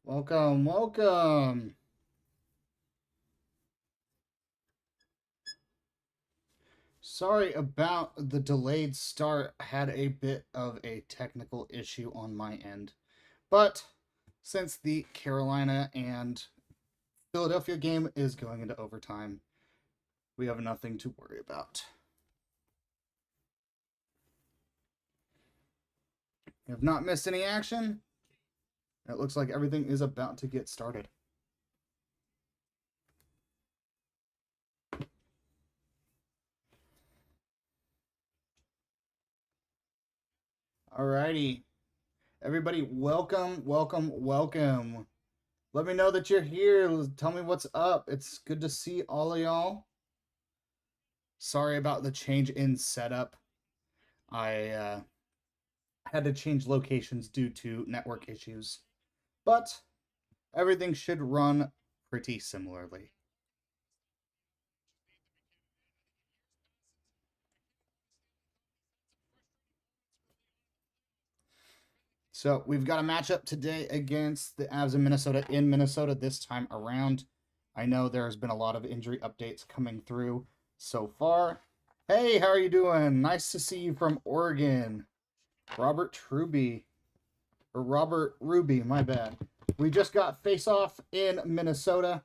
Welcome, welcome. Sorry about the delayed start. I had a bit of a technical issue on my end. But since the Carolina and Philadelphia game is going into overtime, we have nothing to worry about. We have not missed any action. It looks like everything is about to get started. Alrighty. Everybody, welcome, welcome, welcome. Let me know that you're here. Tell me what's up. It's good to see all of y'all. Sorry about the change in setup. I had to change locations due to network issues, but everything should run pretty similarly. So we've got a matchup today against the Avs in Minnesota this time around. I know there's been a lot of injury updates coming through so far. Hey, how are you doing? Nice to see you from Oregon. Robert Ruby, my bad. We just got face-off in Minnesota.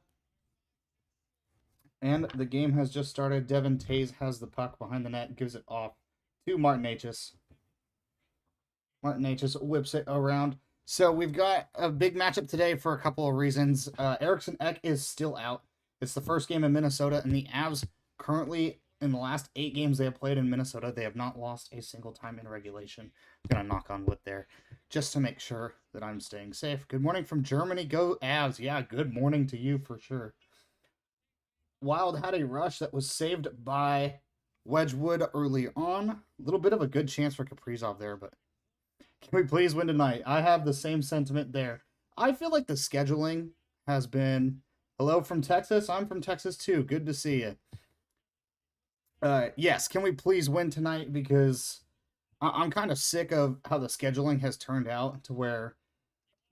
And the game has just started. Devin Tays has the puck behind the net, gives it off to Martin Necas. Martin Necas whips it around. So we've got a big matchup today for a couple of reasons. Eriksson Ek is still out. It's the first game in Minnesota, and the Avs currently, in the last 8 games they have played in Minnesota, they have not lost a single time in regulation. I'm going to knock on wood there just to make sure that I'm staying safe. Good morning from Germany. Go Avs. Yeah, good morning to you for sure. Wild had a rush that was saved by Wedgwood early on. A little bit of a good chance for Kaprizov there, but can we please win tonight? I have the same sentiment there. I feel like the scheduling has been... Hello from Texas. I'm from Texas too. Good to see you. Yes, can we please win tonight? Because I'm kind of sick of how the scheduling has turned out to where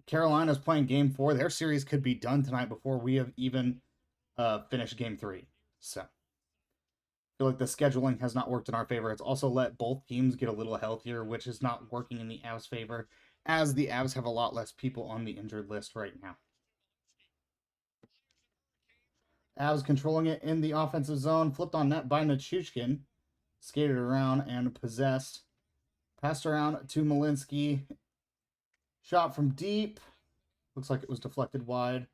Carolina's playing Game 4. Their series could be done tonight before we have even finished Game 3. So I feel like the scheduling has not worked in our favor. It's also let both teams get a little healthier, which is not working in the Avs' favor, as the Avs have a lot less people on the injured list right now. Avs controlling it in the offensive zone, flipped on net by Nichushkin, skated around and possessed. Passed around to Malinsky. Shot from deep. Looks like it was deflected wide.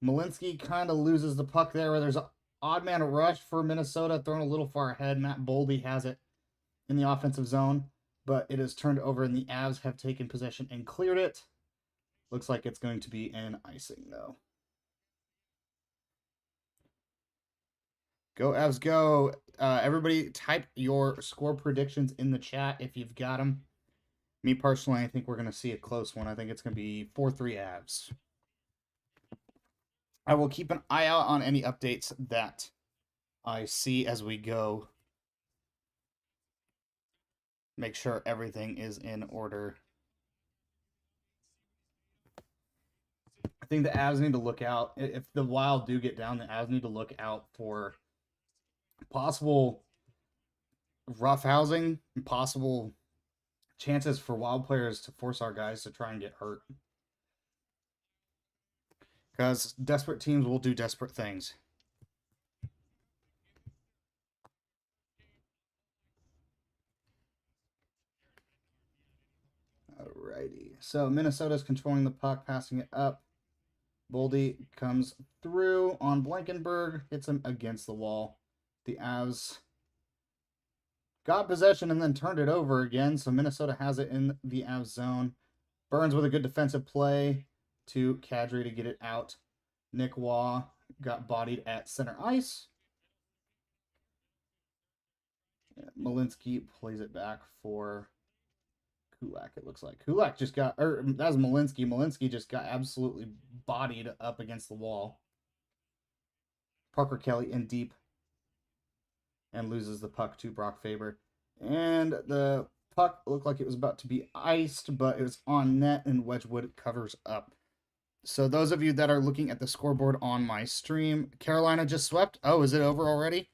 Malinsky kind of loses the puck there. There's an odd man rush for Minnesota, thrown a little far ahead. Matt Boldy has it in the offensive zone, but it is turned over, and the Avs have taken possession and cleared it. Looks like it's going to be an icing, though. Go Avs, go. Everybody type your score predictions in the chat if you've got them. Me personally, I think we're going to see a close one. I think it's going to be 4-3 Avs. I will keep an eye out on any updates that I see as we go. Make sure everything is in order. I think the Avs need to look out. If the Wild do get down, the Avs need to look out for possible roughhousing and possible chances for Wild players to force our guys to try and get hurt. Because desperate teams will do desperate things. Alrighty. So Minnesota's controlling the puck, passing it up. Boldy comes through on Blankenberg, hits him against the wall. The Avs got possession and then turned it over again, so Minnesota has it in the Avs zone. Burns with a good defensive play to Kadri to get it out. Nick Waugh got bodied at center ice. Malinsky plays it back for Kulak, it looks like. Kulak just got, or that was Malinsky. Malinsky just got absolutely bodied up against the wall. Parker Kelly in deep and loses the puck to Brock Faber. And the puck looked like it was about to be iced, but it was on net, and Wedgwood covers up. So those of you that are looking at the scoreboard on my stream, Carolina just swept. Oh, is it over already?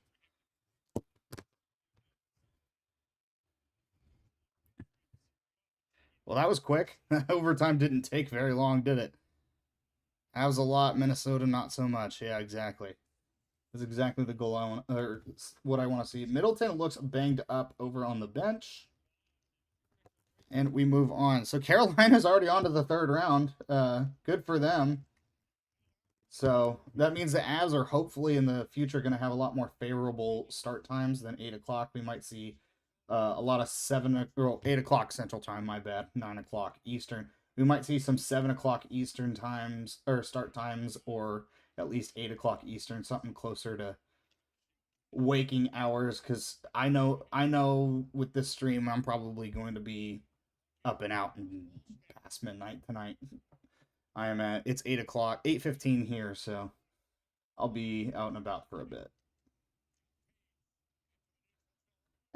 Well, that was quick. Overtime didn't take very long, did it? That was a lot. Minnesota, not so much. Yeah, exactly. That's exactly the goal I want, or what I want to see. Middleton looks banged up over on the bench. And we move on. So Carolina's already on to the third round. Good for them. So that means the Avs are hopefully in the future going to have a lot more favorable start times than 8 o'clock. We might see a lot of 8 o'clock Central Time, my bad, 9 o'clock Eastern. We might see some 7 o'clock Eastern times, or start times, or at least 8 o'clock Eastern, something closer to waking hours, because I know with this stream I'm probably going to be up and out and past midnight tonight. I am at, it's 8 o'clock, 8:15 here, so I'll be out and about for a bit.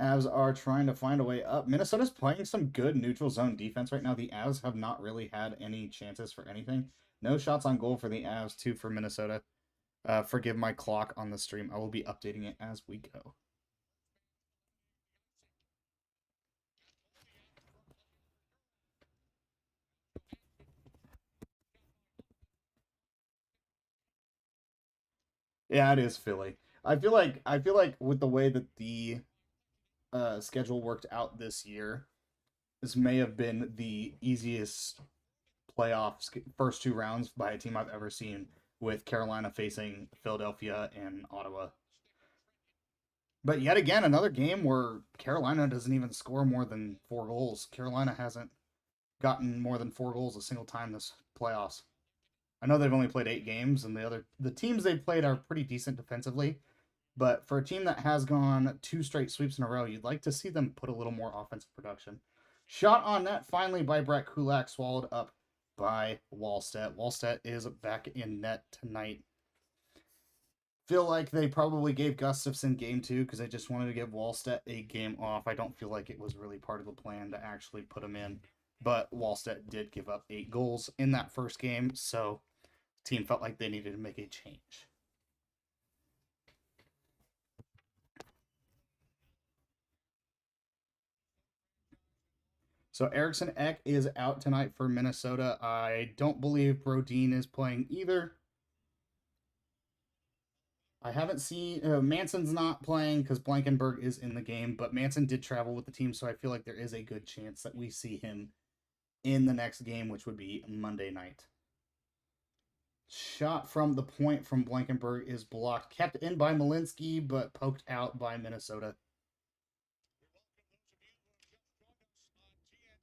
Avs are trying to find a way up. Minnesota's playing some good neutral zone defense right now. The Avs have not really had any chances for anything. No shots on goal for the Avs, 2 for Minnesota. Forgive my clock on the stream. I will be updating it as we go. Yeah, it is Philly. I feel like with the way that the schedule worked out this year, this may have been the easiest playoff first 2 rounds by a team I've ever seen, with Carolina facing Philadelphia and Ottawa. But yet again, another game where Carolina doesn't even score more than 4 goals. Carolina hasn't gotten more than 4 goals a single time this playoffs. I know they've only played 8 games, and the teams they've played are pretty decent defensively. But for a team that has gone 2 straight sweeps in a row, you'd like to see them put a little more offensive production. Shot on net finally by Brett Kulak, swallowed up by Wallstedt. Wallstedt is back in net tonight. Feel like they probably gave Gustafsson game 2 because they just wanted to give Wallstedt a game off. I don't feel like it was really part of the plan to actually put him in. But Wallstedt did give up 8 goals in that first game, so the team felt like they needed to make a change. So Eriksson Ek is out tonight for Minnesota. I don't believe Brodin is playing either. I haven't seen Manson's not playing because Blankenberg is in the game, but Manson did travel with the team, so I feel like there is a good chance that we see him in the next game, which would be Monday night. Shot from the point from Blankenberg is blocked, kept in by Malinsky, but poked out by Minnesota.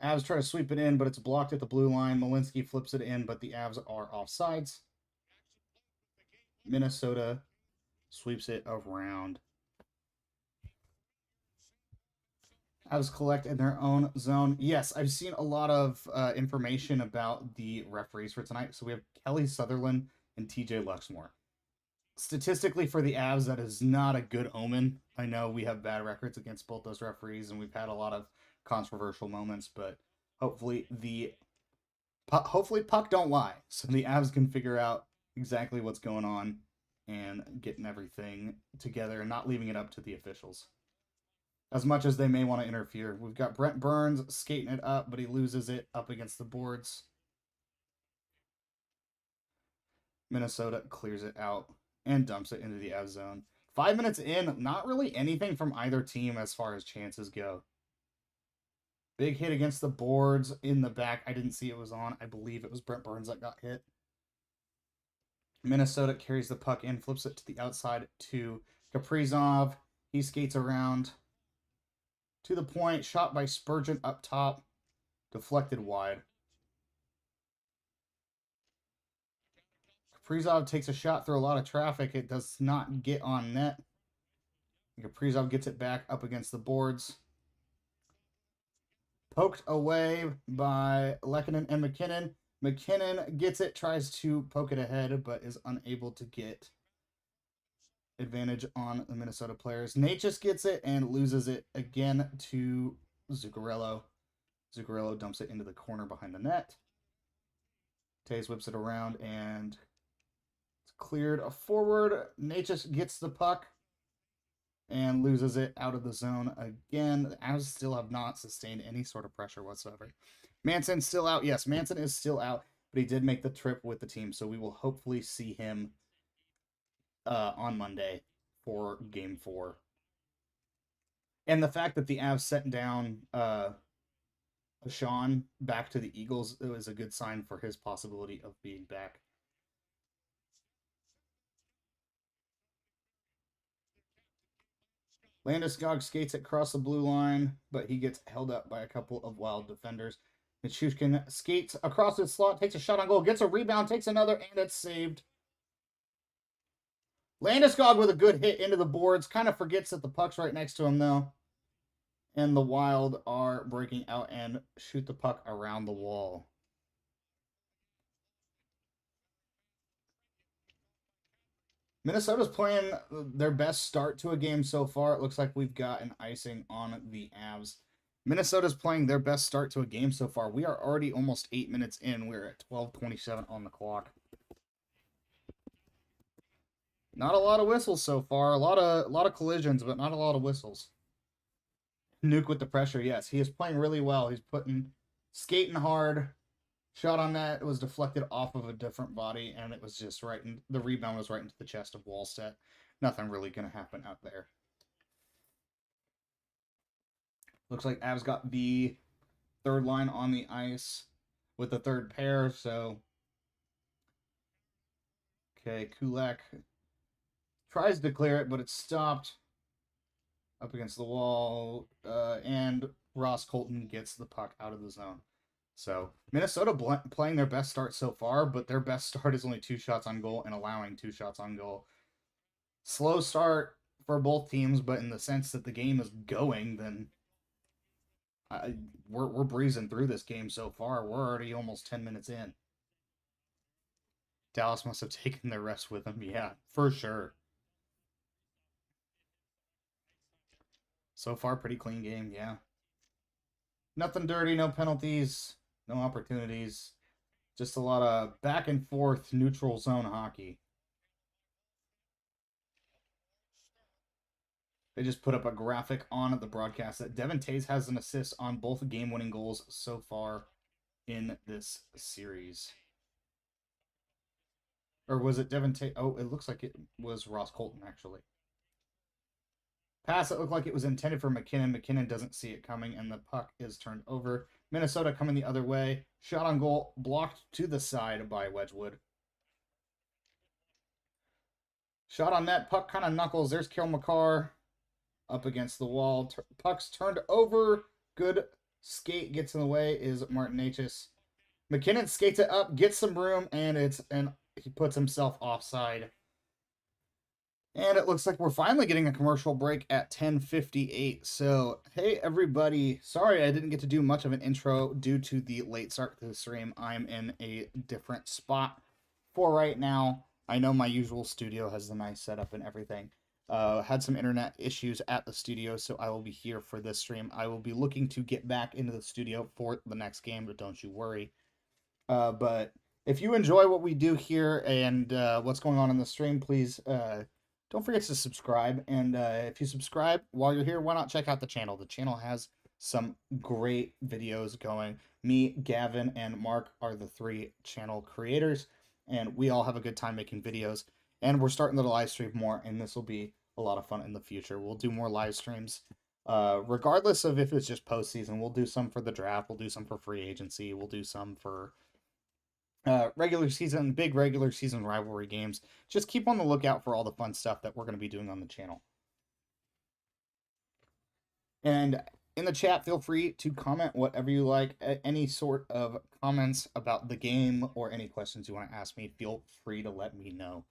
Avs try to sweep it in, but it's blocked at the blue line. Malinsky flips it in, but the Avs are offsides. Minnesota sweeps it around. Avs collect in their own zone. Yes, I've seen a lot of information about the referees for tonight. So we have Kelly Sutherland and TJ Luxmore. Statistically, for the Avs, that is not a good omen. I know we have bad records against both those referees, and we've had a lot of controversial moments, but hopefully puck don't lie, so the Avs can figure out exactly what's going on and getting everything together and not leaving it up to the officials as much as they may want to interfere. We've got Brent Burns skating it up, but he loses it up against the boards. Minnesota clears it out and dumps it into the Avs zone. 5 minutes in, not really anything from either team as far as chances go. Big hit against the boards in the back. I didn't see it was on. I believe it was Brent Burns that got hit. Minnesota carries the puck in, flips it to the outside to Kaprizov. He skates around to the point. Shot by Spurgeon up top. Deflected wide. Kaprizov takes a shot through a lot of traffic. It does not get on net. Kaprizov gets it back up against the boards. Poked away by Lehkonen and MacKinnon. MacKinnon gets it, tries to poke it ahead, but is unable to get advantage on the Minnesota players. Necas gets it and loses it again to Zuccarello. Zuccarello dumps it into the corner behind the net. Tays whips it around and it's cleared forward. Necas gets the puck and loses it out of the zone again. The Avs still have not sustained any sort of pressure whatsoever. Manson's still out. Yes, Manson is still out, but he did make the trip with the team, so we will hopefully see him on Monday for Game 4. And the fact that the Avs sent down Sean back to the Eagles, it was a good sign for his possibility of being back. Landeskog skates across the blue line, but he gets held up by a couple of Wild defenders. Nichushkin skates across his slot, takes a shot on goal, gets a rebound, takes another, and it's saved. Landeskog with a good hit into the boards. Kind of forgets that the puck's right next to him, though. And the Wild are breaking out and shoot the puck around the wall. Minnesota's playing their best start to a game so far. It looks like we've got an icing on the Avs. Minnesota's playing their best start to a game so far. We are already almost 8 minutes in. We're at 12:27 on the clock. Not a lot of whistles so far. A lot of collisions, but not a lot of whistles. Nuke with the pressure. Yes, he is playing really well. He's skating hard. Shot on net. It was deflected off of a different body, and it was just right in the rebound was right into the chest of Wallstedt. Nothing really going to happen out there. Looks like Avs got the third line on the ice with the third pair, so okay, Kulak tries to clear it, but it's stopped up against the wall, and Ross Colton gets the puck out of the zone. So Minnesota playing their best start so far, but their best start is only 2 shots on goal and allowing 2 shots on goal. Slow start for both teams, but in the sense that the game is going, then we're breezing through this game so far. We're already almost 10 minutes in. Dallas must have taken their rest with them. Yeah, for sure. So far, pretty clean game, yeah. Nothing dirty, no penalties, no opportunities. Just a lot of back and forth neutral zone hockey. They just put up a graphic on the broadcast that Devin Tays has an assist on both game-winning goals so far in this series. Or was it Devin Tays? Oh, it looks like it was Ross Colton, actually. Pass that looked like it was intended for MacKinnon. MacKinnon doesn't see it coming, and the puck is turned over. Minnesota coming the other way. Shot on goal, blocked to the side by Wedgwood. Shot on net, puck kind of knuckles. There's Cale Makar up against the wall. Puck's turned over. Good skate gets in the way is Martin Necas. MacKinnon skates it up, gets some room, and he puts himself offside. And it looks like we're finally getting a commercial break at 10:58. So, hey, everybody. Sorry I didn't get to do much of an intro due to the late start to the stream. I'm in a different spot for right now. I know my usual studio has a nice setup and everything. Had some internet issues at the studio, so I will be here for this stream. I will be looking to get back into the studio for the next game, but don't you worry. But if you enjoy what we do here and what's going on in the stream, please don't forget to subscribe. And if you subscribe while you're here, why not check out the channel? The channel has some great videos going. Me, Gavin, and Mark are the 3 channel creators, and we all have a good time making videos. And we're starting to live stream more, and this will be a lot of fun in the future. We'll do more live streams, regardless of if it's just postseason. We'll do some for the draft. We'll do some for free agency. We'll do some for regular season, big regular season rivalry games. Just keep on the lookout for all the fun stuff that we're going to be doing on the channel. And in the chat, feel free to comment whatever you like. Any sort of comments about the game or any questions you want to ask me, feel free to let me know.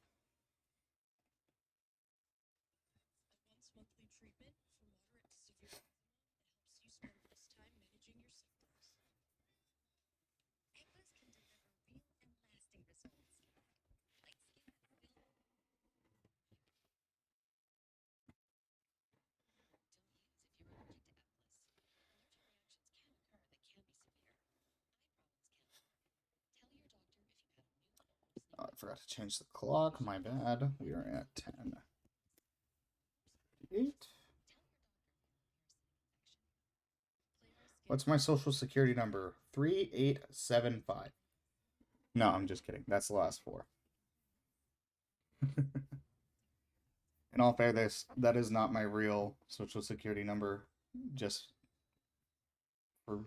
forgot to change the clock. My bad. We are at 10:08. What's my social security number? 3875. No, I'm just kidding. That's the last four. In all fairness, that is not my real social security number. Just for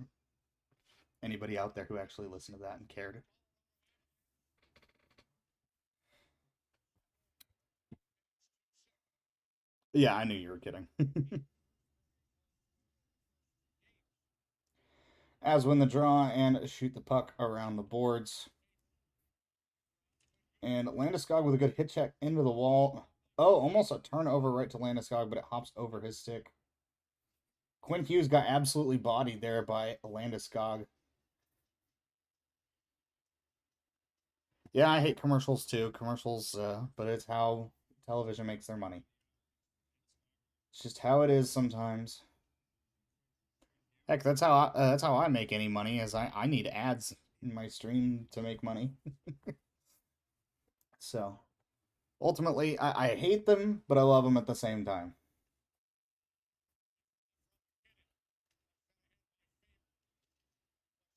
anybody out there who actually listened to that and cared. Yeah, I knew you were kidding. As win the draw and shoot the puck around the boards. And Landeskog with a good hit check into the wall. Oh, almost a turnover right to Landeskog, but it hops over his stick. Quinn Hughes got absolutely bodied there by Landeskog. Yeah, I hate commercials too. Commercials, but it's how television makes their money. It's just how it is sometimes. Heck, that's how I make any money. Is I need ads in my stream to make money. So, ultimately, I hate them, but I love them at the same time.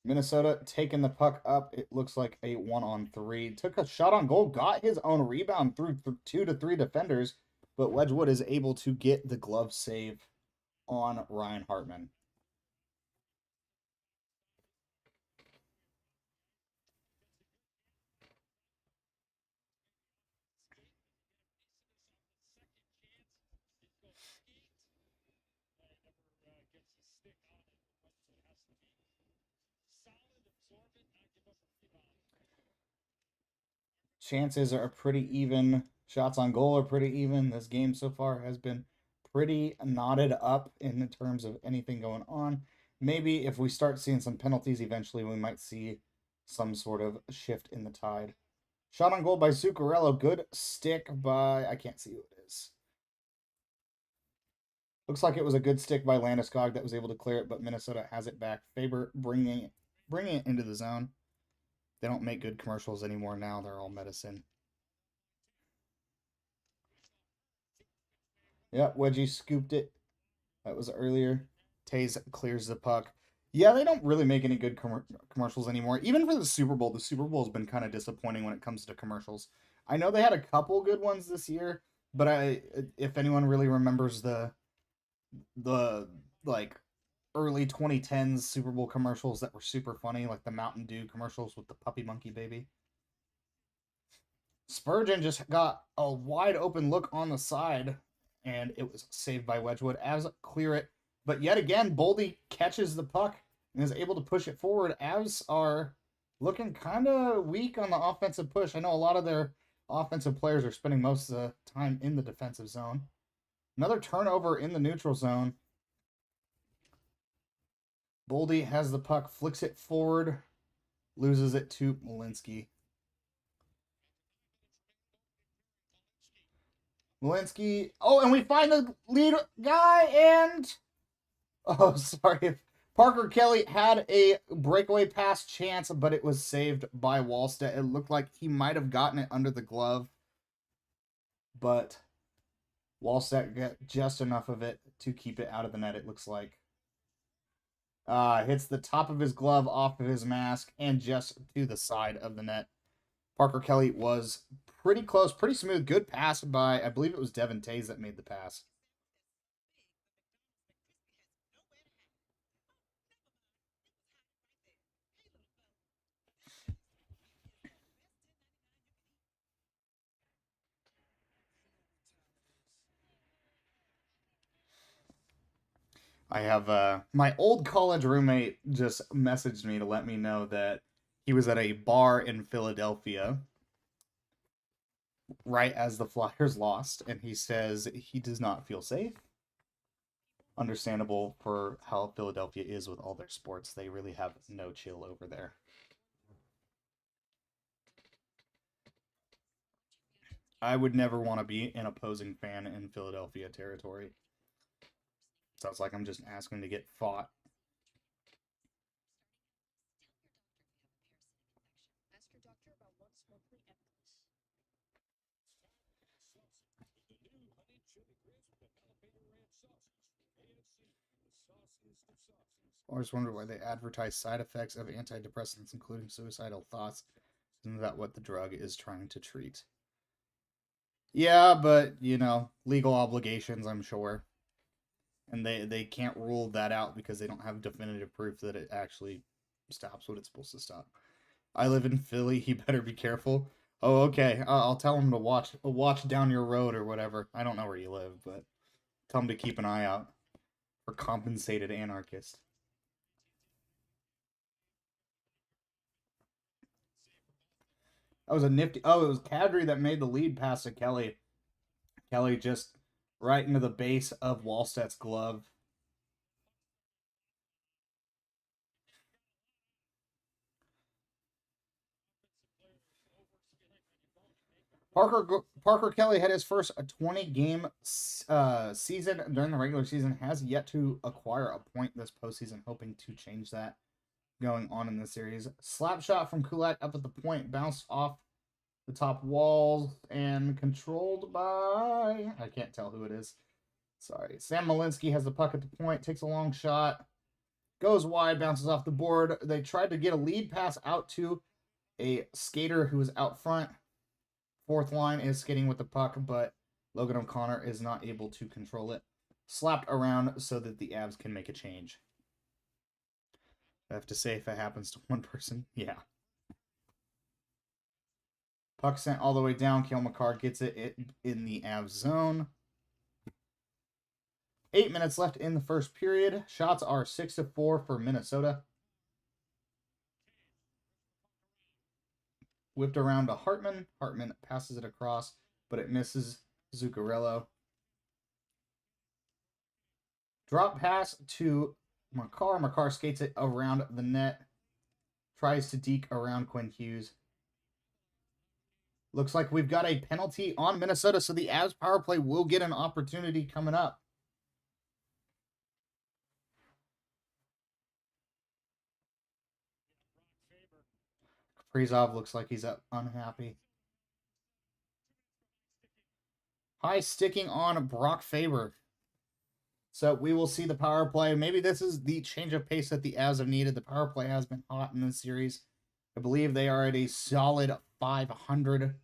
Minnesota taking the puck up. It looks like a 1-on-3. Took a shot on goal, got his own rebound through 2 to 3 defenders, but Wedgwood is able to get the glove save on Ryan Hartman. Chances are pretty even. Shots on goal are pretty even. This game so far has been pretty knotted up in terms of anything going on. Maybe if we start seeing some penalties eventually, we might see some sort of shift in the tide. Shot on goal by Zuccarello. Good stick by... I can't see who it is. Looks like it was a good stick by Landeskog that was able to clear it, but Minnesota has it back. Faber bringing it into the zone. They don't make good commercials anymore now. They're all medicine. Yep, Wedgie scooped it. That was earlier. Taze clears the puck. Yeah, they don't really make any good commercials anymore. Even for the Super Bowl has been kind of disappointing when it comes to commercials. I know they had a couple good ones this year, but if anyone really remembers the like early 2010s Super Bowl commercials that were super funny, like the Mountain Dew commercials with the puppy monkey baby. Spurgeon just got a wide open look on the side, and it was saved by Wedgwood as clear it. But yet again, Boldy catches the puck and is able to push it forward. Avs are looking kind of weak on the offensive push. I know a lot of their offensive players are spending most of the time in the defensive zone. Another turnover in the neutral zone. Boldy has the puck, flicks it forward, loses it to Malinsky. Malinsky. Oh, and we find the lead guy, and... Oh, sorry. Parker Kelly had a breakaway pass chance, but it was saved by Wallstedt. It looked like he might have gotten it under the glove, but Wallstedt got just enough of it to keep it out of the net, it looks like. Hits the top of his glove off of his mask and just to the side of the net. Parker Kelly was pretty close, pretty smooth. Good pass by, I believe it was Devin Taze that made the pass. I have my old college roommate just messaged me to let me know that he was at a bar in Philadelphia right as the Flyers lost, and he says he does not feel safe. Understandable for how Philadelphia is with all their sports. They really have no chill over there. I would never want to be an opposing fan in Philadelphia territory. Sounds like I'm just asking to get fought. Always wonder why they advertise side effects of antidepressants, including suicidal thoughts. Isn't that what the drug is trying to treat? Yeah, but, you know, legal obligations, I'm sure. And they can't rule that out because they don't have definitive proof that it actually stops what it's supposed to stop. I live in Philly. You better be careful. Oh, okay. I'll tell him to watch down your road or whatever. I don't know where you live, but tell him to keep an eye out for compensated anarchist. That was a nifty. Oh, it was Kadri that made the lead pass to Kelly. Kelly just right into the base of Wallstedt's glove. Parker Kelly had his first 20-game season during the regular season. Has yet to acquire a point this postseason, hoping to change that going on in this series. Slap shot from Kulak up at the point, bounced off the top walls and controlled by... I can't tell who it is. Sorry. Sam Malinsky has the puck at the point, takes a long shot, goes wide, bounces off the board. They tried to get a lead pass out to a skater who was out front. Fourth line is skating with the puck, but Logan O'Connor is not able to control it. Slapped around so that the Avs can make a change. I have to say, if it happens to one person, yeah. Puck sent all the way down. Cale Makar gets it in the Avs zone. 8 minutes left in the first period. Shots are 6-4 for Minnesota. Whipped around to Hartman. Hartman passes it across, but it misses Zuccarello. Drop pass to Makar. Makar skates it around the net. Tries to deke around Quinn Hughes. Looks like we've got a penalty on Minnesota, so the Avs power play will get an opportunity coming up. Kaprizov looks like he's unhappy. High sticking on Brock Faber. So we will see the power play. Maybe this is the change of pace that the Avs have needed. The power play has been hot in this series. I believe they are at a solid 500.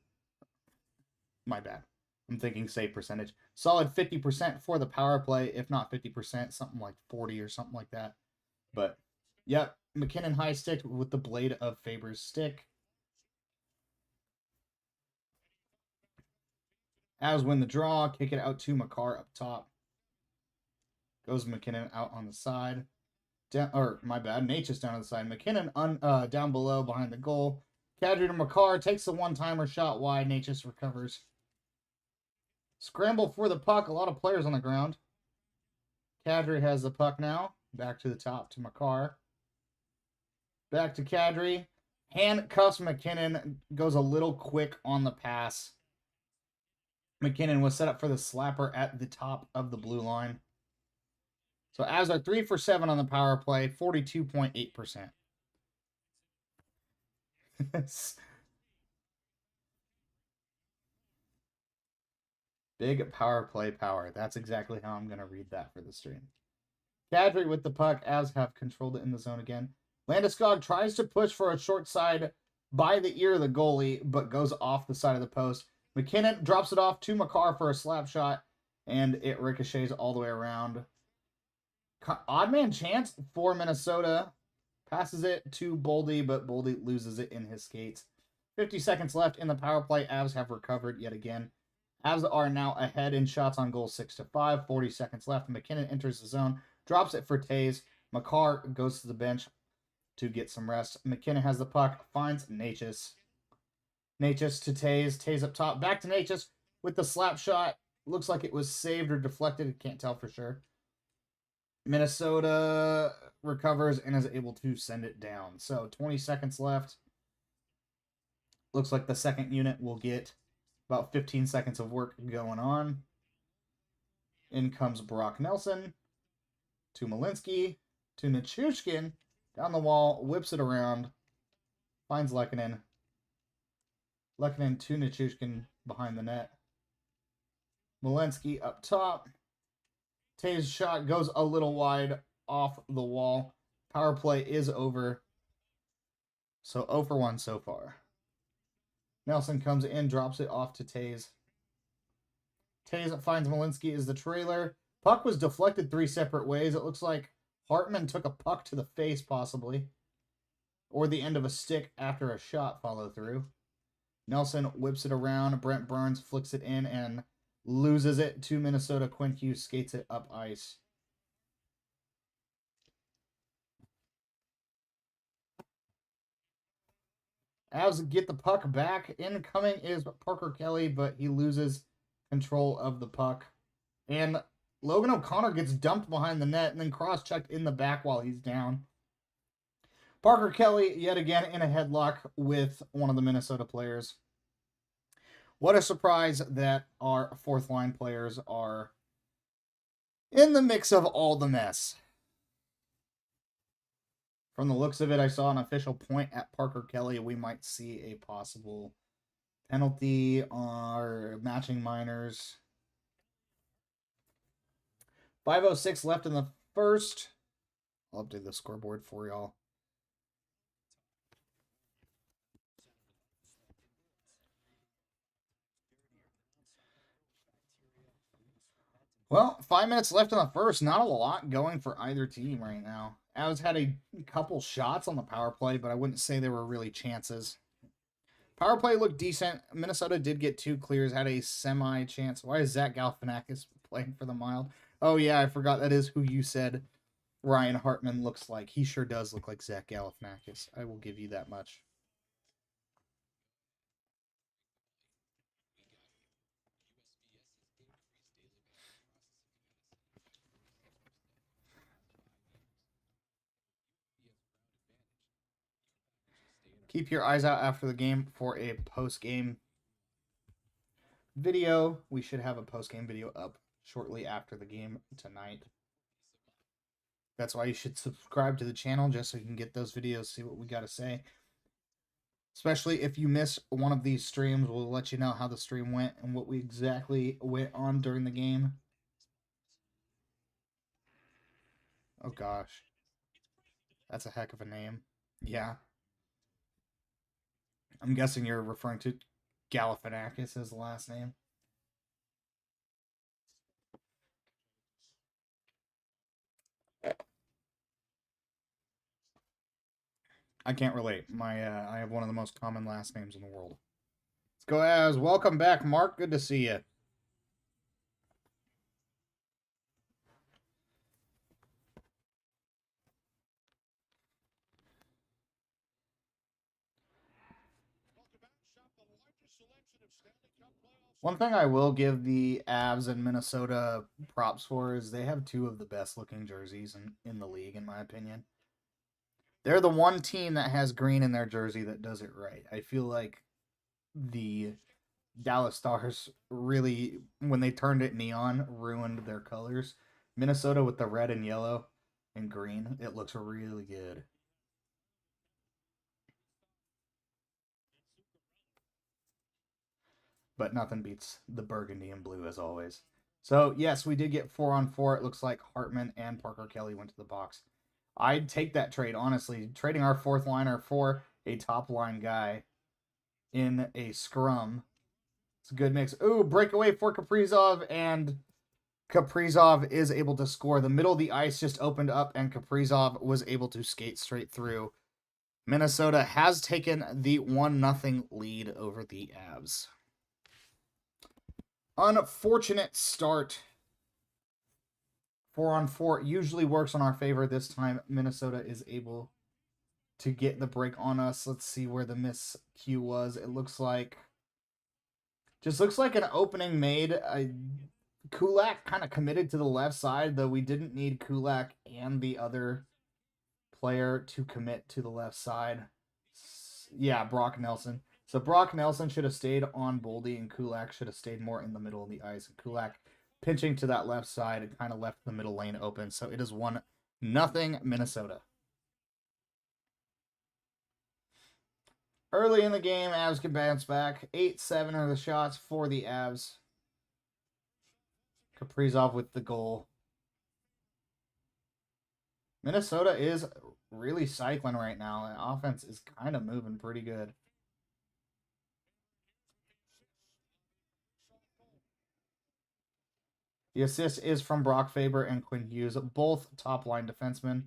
My bad. I'm thinking save percentage. Solid 50% for the power play, if not 50%, something like 40 or something like that. But, yep, MacKinnon high stick with the blade of Faber's stick. Avs win the draw, kick it out to Makar up top. Goes MacKinnon out on the side. Necas down on the side. MacKinnon down below behind the goal. Kadri to Makar takes the one-timer shot wide. Necas recovers. Scramble for the puck. A lot of players on the ground. Kadri has the puck now. Back to the top to Makar. Back to Kadri. Handcuffs MacKinnon. Goes a little quick on the pass. MacKinnon was set up for the slapper at the top of the blue line. So Avs are 3 for 7 on the power play. 42.8%. Big power play power. That's exactly how I'm going to read that for the stream. Kadri with the puck. Avs have controlled it in the zone again. Landeskog tries to push for a short side by the ear of the goalie, but goes off the side of the post. MacKinnon drops it off to Makar for a slap shot, and it ricochets all the way around. Odd man chance for Minnesota. Passes it to Boldy, but Boldy loses it in his skates. 50 seconds left in the power play. Avs have recovered yet again. Avs are now ahead in shots on goal 6-5. 40 seconds left. MacKinnon enters the zone. Drops it for Taze. Makar goes to the bench to get some rest. MacKinnon has the puck. Finds Necas. Necas to Taze. Taze up top. Back to Necas with the slap shot. Looks like it was saved or deflected. Can't tell for sure. Minnesota recovers and is able to send it down. So 20 seconds left. Looks like the second unit will get about 15 seconds of work going on. In comes Brock Nelson to Malinsky to Nichushkin. Down the wall, whips it around. Finds Lehkonen. Lehkonen to Nichushkin behind the net. Malinsky up top. Tay's shot goes a little wide off the wall. Power play is over. So 0 for 1 so far. Nelson comes in, drops it off to Tays. Tays finds Malinsky as the trailer. Puck was deflected 3 separate ways. It looks like Hartman took a puck to the face, possibly. Or the end of a stick after a shot follow through. Nelson whips it around. Brent Burns flicks it in and loses it to Minnesota. Quinn Hughes skates it up ice. Avs get the puck back. Incoming is Parker Kelly, but he loses control of the puck. And Logan O'Connor gets dumped behind the net and then cross-checked in the back while he's down. Parker Kelly, yet again, in a headlock with one of the Minnesota players. What a surprise that our fourth-line players are in the mix of all the mess. From the looks of it, I saw an official point at Parker Kelly. We might see a possible penalty or matching minors. 5:06 left in the first. I'll update the scoreboard for y'all. Well, 5 minutes left in the first. Not a lot going for either team right now. Avs had a couple shots on the power play, but I wouldn't say they were really chances. Power play looked decent. Minnesota did get 2 clears, had a semi-chance. Why is Zach Galifianakis playing for the Mild? Oh, yeah, I forgot that is who you said Ryan Hartman looks like. He sure does look like Zach Galifianakis. I will give you that much. Keep your eyes out after the game for a post-game video. We should have a post-game video up shortly after the game tonight. That's why you should subscribe to the channel, just so you can get those videos, see what we got to say. Especially if you miss one of these streams, we'll let you know how the stream went and what we exactly went on during the game. Oh gosh. That's a heck of a name. Yeah. I'm guessing you're referring to Galifianakis as the last name. I can't relate. I have one of the most common last names in the world. Let's go as welcome back, Mark. Good to see you. One thing I will give the Avs and Minnesota props for is they have 2 of the best looking jerseys in the league, in my opinion. They're the one team that has green in their jersey that does it right. I feel like the Dallas Stars really, when they turned it neon, ruined their colors. Minnesota with the red and yellow and green, it looks really good. But nothing beats the burgundy and blue as always. So, yes, we did get 4-on-4. It looks like Hartman and Parker Kelly went to the box. I'd take that trade, honestly. Trading our fourth liner for a top line guy in a scrum. It's a good mix. Ooh, breakaway for Kaprizov, and Kaprizov is able to score. The middle of the ice just opened up, and Kaprizov was able to skate straight through. Minnesota has taken the 1-0 lead over the Avs. Unfortunate start. 4-on-4 usually works in our favor. This time, Minnesota is able to get the break on us. Let's see where the miscue was. It looks like... just looks like an opening made. Kulak kind of committed to the left side, though we didn't need Kulak and the other player to commit to the left side. Yeah, Brock Nelson. So Brock Nelson should have stayed on Boldy, and Kulak should have stayed more in the middle of the ice. And Kulak pinching to that left side and kind of left the middle lane open. So it is 1-0 Minnesota. Early in the game, Avs can bounce back. 8-7 are the shots for the Avs. Kaprizov with the goal. Minnesota is really cycling right now, and offense is kind of moving pretty good. The assist is from Brock Faber and Quinn Hughes, both top-line defensemen.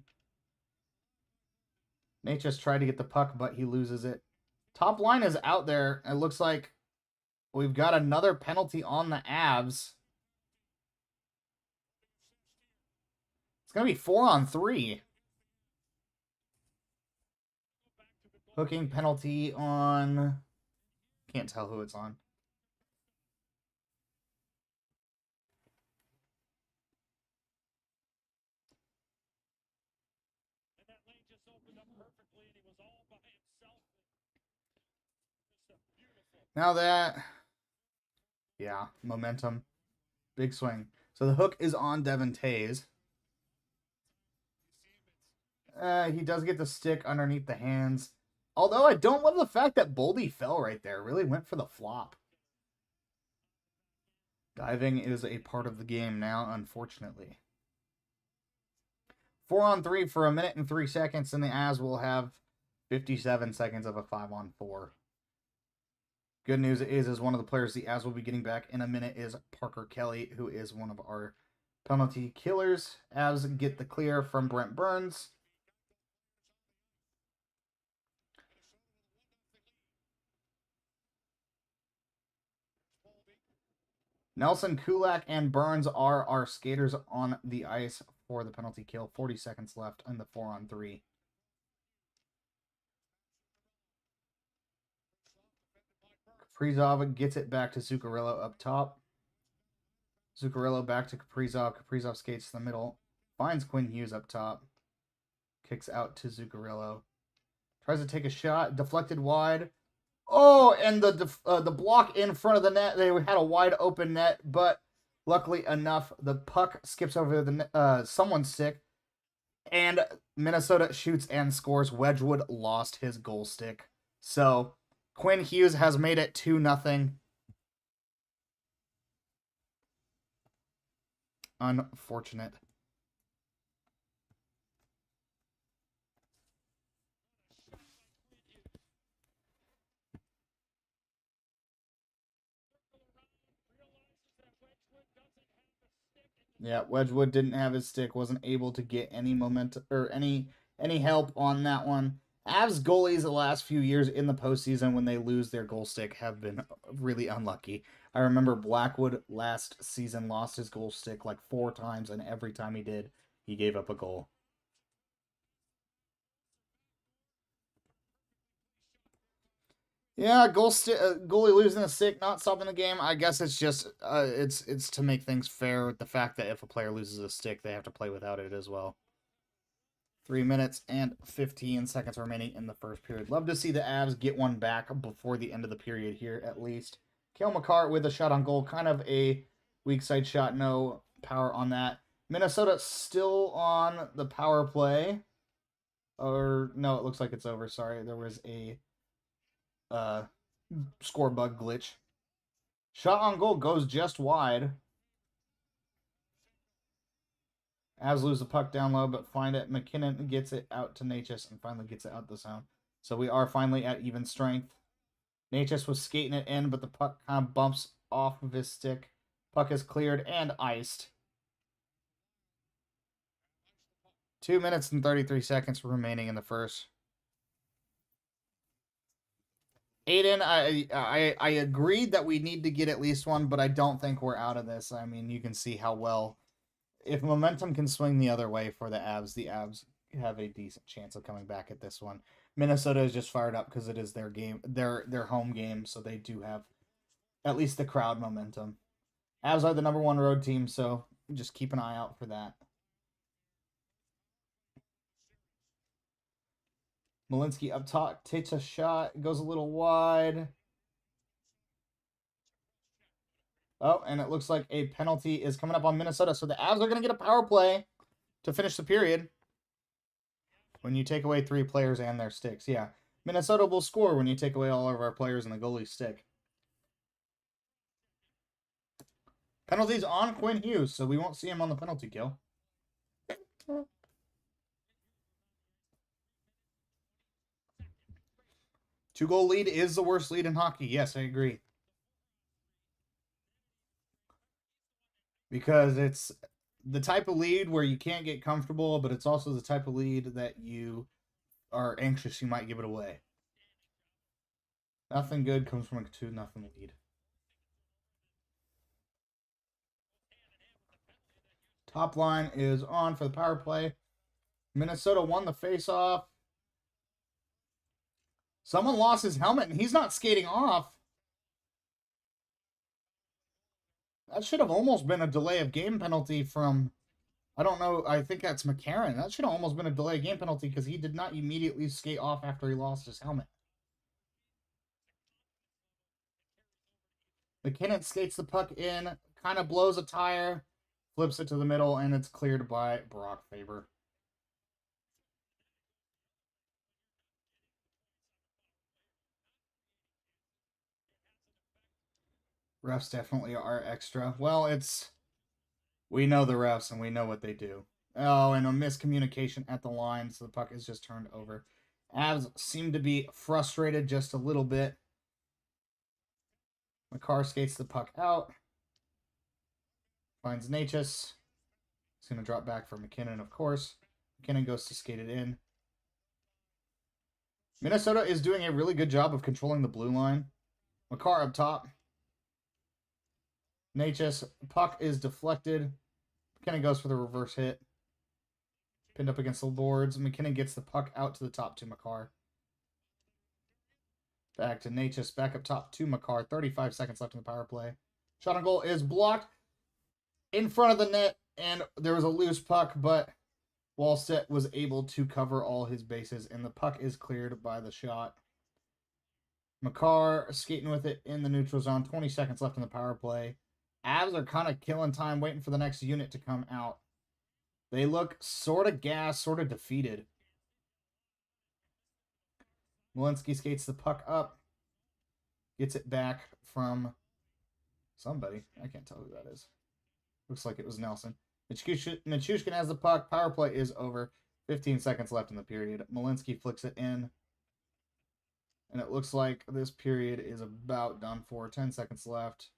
Nate just tried to get the puck, but he loses it. Top line is out there. It looks like we've got another penalty on the Avs. It's going to be 4-on-3. Hooking penalty on... Can't tell who it's on. Now that... Yeah, momentum. Big swing. So the hook is on Devon Toews. He does get the stick underneath the hands. Although I don't love the fact that Boldy fell right there. Really went for the flop. Diving is a part of the game now, unfortunately. 4-on-3 for 1 minute and 3 seconds, and the Avs will have 57 seconds of a 5-on-4. Good news is one of the players the Avs will be getting back in a minute is Parker Kelly, who is one of our penalty killers. Avs get the clear from Brent Burns. Nelson, Kulak, and Burns are our skaters on the ice for the penalty kill. 40 seconds left in the 4-on-3. Kaprizov gets it back to Zuccarello up top. Zuccarello back to Kaprizov. Kaprizov skates to the middle. Finds Quinn Hughes up top. Kicks out to Zuccarello. Tries to take a shot. Deflected wide. Oh, and the block in front of the net. They had a wide open net, but luckily enough, the puck skips over the someone's stick, and Minnesota shoots and scores. Wedgwood lost his goal stick. So Quinn Hughes has made it 2-0. Unfortunate. Yeah, Wedgwood didn't have his stick, wasn't able to get any momentum or any help on that one. Avs goalies the last few years in the postseason when they lose their goal stick have been really unlucky. I remember Blackwood last season lost his goal stick like 4 times, and every time he did, he gave up a goal. Yeah, goalie losing a stick, not stopping the game. I guess it's just it's to make things fair with the fact that if a player loses a stick, they have to play without it as well. 3 minutes and 15 seconds remaining in the first period. Love to see the Avs get one back before the end of the period here, at least. Cale Makar with a shot on goal. Kind of a weak side shot. No power on that. Minnesota still on the power play. Or, no, it looks like it's over. Sorry, there was a score bug glitch. Shot on goal goes just wide. Avs lose the puck down low, but find it. MacKinnon gets it out to Necas and finally gets it out the zone. So we are finally at even strength. Necas was skating it in, but the puck kind of bumps off of his stick. Puck is cleared and iced. 2 minutes and 33 seconds remaining in the first. Aiden, I agreed that we need to get at least one, but I don't think we're out of this. I mean, you can see how well... If momentum can swing the other way for the Avs have a decent chance of coming back at this one. Minnesota is just fired up because it is their game, their home game, so they do have at least the crowd momentum. Avs are the #1 road team, so just keep an eye out for that. Malinsky up top takes a shot, goes a little wide. Oh, and it looks like a penalty is coming up on Minnesota. So the Avs are going to get a power play to finish the period. When you take away 3 players and their sticks. Yeah. Minnesota will score when you take away all of our players and the goalie's stick. Penalties on Quinn Hughes, so we won't see him on the penalty kill. 2-goal lead is the worst lead in hockey. Yes, I agree. Because it's the type of lead where you can't get comfortable, but it's also the type of lead that you are anxious you might give it away. Nothing good comes from a 2-0 lead. Top line is on for the power play. Minnesota won the faceoff. Someone lost his helmet and he's not skating off. That should have almost been a delay of game penalty from, I don't know, I think that's McCarron. That should have almost been a delay of game penalty because he did not immediately skate off after he lost his helmet. MacKinnon skates the puck in, kind of blows a tire, flips it to the middle, and it's cleared by Brock Faber. Refs definitely are extra. Well, we know the refs and we know what they do. Oh, and a miscommunication at the line, so the puck is just turned over. Avs seem to be frustrated just a little bit. Makar skates the puck out. Finds Necas. He's going to drop back for MacKinnon, of course. MacKinnon goes to skate it in. Minnesota is doing a really good job of controlling the blue line. Makar up top. Necas, puck is deflected. MacKinnon goes for the reverse hit. Pinned up against the boards. MacKinnon gets the puck out to the top to Makar. Back to Necas, back up top to Makar. 35 seconds left in the power play. Shot on goal is blocked in front of the net, and there was a loose puck, but Wallstedt was able to cover all his bases, and the puck is cleared by the shot. Makar skating with it in the neutral zone. 20 seconds left in the power play. Avs are kind of killing time, waiting for the next unit to come out. They look sort of gassed, sort of defeated. Walensky skates the puck up. Gets it back from somebody. I can't tell who that is. Looks like it was Nelson. Nichushkin has the puck. Power play is over. 15 seconds left in the period. Walensky flicks it in. And it looks like this period is about done for. 10 seconds left.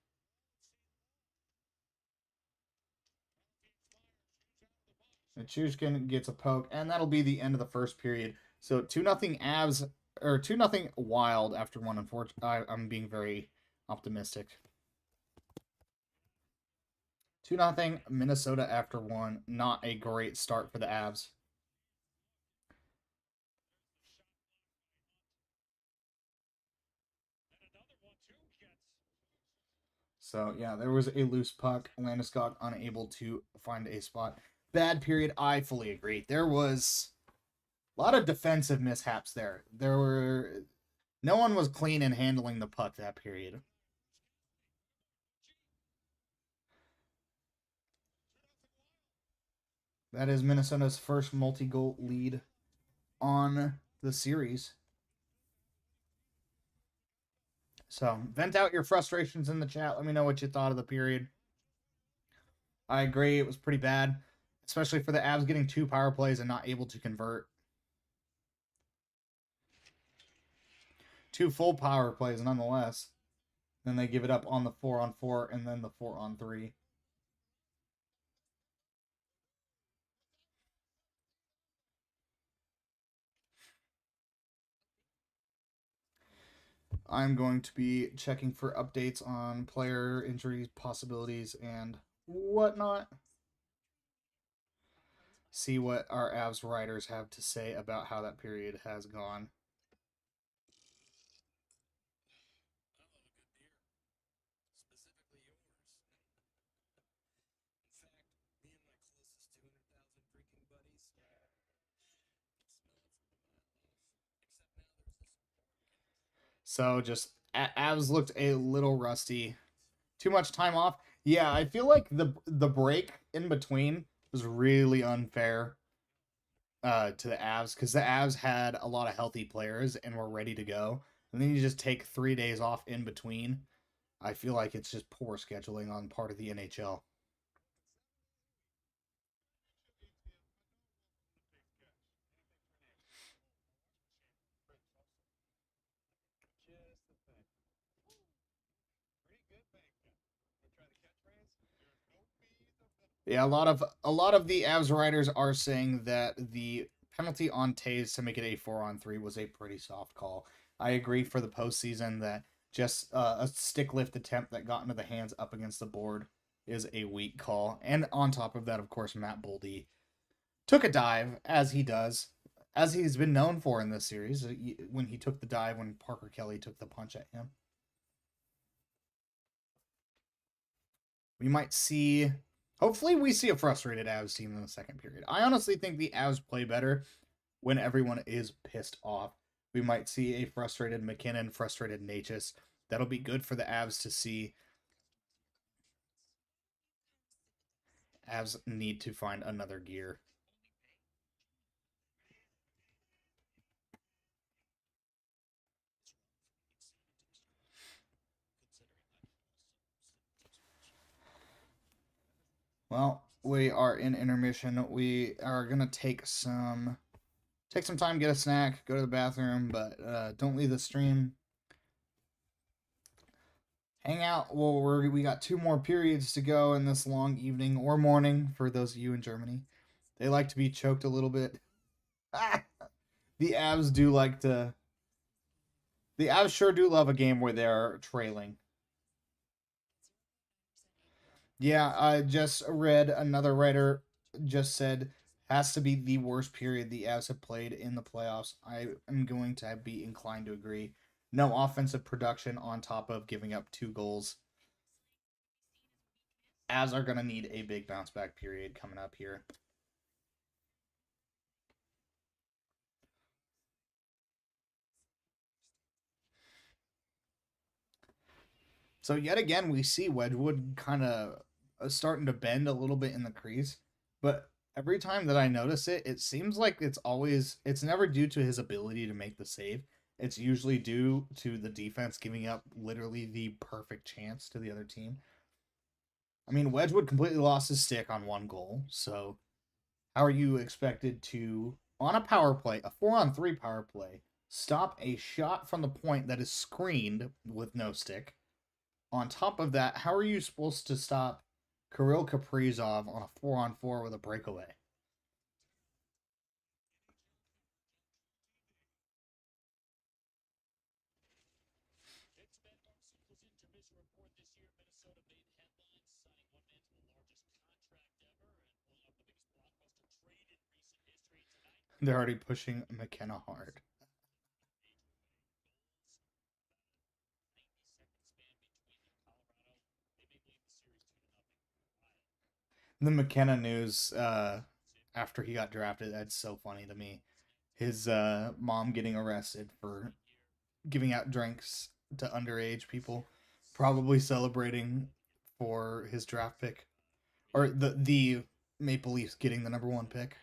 Nichushkin gets a poke, and that'll be the end of the first period. So 2-0 Avs, or 2-0 Wild after one. Unfortunately, I'm being very optimistic. 2-0 Minnesota after one. Not a great start for the Avs. So, yeah, there was a loose puck. Landeskog unable to find a spot. Bad period. I fully agree. There was a lot of defensive mishaps there. No one was clean in handling the puck that period. That is Minnesota's first multi-goal lead on the series. So, vent out your frustrations in the chat. Let me know what you thought of the period. I agree, it was pretty bad, especially for the Avs getting 2 power plays and not able to convert. 2 full power plays, nonetheless. Then they give it up on the 4-on-4 and then the 4-on-3. I'm going to be checking for updates on player injuries, possibilities, and whatnot. See what our Avs writers have to say about how that period has gone. So just Avs looked a little rusty. Too much time off. Yeah, I feel like the break in between was really unfair to the Avs because the Avs had a lot of healthy players and were ready to go. And then you just take 3 days off in between. I feel like it's just poor scheduling on part of the NHL. Yeah, a lot of the Avs writers are saying that the penalty on Tays to make it a 4-on-3 was a pretty soft call. I agree for the postseason that just a stick lift attempt that got into the hands up against the board is a weak call. And on top of that, of course, Matt Boldy took a dive, as he does, as he's been known for in this series, when he took the dive when Parker Kelly took the punch at him. We might see, hopefully, we see a frustrated Avs team in the second period. I honestly think the Avs play better when everyone is pissed off. We might see a frustrated MacKinnon, frustrated Necas. That'll be good for the Avs to see. Avs need to find another gear. Well, we are in intermission. We are gonna take some time, get a snack, go to the bathroom, but don't leave the stream. Hang out. Well, we got 2 more periods to go in this long evening or morning for those of you in Germany. They like to be choked a little bit. The Avs do like to. The Avs sure do love a game where they're trailing. Yeah, I just read another writer just said has to be the worst period the Avs have played in the playoffs. I am going to be inclined to agree. No offensive production on top of giving up 2 goals. Avs are going to need a big bounce back period coming up here. So yet again, we see Wedgwood kind of starting to bend a little bit in the crease, but every time that I notice it, it seems like it's never due to his ability to make the save. It's usually due to the defense giving up literally the perfect chance to the other team. I mean, Wedgwood completely lost his stick on 1 goal, so how are you expected to, on a power play, a 4-on-3 power play, stop a shot from the point that is screened with no stick? On top of that, how are you supposed to stop Kirill Kaprizov on a 4-on-4 with a breakaway? They're already pushing McKenna hard. The McKenna news after he got drafted, that's so funny to me. His mom getting arrested for giving out drinks to underage people, probably celebrating for his draft pick or the Maple Leafs getting the number 1 pick.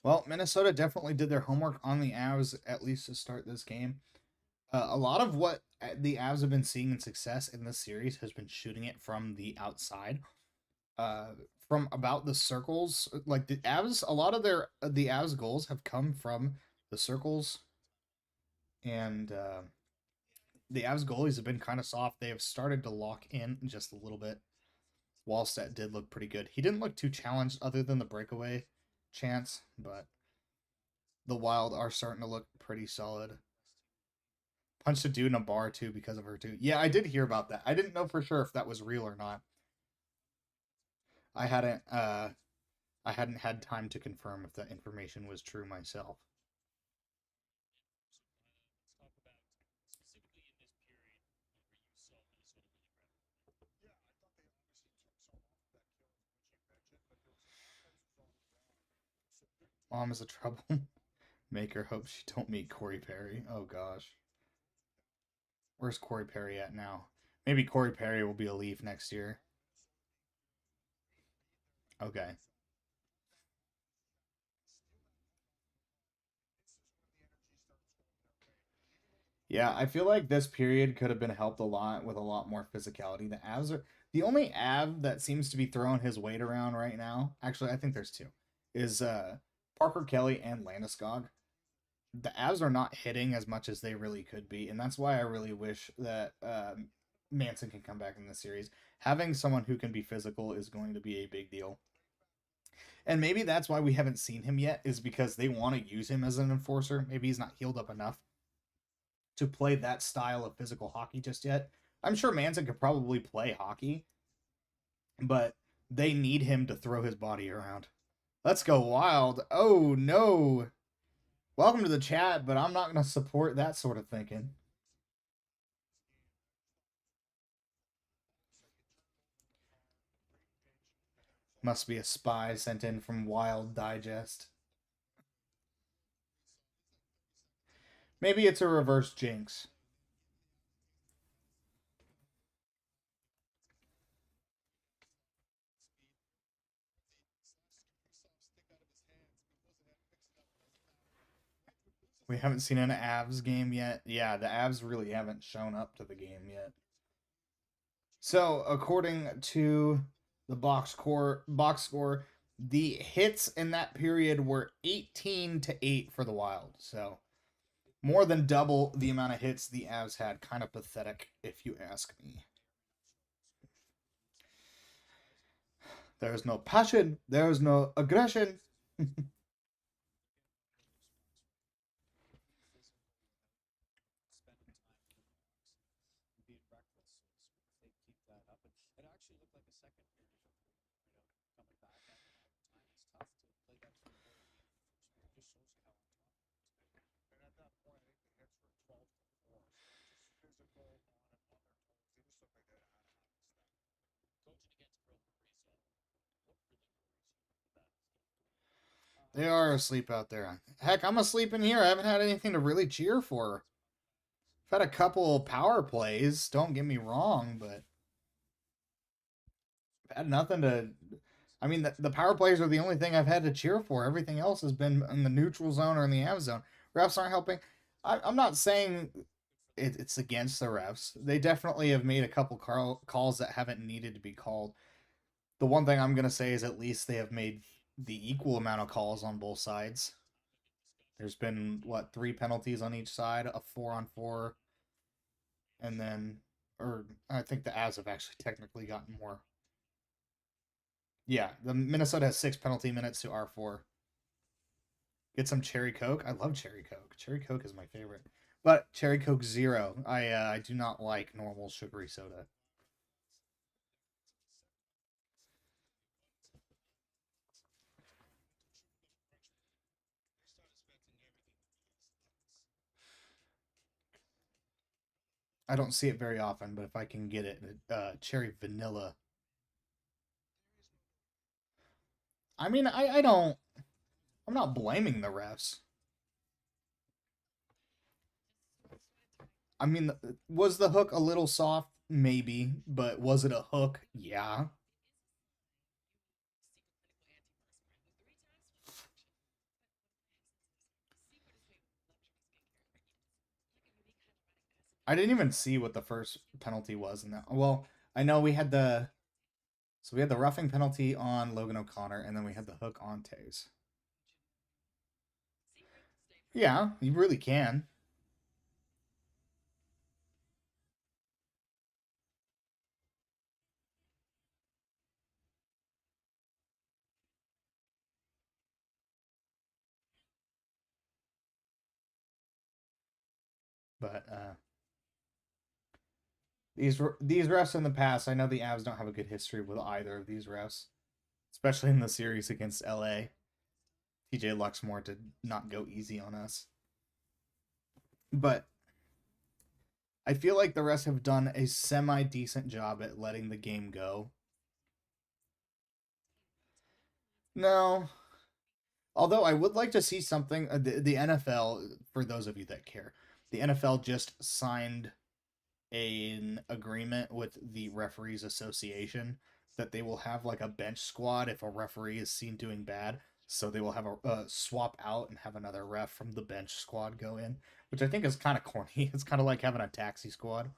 Well, Minnesota definitely did their homework on the Avs at least to start this game. A lot of what the Avs have been seeing in success in this series has been shooting it from the outside, uh, from about the circles. Like the Avs, a lot of the Avs goals have come from the circles, and the Avs goalies have been kind of soft. They have started to lock in just a little bit. Wallstedt did look pretty good. He didn't look too challenged other than the breakaway chance, but the Wild are starting to look pretty solid. Punched a dude in a bar too because of her too. Yeah, I did hear about that. I didn't know for sure if that was real or not. I hadn't I hadn't had time to confirm if that information was true myself. Mom is a troublemaker. Hope she don't meet Corey Perry. Oh gosh. Where's Corey Perry at now? Maybe Corey Perry will be a Leaf next year. Okay. Yeah, I feel like this period could have been helped a lot with a lot more physicality. The Avs are the only Av that seems to be throwing his weight around right now. Actually, I think there's two. Is Parker Kelly and Landeskog. The Avs are not hitting as much as they really could be, and that's why I really wish that Manson can come back in this series. Having someone who can be physical is going to be a big deal. And maybe that's why we haven't seen him yet, is because they want to use him as an enforcer. Maybe he's not healed up enough to play that style of physical hockey just yet. I'm sure Manson could probably play hockey, but they need him to throw his body around. Let's go Wild. Oh, no. Welcome to the chat, but I'm not going to support that sort of thinking. Must be a spy sent in from Wild Digest. Maybe it's a reverse jinx. We haven't seen an Avs game yet. Yeah, the Avs really haven't shown up to the game yet. So, according to the box score, the hits in that period were 18-8 for the Wild. So, more than double the amount of hits the Avs had. Kind of pathetic, if you ask me. There's no passion. There's no aggression. They are asleep out there. Heck, I'm asleep in here. I haven't had anything to really cheer for. I've had a couple power plays, don't get me wrong, but I've had nothing to. I mean, the power plays are the only thing I've had to cheer for. Everything else has been in the neutral zone or in the Av zone. Refs aren't helping. I'm not saying it's against the refs. They definitely have made a couple calls that haven't needed to be called. The one thing I'm going to say is at least they have made the equal amount of calls on both sides. There's been, what, 3 penalties on each side, a 4-on-4, and then, or I think the Avs have actually technically gotten more. Yeah, the Minnesota has 6 penalty minutes to R4. Get some Cherry Coke. I love Cherry Coke. Cherry Coke is my favorite. But Cherry Coke Zero. I do not like normal sugary soda. I don't see it very often, but if I can get it, cherry vanilla. I mean, I don't. I'm not blaming the refs. I mean, was the hook a little soft? Maybe, but was it a hook? Yeah. I didn't even see what the first penalty was in that. Well, I know we had the roughing penalty on Logan O'Connor, and then we had the hook on Taze. Yeah, you really can. But these refs in the past, I know the Avs don't have a good history with either of these refs, especially in the series against LA. TJ Luxmore did not go easy on us. But I feel like the refs have done a semi decent job at letting the game go. No. Although I would like to see something, the NFL, for those of you that care, the NFL just signed an agreement with the Referees Association that they will have like a bench squad if a referee is seen doing bad. So they will have a swap out and have another ref from the bench squad go in, which I think is kind of corny. It's kind of like having a taxi squad.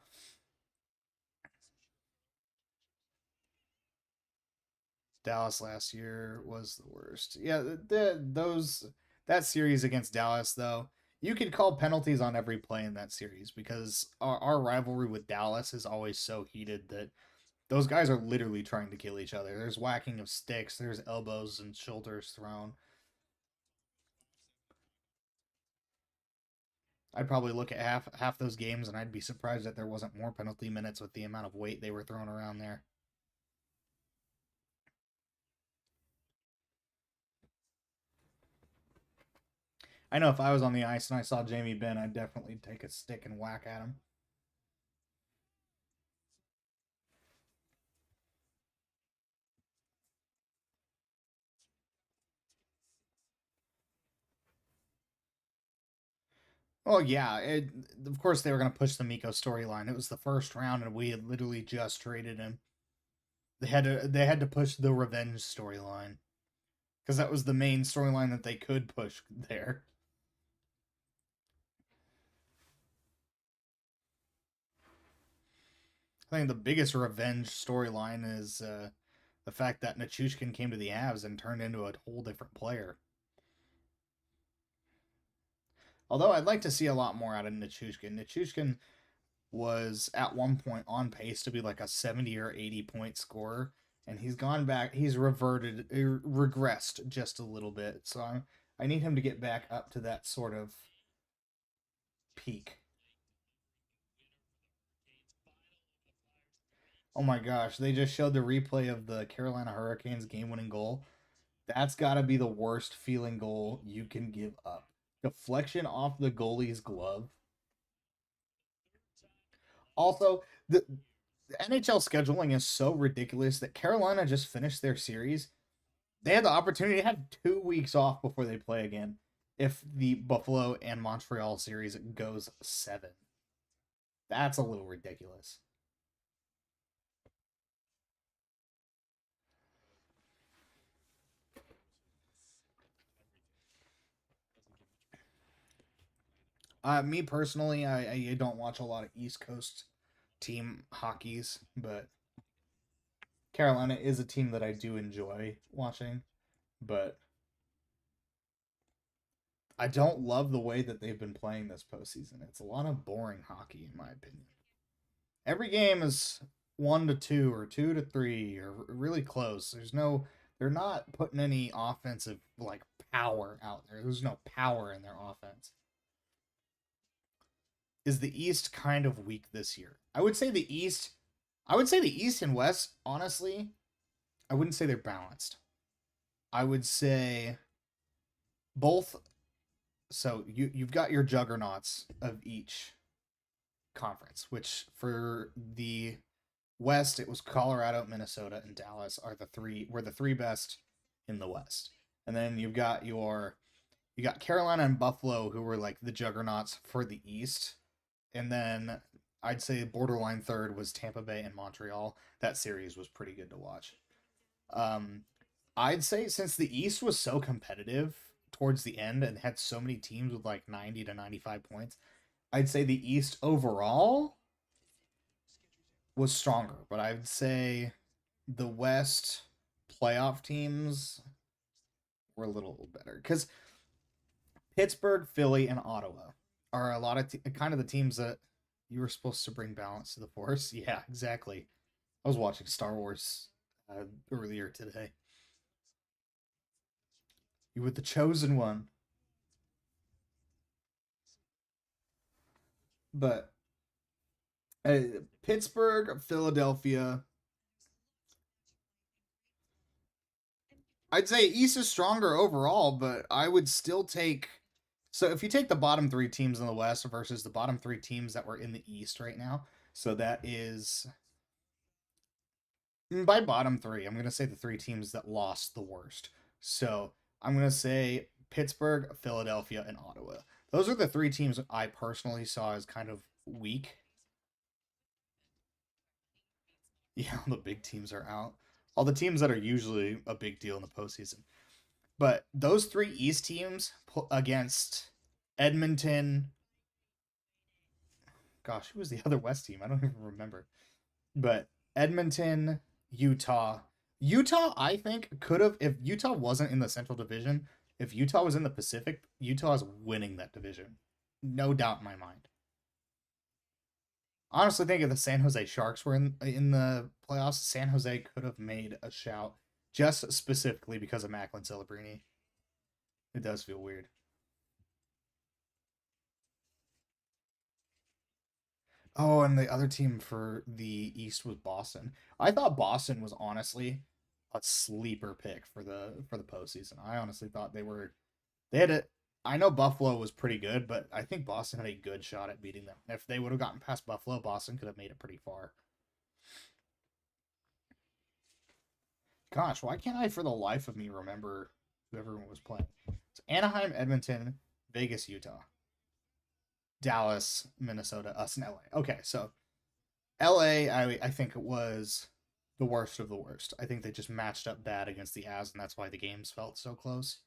Dallas last year was the worst. Yeah, that series against Dallas though, you could call penalties on every play in that series because our rivalry with Dallas is always so heated that those guys are literally trying to kill each other. There's whacking of sticks, there's elbows and shoulders thrown. I'd probably look at half those games and I'd be surprised that there wasn't more penalty minutes with the amount of weight they were throwing around there. I know if I was on the ice and I saw Jamie Benn, I'd definitely take a stick and whack at him. Oh yeah, of course they were going to push the Miko storyline. It was the first round, and we had literally just traded him. They had to push the revenge storyline because that was the main storyline that they could push there. I think the biggest revenge storyline is the fact that Nichushkin came to the Avs and turned into a whole different player. Although I'd like to see a lot more out of Nichushkin. Nichushkin was at one point on pace to be like a 70 or 80 point scorer, and he's gone back. He's regressed just a little bit. So I need him to get back up to that sort of peak. Oh my gosh, they just showed the replay of the Carolina Hurricanes game-winning goal. That's got to be the worst feeling goal you can give up. Deflection off the goalie's glove. Also, the NHL scheduling is so ridiculous that Carolina just finished their series. They had the opportunity to have 2 weeks off before they play again if the Buffalo and Montreal series goes 7. That's a little ridiculous. Me personally, I don't watch a lot of East Coast team hockeys, but Carolina is a team that I do enjoy watching, but I don't love the way that they've been playing this postseason. It's a lot of boring hockey, in my opinion. Every game is 1-2 or 2-3 or really close. They're not putting any offensive like power out there. There's no power in their offense. Is the East kind of weak this year? I would say the East and West, honestly, I wouldn't say they're balanced. I would say both. So you've got your juggernauts of each conference, which for the West it was Colorado, Minnesota, and Dallas are the three best in the West. And then you got Carolina and Buffalo who were like the juggernauts for the East. And then I'd say borderline third was Tampa Bay and Montreal. That series was pretty good to watch. Um, I'd say since the East was so competitive towards the end and had so many teams with like 90 to 95 points, I'd say the East overall was stronger, but I'd say the West playoff teams were a little better because Pittsburgh, Philly, and Ottawa are a lot of kind of the teams that you were supposed to bring balance to the force. Yeah, exactly. I was watching Star Wars earlier today. You were the chosen one, but uh, Pittsburgh, Philadelphia. I'd say East is stronger overall, but I would still take. So if you take the bottom 3 teams in the West versus the bottom 3 teams that were in the East right now, so that is by bottom 3, I'm going to say the 3 teams that lost the worst. So I'm going to say Pittsburgh, Philadelphia, and Ottawa. Those are the 3 teams I personally saw as kind of weak. Yeah, the big teams are out. All the teams that are usually a big deal in the postseason. But those 3 East teams against Edmonton. Gosh, who was the other West team? I don't even remember. But Edmonton, Utah. Utah, I think, could have, if Utah wasn't in the Central Division, if Utah was in the Pacific, Utah is winning that division. No doubt in my mind. Honestly, think if the San Jose Sharks were in the playoffs, San Jose could have made a shout just specifically because of Macklin Celebrini. It does feel weird. Oh, and the other team for the East was Boston. I thought Boston was honestly a sleeper pick for the postseason. I honestly thought they had a. I know Buffalo was pretty good, but I think Boston had a good shot at beating them. If they would have gotten past Buffalo, Boston could have made it pretty far. Gosh, why can't I for the life of me remember who everyone was playing? It's Anaheim, Edmonton, Vegas, Utah, Dallas, Minnesota, us, and LA. Okay, so LA, I think it was the worst of the worst. I think they just matched up bad against the Avs, and that's why the games felt so close.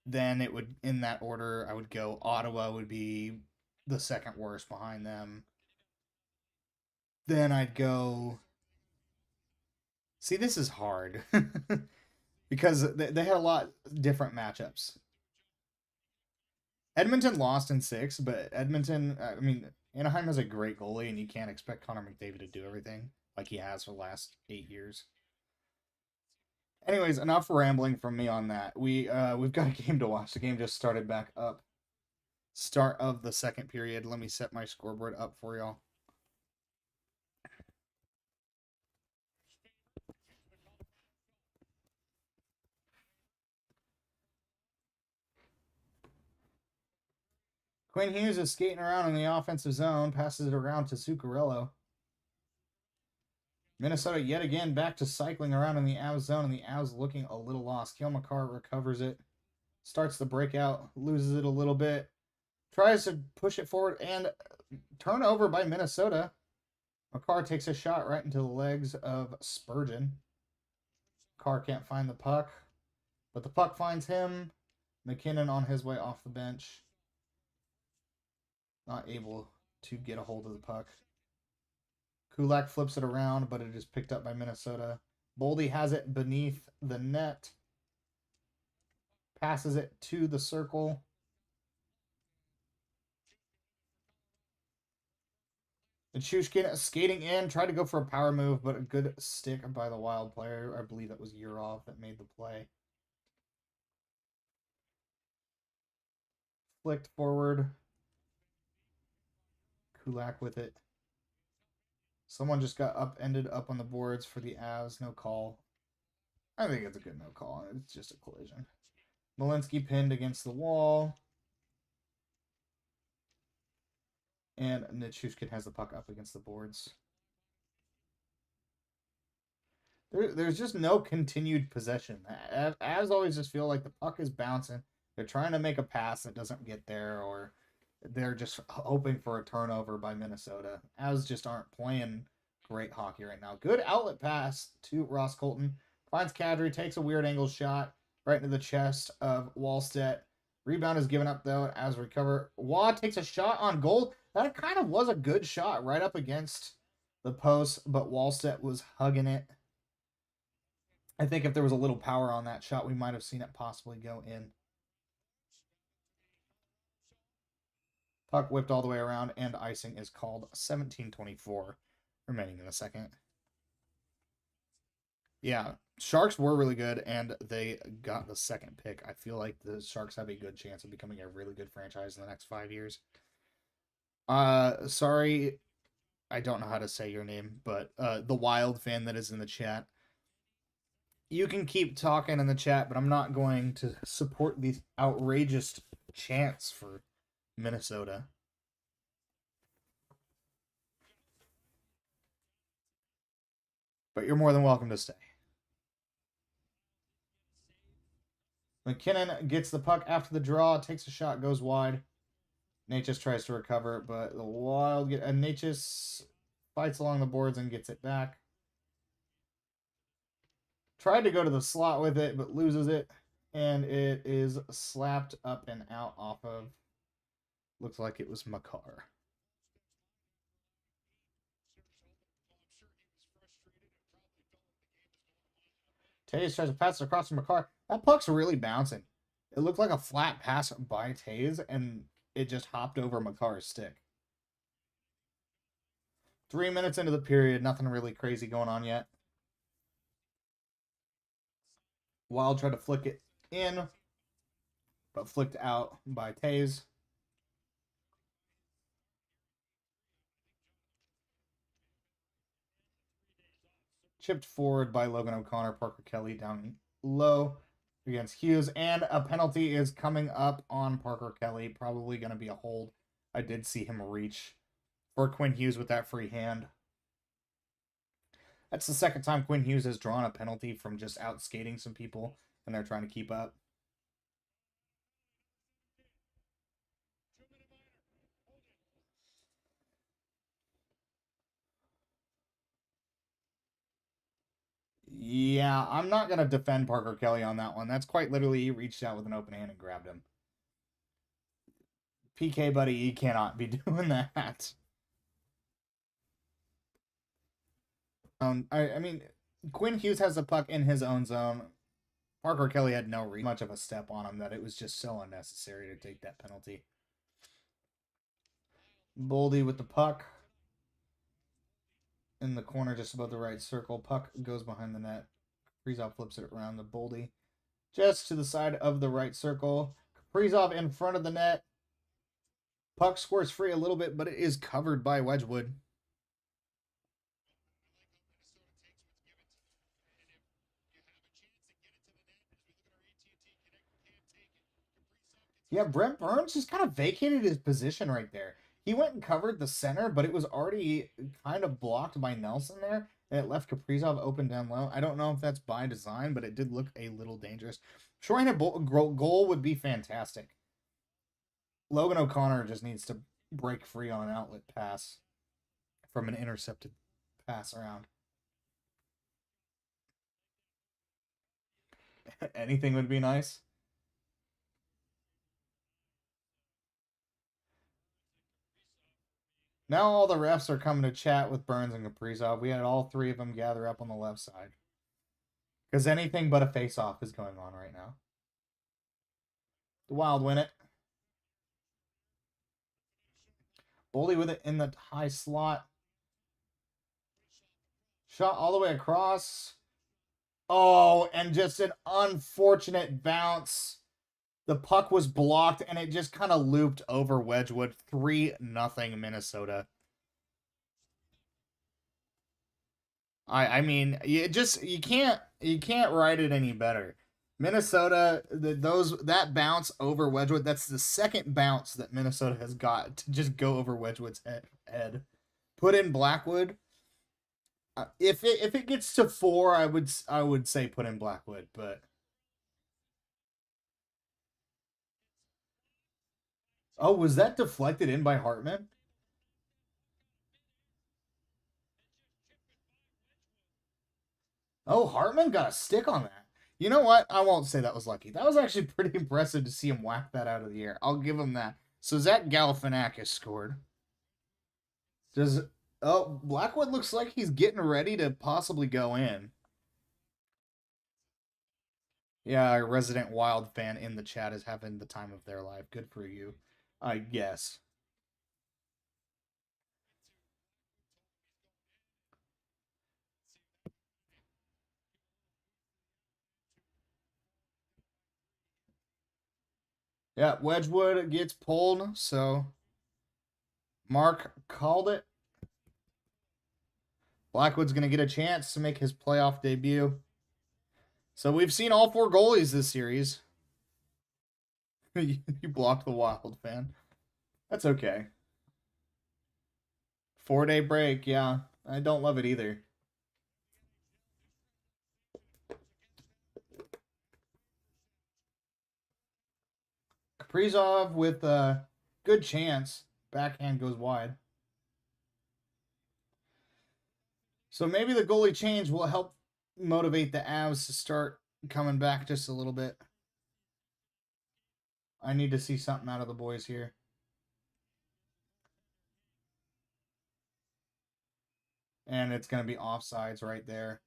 Then it would, in that order, I would go Ottawa would be the second worst behind them. Then I'd go. See, this is hard because they had a lot different matchups. Edmonton lost in 6, but Edmonton, I mean, Anaheim has a great goalie, and you can't expect Connor McDavid to do everything like he has for the last 8 years. Anyways, enough rambling from me on that. We've got a game to watch. The game just started back up. Start of the second period. Let me set my scoreboard up for y'all. Quinn Hughes is skating around in the offensive zone, passes it around to Zuccarello. Minnesota yet again back to cycling around in the Avs zone, and the Avs looking a little lost. Cale Makar recovers it, starts the breakout, loses it a little bit, tries to push it forward, and turnover by Minnesota. Makar takes a shot right into the legs of Spurgeon. Makar can't find the puck, but the puck finds him. MacKinnon on his way off the bench. Not able to get a hold of the puck. Kulak flips it around, but it is picked up by Minnesota. Boldy has it beneath the net. Passes it to the circle. Nichushkin skating in, tried to go for a power move, but a good stick by the Wild player. I believe that was Urov that made the play. Flicked forward. Kulak with it. Someone just got ended up on the boards for the Avs. No call. I think it's a good no call. It's just a collision. Malinsky pinned against the wall. And Nichushkin has the puck up against the boards. There's just no continued possession. Avs always just feel like the puck is bouncing. They're trying to make a pass that doesn't get there, or they're just hoping for a turnover by Minnesota. Avs just aren't playing great hockey right now. Good outlet pass to Ross Colton. Finds Kadri, takes a weird angle shot right into the chest of Wallstedt. Rebound is given up, though, as recover. Waugh takes a shot on goal. That kind of was a good shot right up against the post, but Wallstedt was hugging it. I think if there was a little power on that shot, we might have seen it possibly go in. Puck whipped all the way around, and icing is called. 17:24 remaining in the second. Yeah, Sharks were really good, and they got the second pick. I feel like the Sharks have a good chance of becoming a really good franchise in the next 5 years. Sorry, I don't know how to say your name, but the Wild fan that is in the chat. You can keep talking in the chat, but I'm not going to support these outrageous chants for Minnesota. But you're more than welcome to stay. MacKinnon gets the puck after the draw, takes a shot, goes wide. Necas tries to recover, but the Wild get Necas fights along the boards and gets it back. Tried to go to the slot with it, but loses it. And it is slapped up and out off of, looks like it was Makar. Taze tries to pass it across from Makar. That puck's really bouncing. It looked like a flat pass by Taze, and it just hopped over Makar's stick. 3 minutes into the period, nothing really crazy going on yet. Wild tried to flick it in, but flicked out by Taze. Chipped forward by Logan O'Connor. Parker Kelly down low against Hughes. And a penalty is coming up on Parker Kelly. Probably going to be a hold. I did see him reach for Quinn Hughes with that free hand. That's the second time Quinn Hughes has drawn a penalty from just out skating some people, and they're trying to keep up. Yeah, I'm not going to defend Parker Kelly on that one. That's quite literally, he reached out with an open hand and grabbed him. PK, buddy, you cannot be doing that. I mean, Quinn Hughes has the puck in his own zone. Parker Kelly had no much of a step on him that it was just so unnecessary to take that penalty. Boldy with the puck. In the corner just above the right circle. Puck goes behind the net. Kaprizov flips it around the Boldy. Just to the side of the right circle. Kaprizov in front of the net. Puck scores free a little bit, but it is covered by Wedgwood. Yeah, Brent Burns just kind of vacated his position right there. He went and covered the center, but it was already kind of blocked by Nelson there, and it left Kaprizov open down low. I don't know if that's by design, but it did look a little dangerous. Showing a goal would be fantastic. Logan O'Connor just needs to break free on an outlet pass from an intercepted pass around. Anything would be nice. Now all the refs are coming to chat with Burns and Kaprizov. We had all three of them gather up on the left side. Because anything but a face-off is going on right now. The Wild win it. Boldy with it in the high slot. Shot all the way across. Oh, and just an unfortunate bounce. The puck was blocked, and it just kind of looped over Wedgwood. 3-0 Minnesota. I mean, you can't write it any better. Minnesota, that bounce over Wedgwood, that's the second bounce that Minnesota has got to just go over Wedgwood's head. Put in Blackwood. If it gets to 4, I would say put in Blackwood, but oh, was that deflected in by Hartman? Oh, Hartman got a stick on that. You know what? I won't say that was lucky. That was actually pretty impressive to see him whack that out of the air. I'll give him that. So Zach Galifianakis scored. Blackwood looks like he's getting ready to possibly go in. Yeah, a resident Wild fan in the chat is having the time of their life. Good for you, I guess. Yeah, Wedgwood gets pulled, so Mark called it. Blackwood's going to get a chance to make his playoff debut. So we've seen all 4 goalies this series. You blocked the Wild, fan. That's okay. 4-day break, yeah. I don't love it either. Kaprizov with a good chance. Backhand goes wide. So maybe the goalie change will help motivate the Avs to start coming back just a little bit. I need to see something out of the boys here. And it's going to be offsides right there.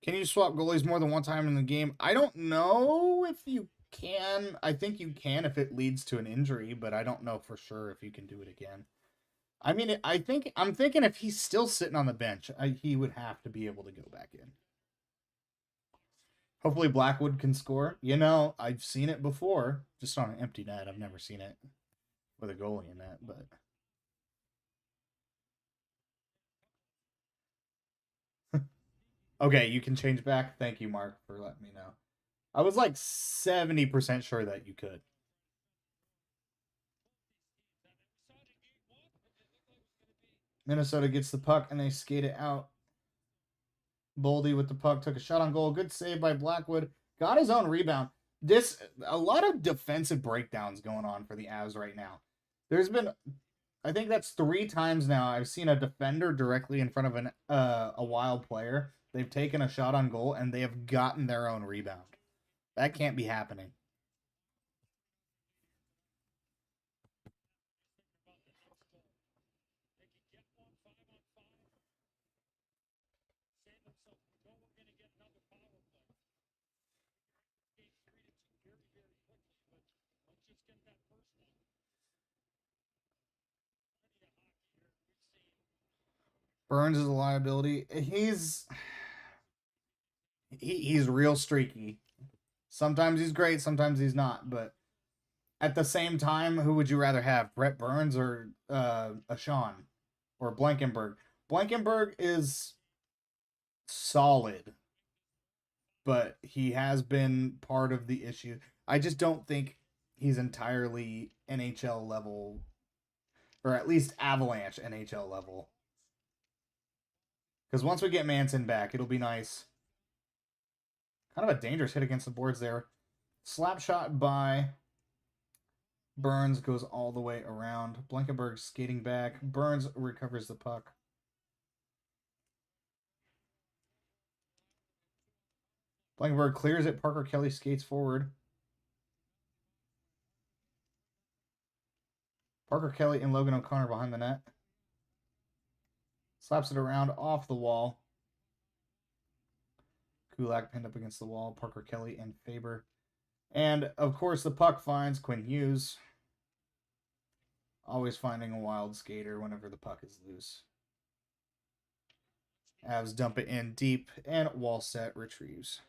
Can you swap goalies more than one time in the game? I don't know if you can. I think you can if it leads to an injury, but I don't know for sure if you can do it again. I mean, I'm thinking if he's still sitting on the bench, he would have to be able to go back in. Hopefully Blackwood can score. You know, I've seen it before, just on an empty net. I've never seen it with a goalie in net, but okay, you can change back. Thank you, Mark, for letting me know. I was like 70% sure that you could. Minnesota gets the puck and they skate it out. Boldy with the puck took a shot on goal. Good save by Blackwood. Got his own rebound. A lot of defensive breakdowns going on for the Avs right now. There's been, I think that's 3 times now I've seen a defender directly in front of a Wild player. They've taken a shot on goal and they have gotten their own rebound. That can't be happening. Burns is a liability. He's real streaky. Sometimes he's great, sometimes he's not. But at the same time, who would you rather have, Brett Burns or a Sean or Blankenberg? Blankenberg is solid, but he has been part of the issue. I just don't think he's entirely NHL level, or at least Avalanche NHL level. Because once we get Manson back, it'll be nice. Kind of a dangerous hit against the boards there. Slap shot by Burns goes all the way around. Blankenberg skating back. Burns recovers the puck. Blankenberg clears it. Parker Kelly skates forward. Parker Kelly and Logan O'Connor behind the net. Slaps it around off the wall. Kulak pinned up against the wall. Parker Kelly and Faber. And, of course, the puck finds Quinn Hughes. Always finding a wild skater whenever the puck is loose. Avs dump it in deep, and Wallstedt retrieves.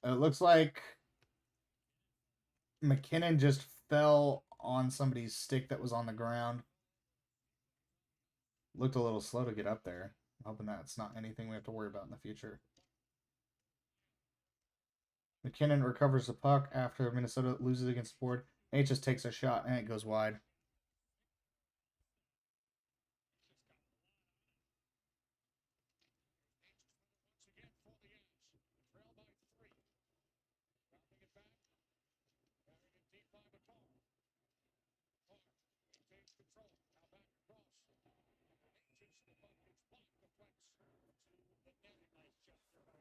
It looks like MacKinnon just fell on somebody's stick that was on the ground. Looked a little slow to get up there. I'm hoping that's not anything we have to worry about in the future. MacKinnon recovers the puck after Minnesota loses against the board. Necas takes a shot and it goes wide.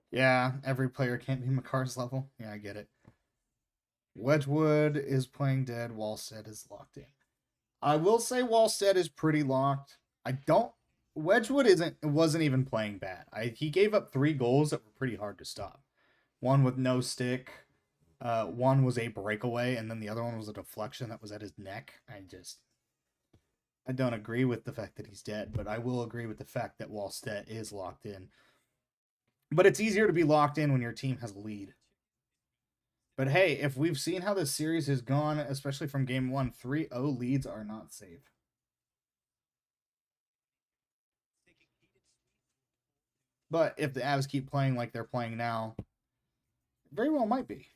Yeah, every player can't be Makar's level. Yeah, I get it. Wedgwood is playing dead. Wallstedt is locked in. I will say Wallstedt is pretty locked. I don't. Wedgwood wasn't even playing bad. He gave up 3 goals that were pretty hard to stop. One with no stick. One was a breakaway, and then the other one was a deflection that was at his neck. I don't agree with the fact that he's dead, but I will agree with the fact that Wallstedt is locked in. But it's easier to be locked in when your team has a lead. But hey, if we've seen how this series has gone, especially from game 1, 3-0 leads are not safe. But if the Avs keep playing like they're playing now, very well might be.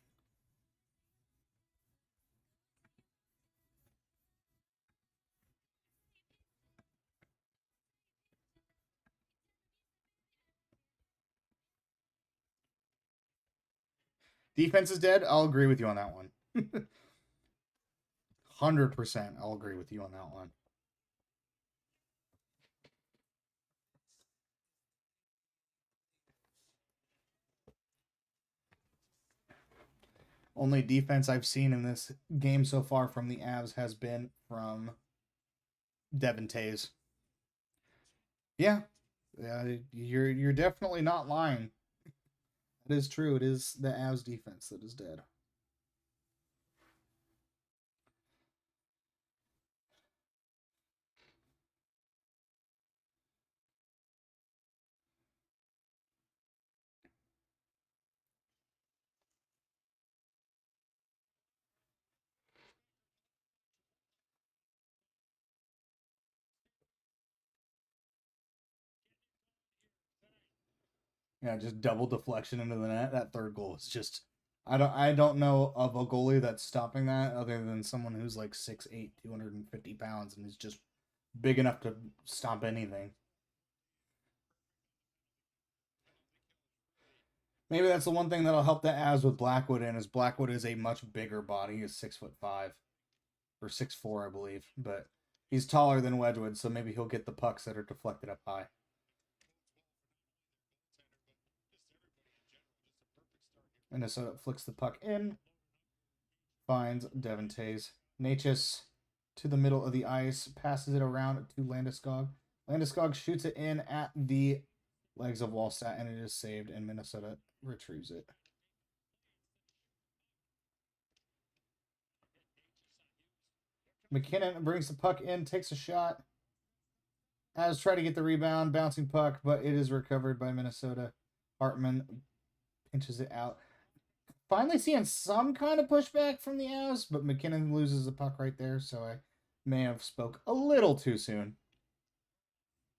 Defense is dead. I'll agree with you on that one. 100%. I'll agree with you on that one. Only defense I've seen in this game so far from the Avs has been from Devin Tays. Yeah, you're definitely not lying. It is true. It is the Avs defense that is dead. Yeah, just double deflection into the net. That third goal is just I don't know of a goalie that's stopping that other than someone who's like 6'8", 250 pounds and is just big enough to stop anything. Maybe that's the one thing that'll help the Avs with Blackwood in is Blackwood is a much bigger body. He's 6'5" or 6'4", I believe, but he's taller than Wedgwood, so maybe he'll get the pucks that are deflected up high. Minnesota flicks the puck in. Finds Devin Tays. Necas to the middle of the ice. Passes it around to Landeskog. Landeskog shoots it in at the legs of Wallstat, and it is saved, and Minnesota retrieves it. MacKinnon brings the puck in, takes a shot. As try to get the rebound, bouncing puck, but it is recovered by Minnesota. Hartman pinches it out. Finally seeing some kind of pushback from the Avs, but MacKinnon loses the puck right there, so I may have spoke a little too soon.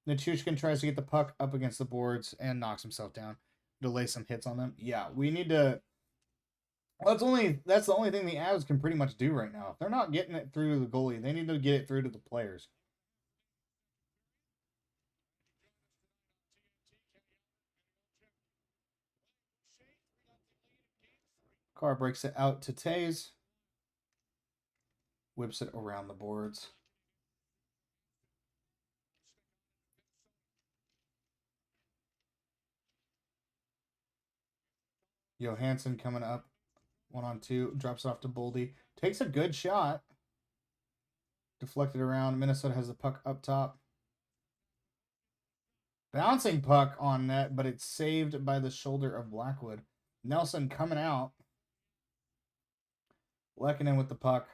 Nichushkin tries to get the puck up against the boards and knocks himself down. Delay some hits on them. Yeah, we need to... Well, that's the only thing the Avs can pretty much do right now. If they're not getting it through to the goalie, they need to get it through to the players. Carr breaks it out to Tays. Whips it around the boards. Johansson coming up. 1-on-2. Drops it off to Boldy. Takes a good shot. Deflected around. Minnesota has the puck up top. Bouncing puck on net, but it's saved by the shoulder of Blackwood. Nelson coming out. Lekkonen with the puck.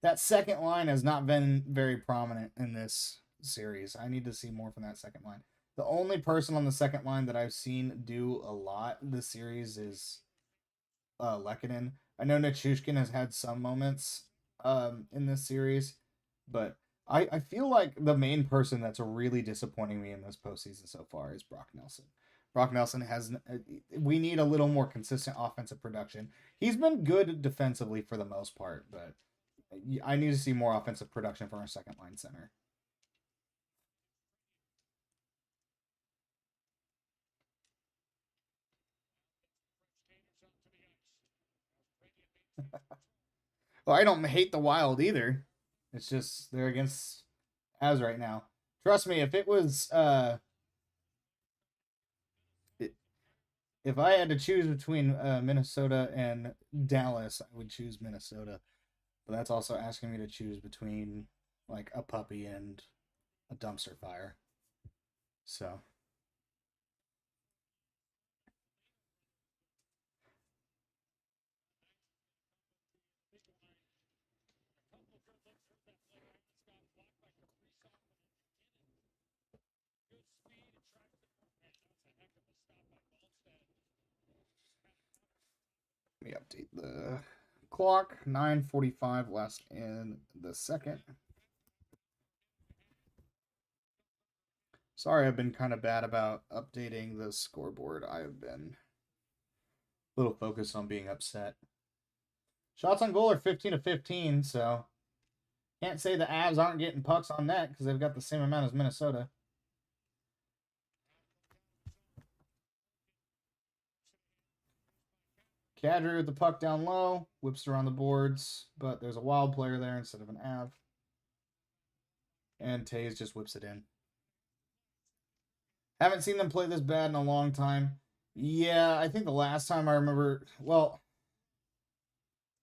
That second line has not been very prominent in this series. I need to see more from that second line. The only person on the second line that I've seen do a lot this series is Lekkonen. I know Nichushkin has had some moments in this series, but I feel like the main person that's really disappointing me in this postseason so far is Brock Nelson. Brock Nelson has... We need a little more consistent offensive production. He's been good defensively for the most part, but I need to see more offensive production from our second line center. Well, I don't hate the Wild either. It's just they're against Avs right now. Trust me, if it was if I had to choose between Minnesota and Dallas, I would choose Minnesota. But that's also asking me to choose between like a puppy and a dumpster fire. So let me update the clock. 9:45 left in the second. Sorry, I've been kind of bad about updating the scoreboard. I have been a little focused on being upset. Shots on goal are 15-15, so can't say the Avs aren't getting pucks on net because they've got the same amount as Minnesota. Kadri with the puck down low, whips around the boards, but there's a Wild player there instead of an Av. And Taze just whips it in. Haven't seen them play this bad in a long time. Yeah, I think the last time I remember, well,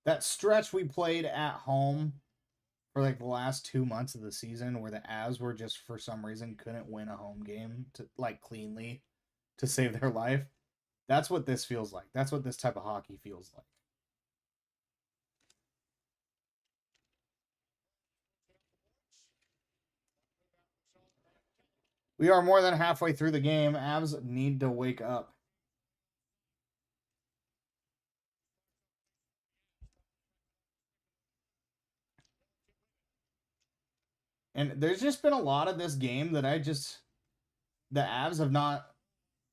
that stretch we played at home for like the last 2 months of the season where the Avs were just for some reason couldn't win a home game to like cleanly to save their life. That's what this feels like. That's what this type of hockey feels like. We are more than halfway through the game. Avs need to wake up. And there's just been a lot of this game that the Avs have not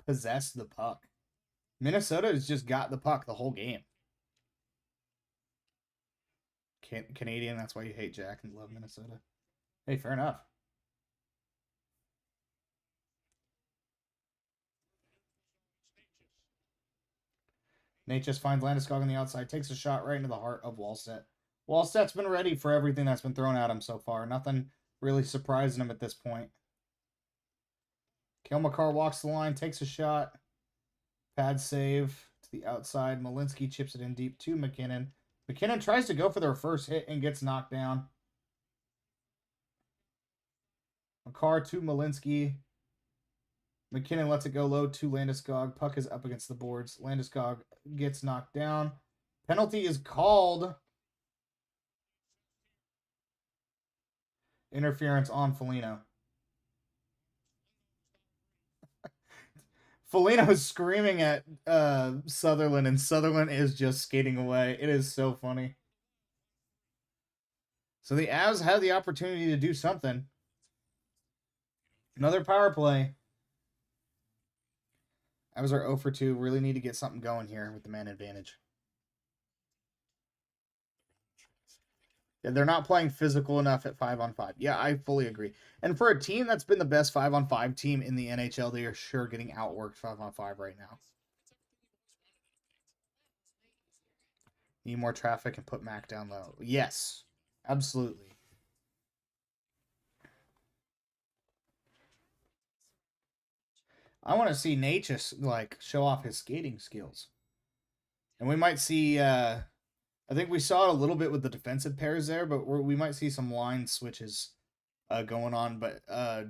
possessed the puck. Minnesota has just got the puck the whole game. Canadian, that's why you hate Jack and love Minnesota. Hey, fair enough. Necas finds Landeskog on the outside, takes a shot right into the heart of Wallstedt. Wallstedt's been ready for everything that's been thrown at him so far. Nothing really surprising him at this point. Cale Makar walks the line, takes a shot. Pad save to the outside. Malinsky chips it in deep to MacKinnon. MacKinnon tries to go for their first hit and gets knocked down. Makar to Malinsky. MacKinnon lets it go low to Landeskog. Puck is up against the boards. Landeskog gets knocked down. Penalty is called. Interference on Foligno. Foligno is screaming at Sutherland, and Sutherland is just skating away. It is so funny. So the Avs have the opportunity to do something. Another power play. Avs are 0 for 2. Really need to get something going here with the man advantage. Yeah, they're not playing physical enough at 5-on-5. Yeah, I fully agree. And for a team that's been the best 5-on-5 team in the NHL, they are sure getting outworked 5-on-5 right now. Need more traffic and put Mac down low. Yes, absolutely. I want to see Necas like show off his skating skills. And we might see I think we saw it a little bit with the defensive pairs there, but we might see some line switches going on. But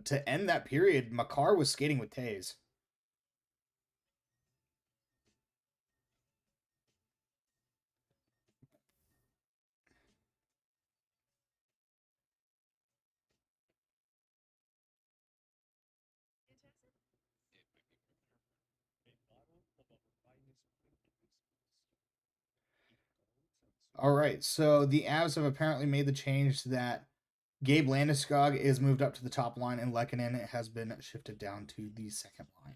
to end that period, Makar was skating with Taze. All right, so the Avs have apparently made the change that Gabe Landeskog is moved up to the top line and Lehkonen has been shifted down to the second line.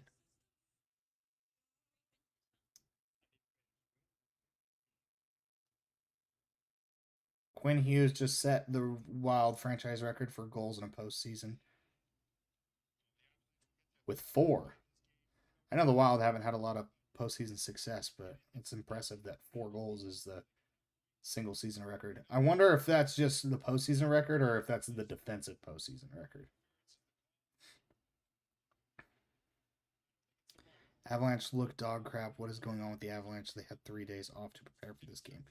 Quinn Hughes just set the Wild franchise record for goals in a postseason with 4. I know the Wild haven't had a lot of postseason success, but it's impressive that 4 goals is the single season record. I wonder if that's just the postseason record or if that's the defensive postseason record. Avalanche look dog crap. What is going on with the Avalanche? They had 3 days off to prepare for this game.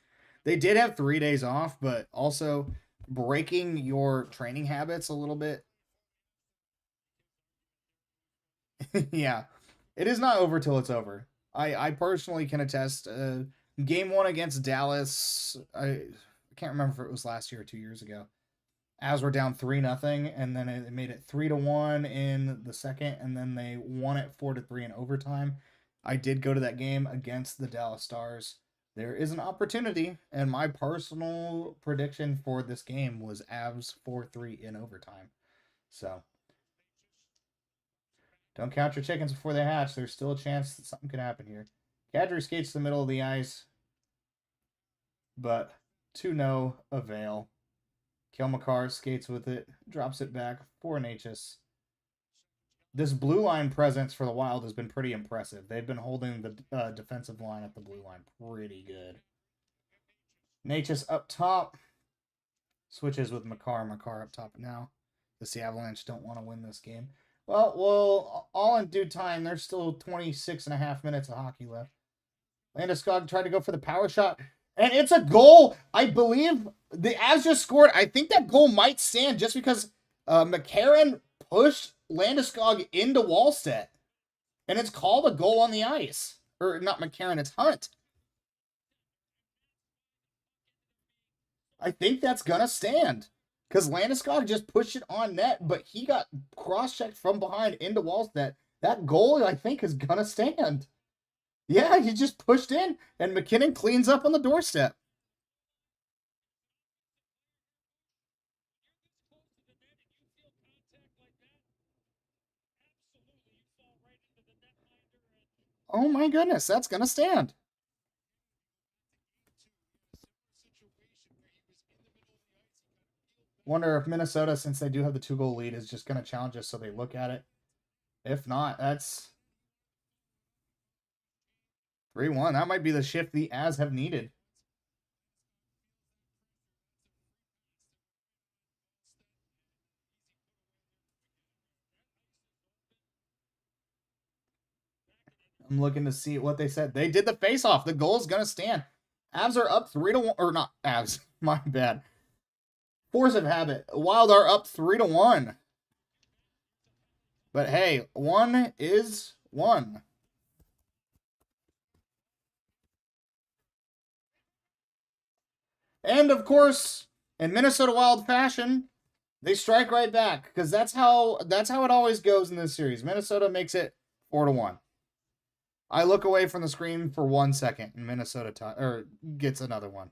They did have 3 days off, but also breaking your training habits a little bit. Yeah. It is not over till it's over. I personally can attest. Game 1 against Dallas, I can't remember if it was last year or 2 years ago. Avs were down 3-0, and then it made it 3-1 in the second, and then they won it 4-3 in overtime. I did go to that game against the Dallas Stars. There is an opportunity, and my personal prediction for this game was Avs 4-3 in overtime. So don't count your chickens before they hatch. There's still a chance that something could happen here. Kadri skates to the middle of the ice, but to no avail. Cale Makar skates with it, drops it back for Necas. This blue line presence for the Wild has been pretty impressive. They've been holding the defensive line at the blue line pretty good. Necas up top. Switches with Makar. Makar up top now. The Avalanche don't want to win this game. Well, all in due time. There's still 26 and a half minutes of hockey left. Landeskog tried to go for the power shot. And it's a goal. I believe the Avs just scored. I think that goal might stand just because McCarron pushed Landeskog into Wallstedt. And it's called a goal on the ice. Or not McCarron, it's Hunt. I think that's going to stand. Because Landeskog just pushed it on net, but he got cross-checked from behind into Wallstedt. That goal, I think, is going to stand. Yeah, he just pushed in, and MacKinnon cleans up on the doorstep. Oh my goodness, that's going to stand. Wonder if Minnesota, since they do have the 2-goal lead, is just going to challenge us so they look at it. If not, that's 3-1. That might be the shift the Avs have needed. I'm looking to see what they said. They did the face-off. The goal is going to stand. Avs are up 3-1. Or not Avs. My bad. Force of habit. Wild are up 3-1. But hey, 1 is 1. And of course, in Minnesota Wild fashion, they strike right back because that's how it always goes in this series. Minnesota makes it 4-1. I look away from the screen for 1 second, and Minnesota gets another one.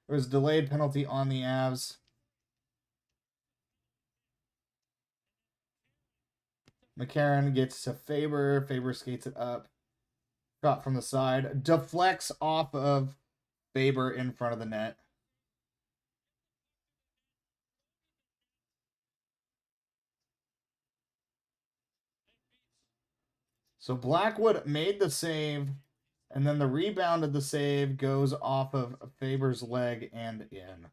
There was a delayed penalty on the Avs. McCarron gets to Faber. Faber skates it up. Shot from the side. Deflects off of Faber in front of the net. So Blackwood made the save, and then the rebound of the save goes off of Faber's leg and in.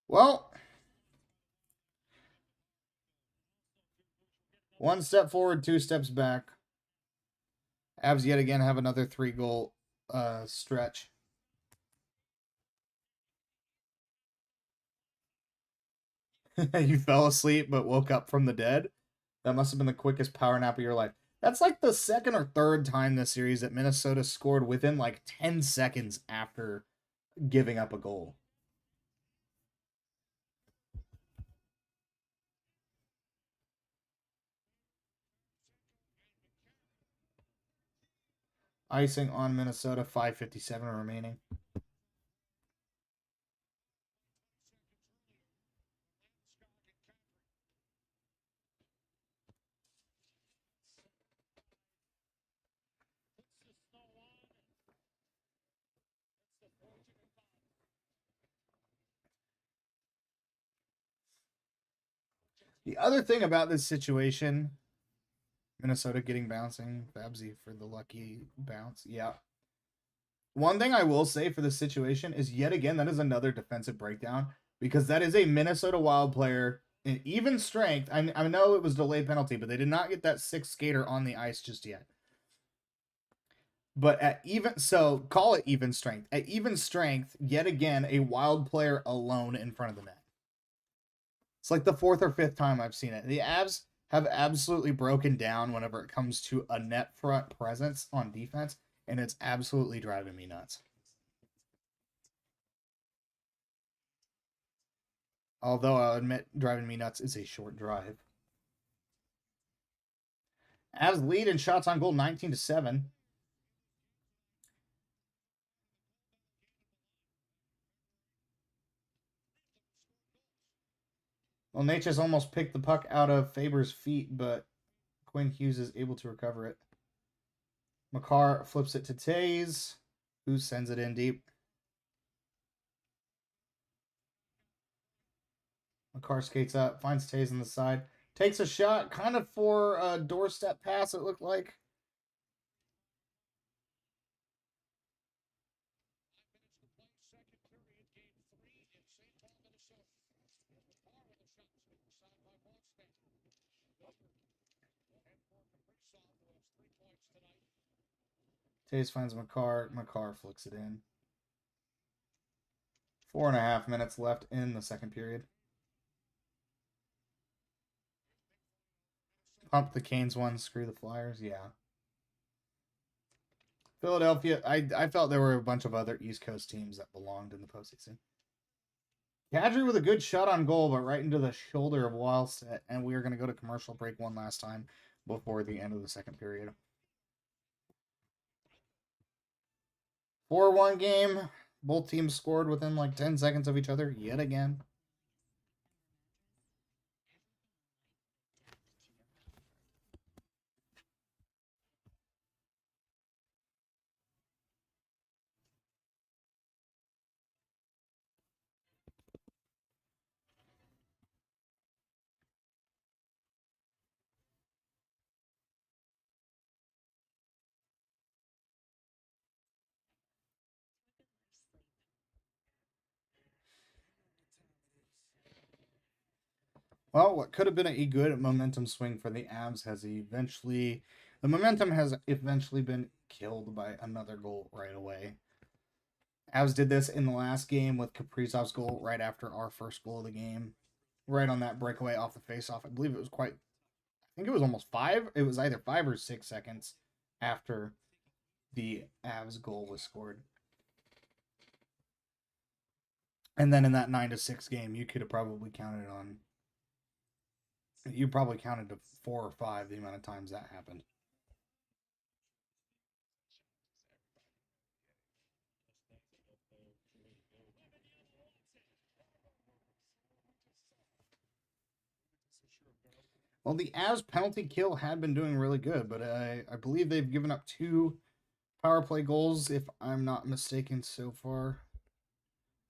Well, 1 step forward, 2 steps back. Avs yet again have another 3-goal stretch. You fell asleep but woke up from the dead? That must have been the quickest power nap of your life. That's like the second or third time this series that Minnesota scored within like 10 seconds after giving up a goal. Icing on Minnesota, 5:57 remaining. The other thing about this situation, Minnesota getting bouncing, Babsy for the lucky bounce. Yeah. One thing I will say for this situation is yet again, that is another defensive breakdown because that is a Minnesota Wild player in even strength. I know it was delayed penalty, but they did not get that 6th skater on the ice just yet. But call it even strength. At even strength, yet again, a Wild player alone in front of the net. It's like the 4th or 5th time I've seen it. The Avs have absolutely broken down whenever it comes to a net front presence on defense, and it's absolutely driving me nuts. Although I'll admit driving me nuts is a short drive. Avs lead in shots on goal 19-7. Well, Necas almost picked the puck out of Faber's feet, but Quinn Hughes is able to recover it. Makar flips it to Taze, who sends it in deep. Makar skates up, finds Tays on the side, takes a shot, kind of for a doorstep pass, it looked like. Tays finds Makar. Makar flicks it in. 4.5 minutes left in the second period. Pump the Canes one, screw the Flyers. Yeah. Philadelphia, I felt there were a bunch of other East Coast teams that belonged in the postseason. Kadri with a good shot on goal, but right into the shoulder of Wildstedt, and we are going to go to commercial break one last time before the end of the second period. 4-1 game. Both teams scored within like 10 seconds of each other yet again. Well, what could have been a good momentum swing for the Avs has eventually, the momentum has eventually been killed by another goal right away. Avs did this in the last game with Kaprizov's goal right after our first goal of the game, right on that breakaway off the faceoff. I believe it was I think it was almost 5. It was either 5 or 6 seconds after the Avs goal was scored. And then in that 9-6 game, you could have probably counted on. You probably counted to 4 or 5 the amount of times that happened. Well, the Avs penalty kill had been doing really good, but I believe they've given up 2 power play goals, if I'm not mistaken, so far.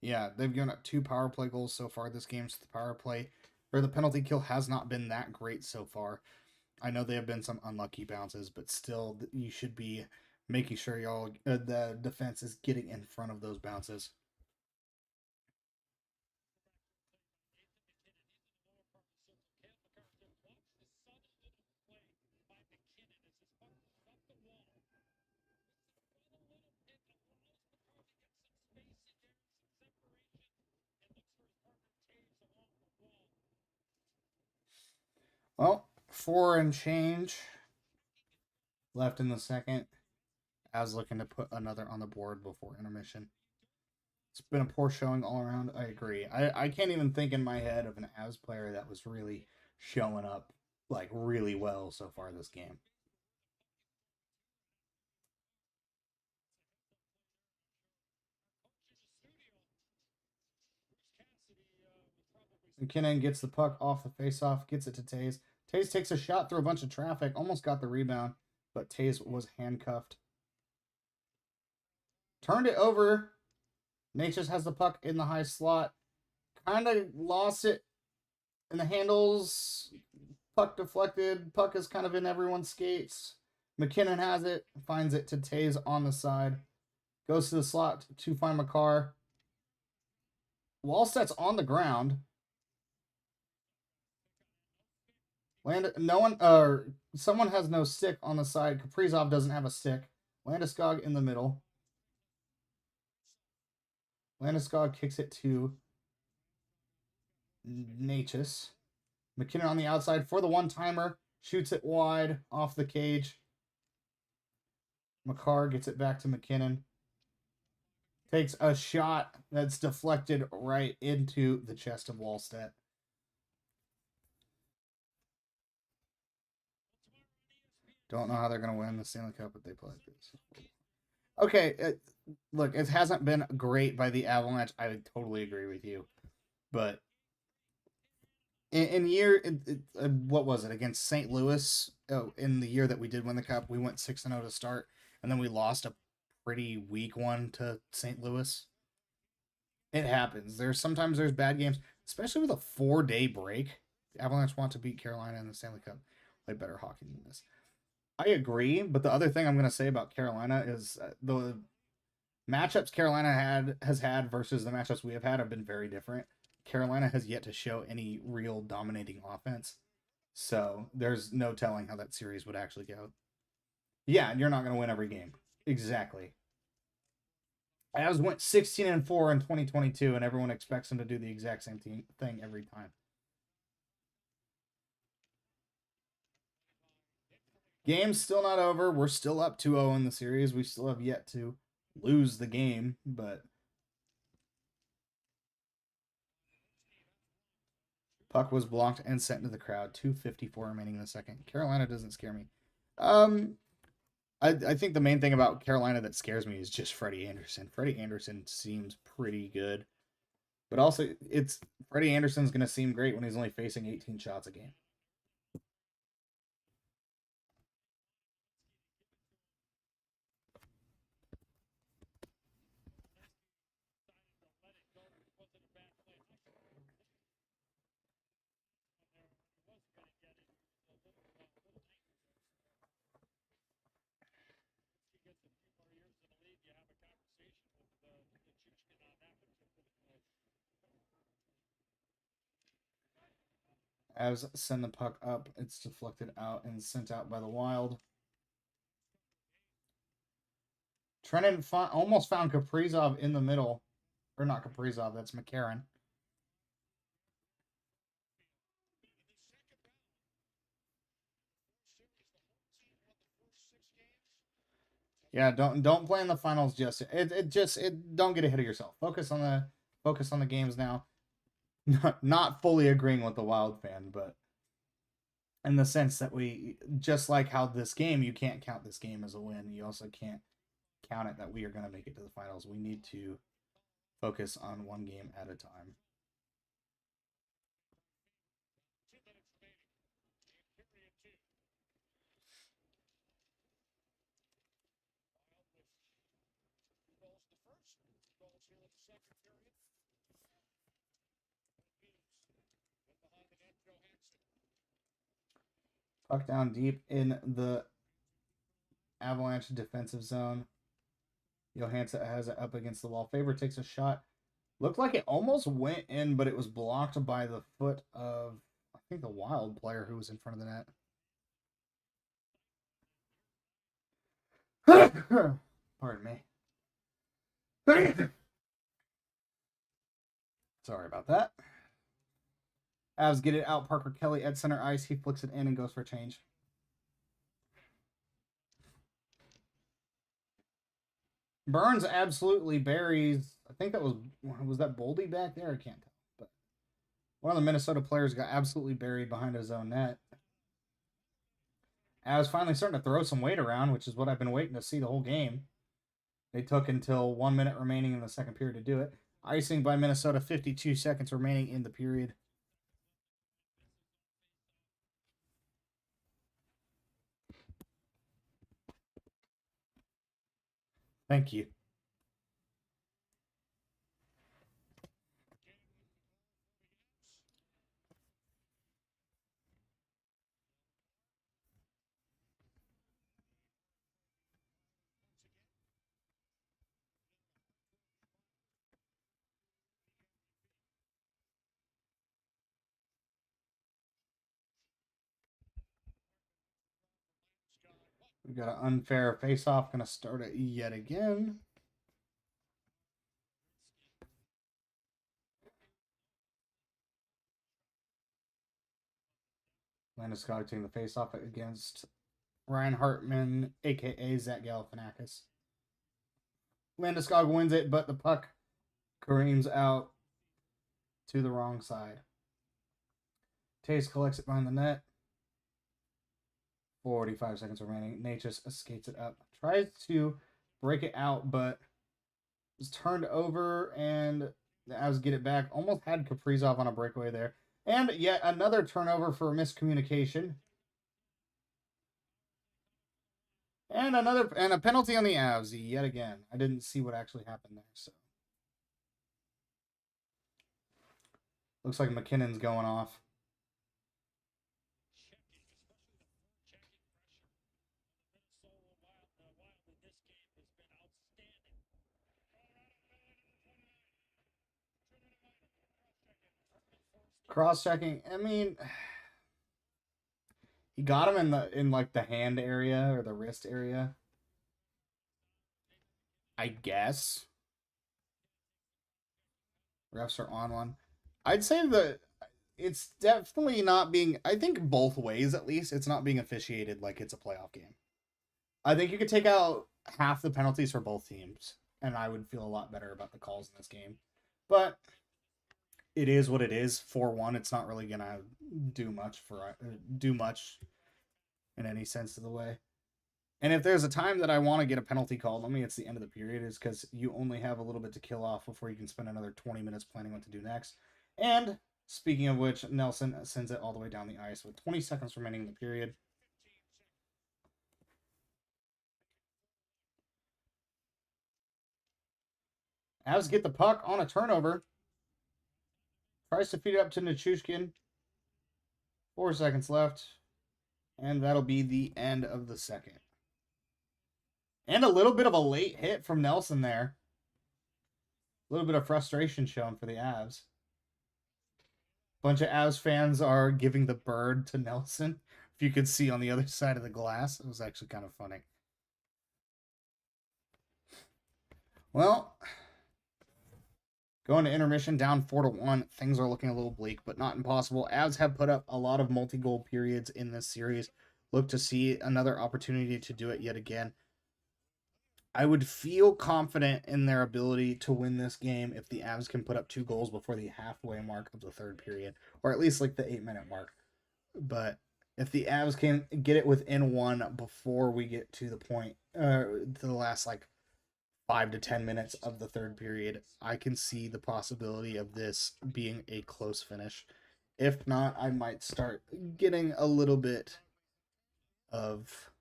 Yeah, they've given up 2 power play goals so far this game, so the power play or the penalty kill has not been that great so far. I know there have been some unlucky bounces, but still, you should be making sure the defense is getting in front of those bounces. Well, 4 and change left in the second. As looking to put another on the board before intermission. It's been a poor showing all around. I agree. I can't even think in my head of an Avs player that was really showing up like really well so far this game. MacKinnon gets the puck off the faceoff, gets it to Tays. Tays takes a shot through a bunch of traffic, almost got the rebound, but Tays was handcuffed. Turned it over. Necas has the puck in the high slot. Kind of lost it in the handles. Puck deflected. Puck is kind of in everyone's skates. MacKinnon has it. Finds it to Tays on the side. Goes to the slot to find Makar. Wallstedt's on the ground. Someone has no stick on the side. Kaprizov doesn't have a stick. Landeskog in the middle. Landeskog kicks it to Necas. MacKinnon on the outside for the one-timer. Shoots it wide off the cage. Makar gets it back to MacKinnon. Takes a shot that's deflected right into the chest of Wallstedt. Don't know how they're going to win the Stanley Cup, but they play this. Okay, look, it hasn't been great by the Avalanche. I would totally agree with you. But what was it, against St. Louis? Oh, in the year that we did win the Cup, we went 6-0 to start, and then we lost a pretty weak one to St. Louis. It happens. Sometimes there's bad games, especially with a 4-day break. The Avalanche want to beat Carolina in the Stanley Cup. Play better hockey than this. I agree, but the other thing I'm going to say about Carolina is the matchups Carolina has had versus the matchups we have been very different. Carolina has yet to show any real dominating offense, so there's no telling how that series would actually go. Yeah, and you're not going to win every game. Exactly. Avs went 16-4 in 2022, and everyone expects them to do the exact same thing every time. Game's still not over. We're still up 2-0 in the series. We still have yet to lose the game, but puck was blocked and sent into the crowd. 2:54 remaining in the second. Carolina doesn't scare me. I think the main thing about Carolina that scares me is just Freddie Andersen. Freddie Andersen seems pretty good, but also Freddie Andersen's going to seem great when he's only facing 18 shots a game. As send the puck up, it's deflected out and sent out by the Wild. Trennan almost found Kaprizov in the middle. Or not Kaprizov, that's McCarron. Yeah, don't play in the finals just don't get ahead of yourself. Focus on the games now. Not fully agreeing with the Wild fan, but in the sense that we just like how this game, you can't count this game as a win. You also can't count it that we are going to make it to the finals. We need to focus on one game at a time. Puck down deep in the Avalanche defensive zone. Johansson has it up against the wall. Faber takes a shot. Looked like it almost went in, but it was blocked by the foot of, I think, the Wild player who was in front of the net. Pardon me. Sorry about that. Avs get it out. Parker Kelly at center ice. He flicks it in and goes for a change. Burns absolutely buries. I think that was that Boldy back there? I can't tell. But one of the Minnesota players got absolutely buried behind his own net. Avs finally starting to throw some weight around, which is what I've been waiting to see the whole game. They took until 1 minute remaining in the second period to do it. Icing by Minnesota, 52 seconds remaining in the period. Thank you. We've got an unfair face-off. Going to start it yet again. Landeskog taking the face-off against Ryan Hartman, a.k.a. Zach Galifianakis. Landeskog wins it, but the puck careens out to the wrong side. Taves collects it behind the net. 45 seconds remaining. Necas skates it up. Tries to break it out, but was turned over, and the Avs get it back. Almost had Kaprizov on a breakaway there. And yet another turnover for miscommunication. And a penalty on the Avs yet again. I didn't see what actually happened there, so Looks like MacKinnon's going off. Cross-checking. I mean, he got him in like the hand area or the wrist area. I guess. Refs are on one. I'd say that it's definitely not being, I think both ways at least, it's not being officiated like it's a playoff game. I think you could take out half the penalties for both teams, and I would feel a lot better about the calls in this game. But it is what it is. 4-1, it's not really gonna do much in any sense of the way. And if there's a time that I want to get a penalty called, let me, it's the end of the period, is because you only have a little bit to kill off before you can spend another 20 minutes planning what to do next. And speaking of which, Nelson sends it all the way down the ice with 20 seconds remaining in the period. Avs get the puck on a turnover. Tries to feed it up to Nichushkin. 4 seconds left. And that'll be the end of the second. And a little bit of a late hit from Nelson there. A little bit of frustration shown for the Avs. Bunch of Avs fans are giving the bird to Nelson. If you could see on the other side of the glass, it was actually kind of funny. Well, going to intermission, down 4-1. Things are looking a little bleak, but not impossible. Avs have put up a lot of multi-goal periods in this series. Look to see another opportunity to do it yet again. I would feel confident in their ability to win this game if the Avs can put up 2 goals before the halfway mark of the third period, or at least like the 8-minute mark. But if the Avs can get it within 1 before we get to the point, to the last like 5 to 10 minutes of the third period, I can see the possibility of this being a close finish. If not, I might start getting a little bit of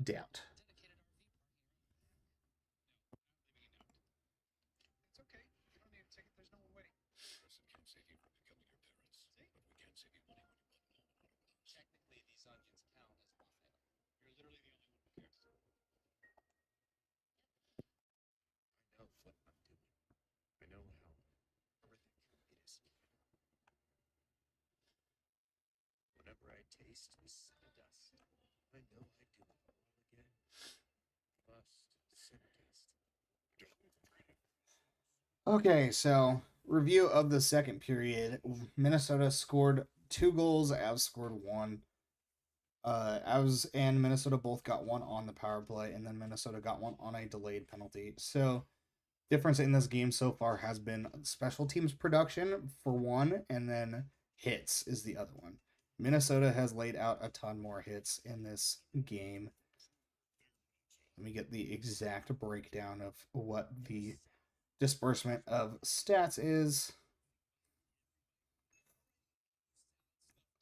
doubt. Okay, so review of the second period. Minnesota scored 2 goals. Avs scored 1. Avs and Minnesota both got 1 on the power play, and then Minnesota got 1 on a delayed penalty. So, difference in this game so far has been special teams production for 1, and then hits is the other one. Minnesota has laid out a ton more hits in this game. Let me get the exact breakdown of what the disbursement of stats is.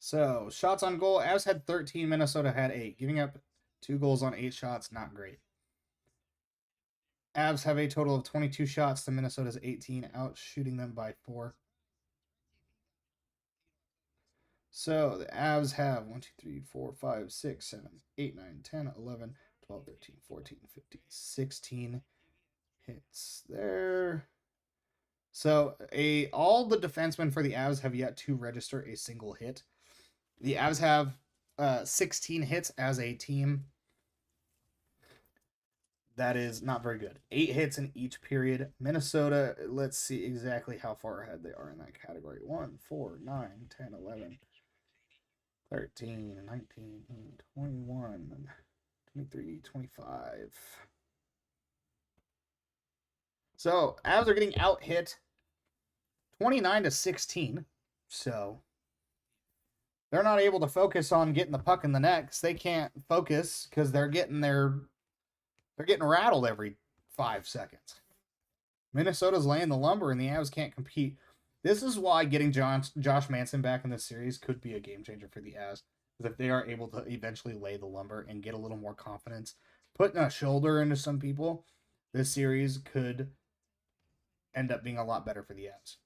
So, shots on goal. Avs had 13, Minnesota had 8. Giving up 2 goals on 8 shots, not great. Avs have a total of 22 shots to Minnesota's 18, out shooting them by 4. So, the Avs have 1, 2, 3, 4, 5, 6, 7, 8, 9, 10, 11, 12, 13, 14, 15, 16 hits there. So, all the defensemen for the Avs have yet to register a single hit. The Avs have 16 hits as a team. That is not very good. 8 hits in each period. Minnesota, let's see exactly how far ahead they are in that category. 1, 4, 9, 10, 11, 13, 19, 21, 23, 25. So, Avs are getting out hit 29-16. So, they're not able to focus on getting the puck in the net because they can't focus because they're getting rattled every 5 seconds. Minnesota's laying the lumber and the Avs can't compete. This is why getting Josh Manson back in this series could be a game changer for the Avs. Because if they are able to eventually lay the lumber and get a little more confidence, putting a shoulder into some people, this series could end up being a lot better for the Avs.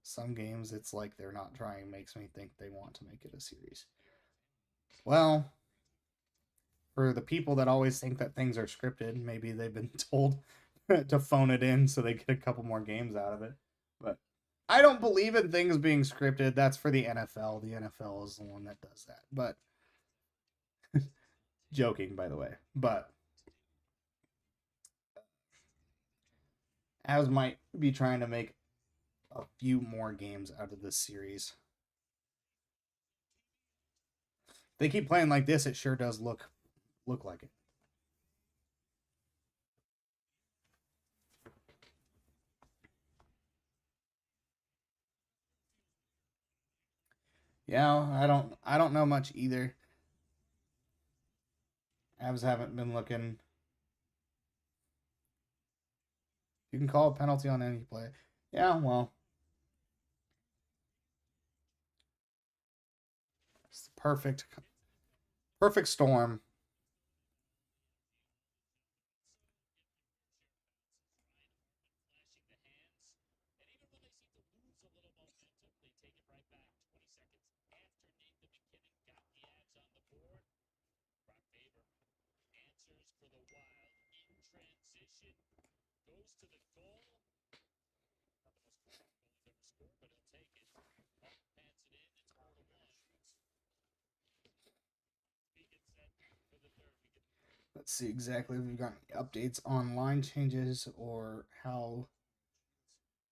some games it's like they're not trying, makes me think they want to make it a series. Well, for the people that always think that things are scripted, maybe they've been told to phone it in so they get a couple more games out of it. But I don't believe in things being scripted. That's for the NFL. The NFL is the one that does that. But joking, by the way. But Avs might be trying to make a few more games out of this series. They keep playing like this, it sure does look like it. Yeah, I don't know much either. Avs haven't been looking. You can call a penalty on any play. Yeah, well, it's the perfect storm. Let's see exactly if we've got any updates on line changes or how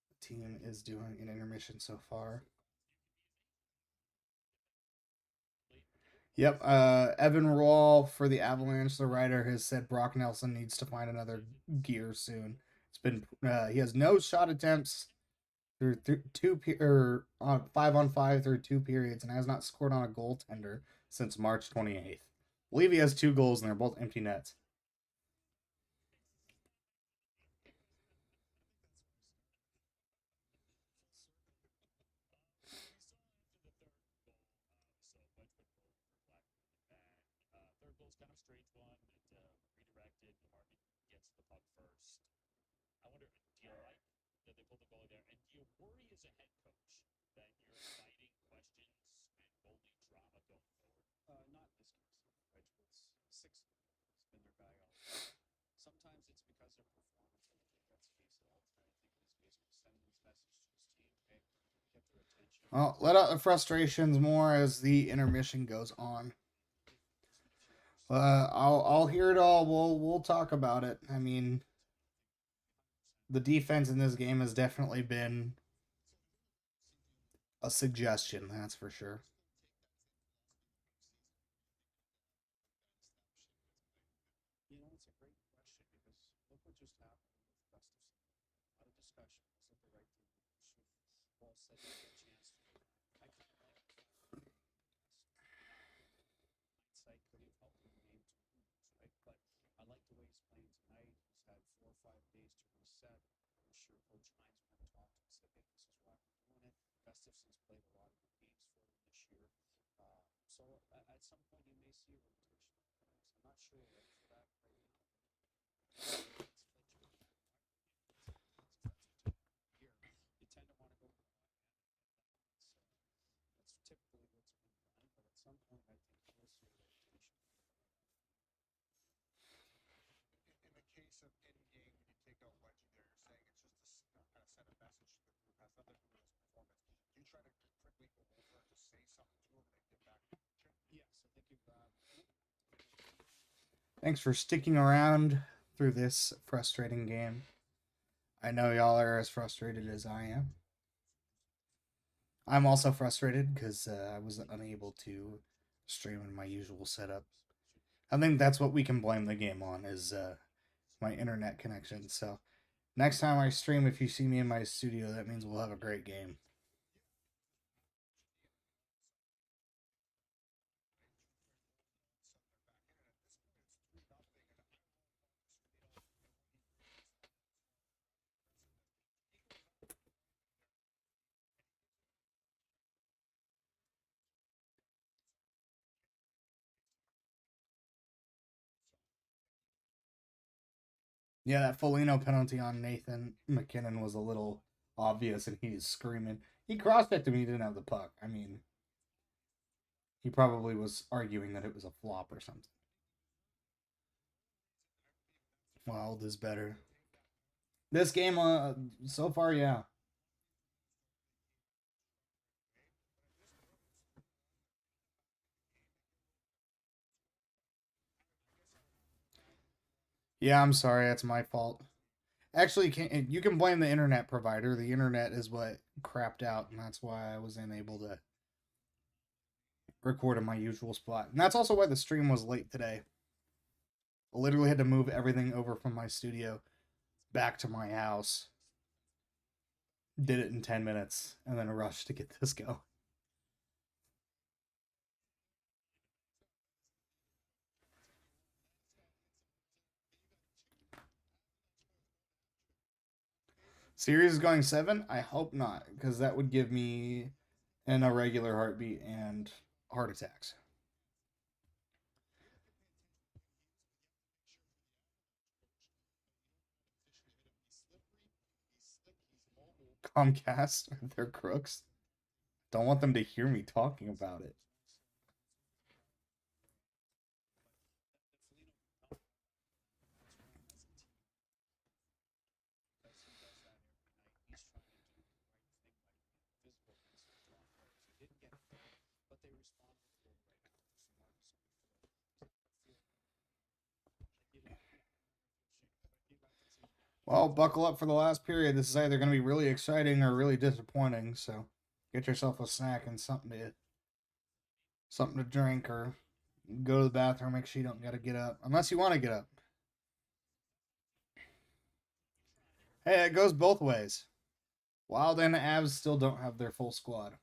the team is doing in intermission so far. Yep, Evan Rawl for the Avalanche, the writer, has said Brock Nelson needs to find another gear soon. It's been he has no shot attempts through 5-on-5 through 2 periods and has not scored on a goaltender since March 28th. I believe he has 2 goals and they're both empty nets. Well, let out the frustrations more as the intermission goes on. I'll hear it all. We'll talk about it. I mean, the defense in this game has definitely been a suggestion. That's for sure. Thanks for sticking around through this frustrating game. I know y'all are as frustrated as I am. I'm also frustrated because I was unable to stream in my usual setup. I think that's what we can blame the game on is my internet connection. So next time I stream, if you see me in my studio, that means we'll have a great game. Yeah, that Foligno penalty on Nathan MacKinnon was a little obvious and he's screaming. He cross-checked him, he didn't have the puck. I mean, he probably was arguing that it was a flop or something. Wild is better. This game, so far, yeah. Yeah, I'm sorry. That's my fault. Actually, you can blame the internet provider. The internet is what crapped out, and that's why I was unable to record in my usual spot. And that's also why the stream was late today. I literally had to move everything over from my studio back to my house. Did it in 10 minutes, and then a rush to get this going. Series is going 7? I hope not, because that would give me an irregular heartbeat and heart attacks. Comcast, they're crooks. Don't want them to hear me talking about it. Well, buckle up for the last period. This is either going to be really exciting or really disappointing. So, get yourself a snack and something to drink, or go to the bathroom. Make sure you don't got to get up, unless you want to get up. Hey, it goes both ways. Wild and Avs still don't have their full squad.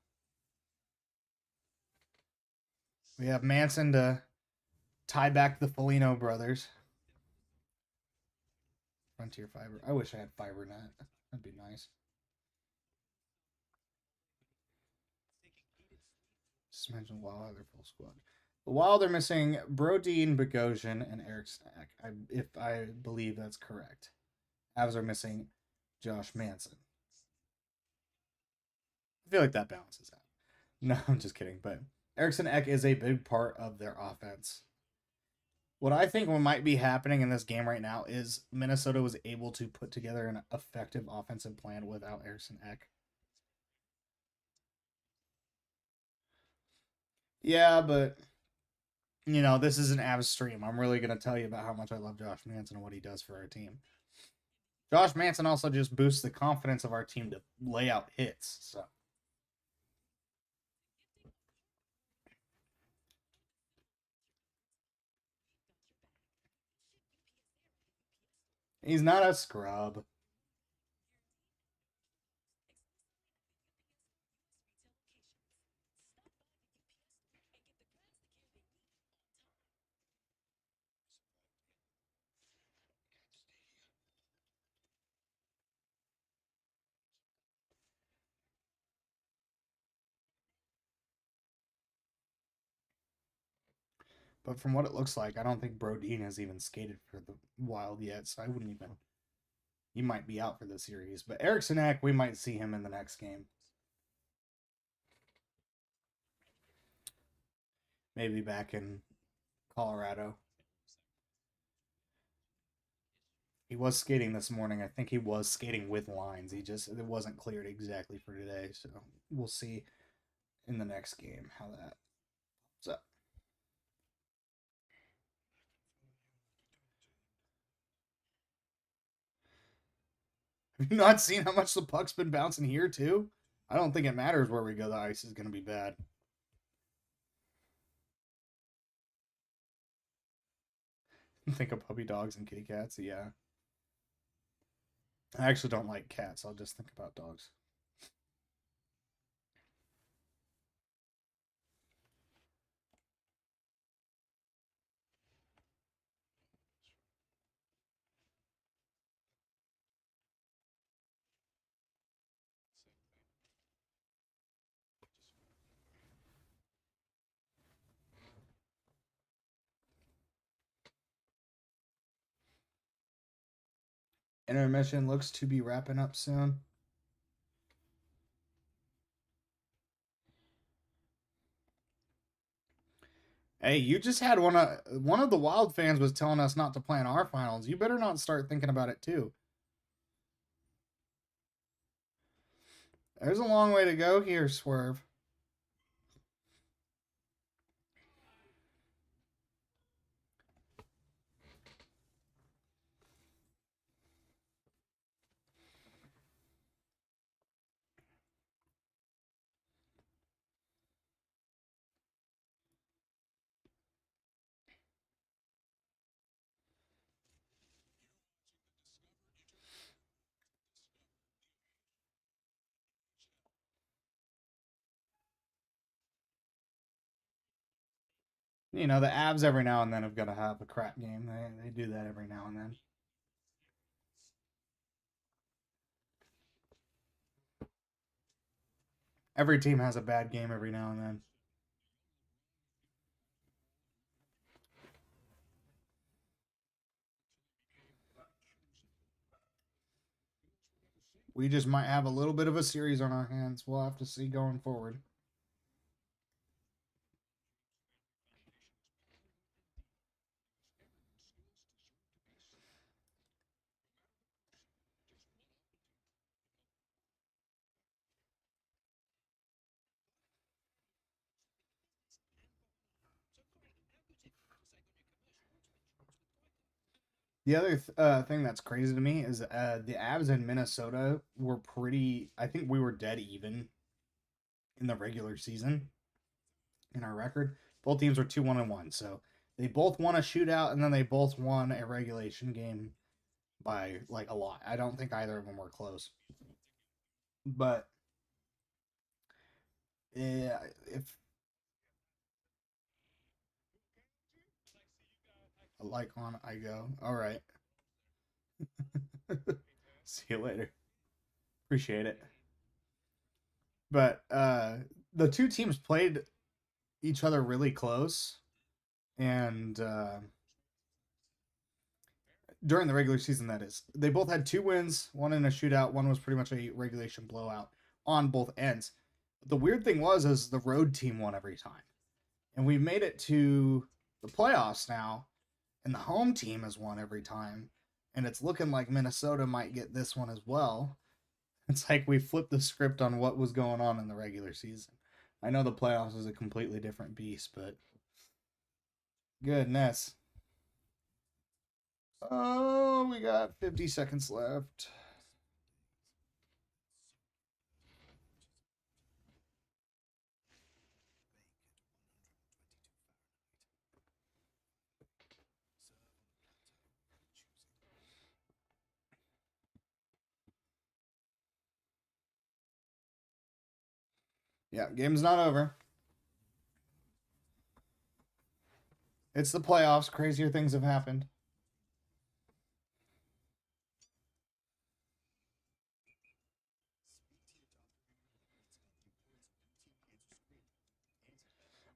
We have Manson to tie back the Foligno brothers. Frontier Fiber. I wish I had FiberNet. That'd be nice. Just mention Wild have their full squad. The Wild are missing Brodin, Bogosian, and Eric Snack. If I believe that's correct. Avs are missing Josh Manson. I feel like that balances out. No, I'm just kidding. But Eriksson Ek is a big part of their offense. What I think what might be happening in this game right now is Minnesota was able to put together an effective offensive plan without Eriksson Ek. Yeah, but you know, this is an Avs stream. I'm really going to tell you about how much I love Josh Manson and what he does for our team. Josh Manson also just boosts the confidence of our team to lay out hits. So he's not a scrub. But from what it looks like, I don't think Brodin has even skated for the Wild yet, so I wouldn't even. He might be out for the series. But Eriksson Ek, we might see him in the next game. Maybe back in Colorado. He was skating this morning. I think he was skating with lines. It wasn't cleared exactly for today. So we'll see in the next game how that's up. Have you not seen how much the puck's been bouncing here, too? I don't think it matters where we go. The ice is going to be bad. Think of puppy dogs and kitty cats. Yeah. I actually don't like cats. I'll just think about dogs. Intermission looks to be wrapping up soon. Hey, you just had one of the Wild fans was telling us not to plan our finals. You better not start thinking about it too. There's a long way to go here, Swerve. You know, the Avs every now and then have got to have a crap game. They do that every now and then. Every team has a bad game every now and then. We just might have a little bit of a series on our hands. We'll have to see going forward. The other thing that's crazy to me is the Avs in Minnesota were pretty. I think we were dead even in the regular season in our record. Both teams were 2-1-1, so they both won a shootout and then they both won a regulation game by like a lot. I don't think either of them were close, but yeah, if a like on I go, all right. See you later. Appreciate it. But the two teams played each other really close, and during the regular season, that is, they both had 2 wins, one in a shootout, one was pretty much a regulation blowout on both ends. The weird thing was, is the road team won every time, and we made it to the playoffs now, and the home team has won every time, and it's looking like Minnesota might get this one as well. It's like we flipped the script on what was going on in the regular season. I know the playoffs is a completely different beast, but goodness. Oh, we got 50 seconds left. Yeah, game's not over. It's the playoffs. Crazier things have happened.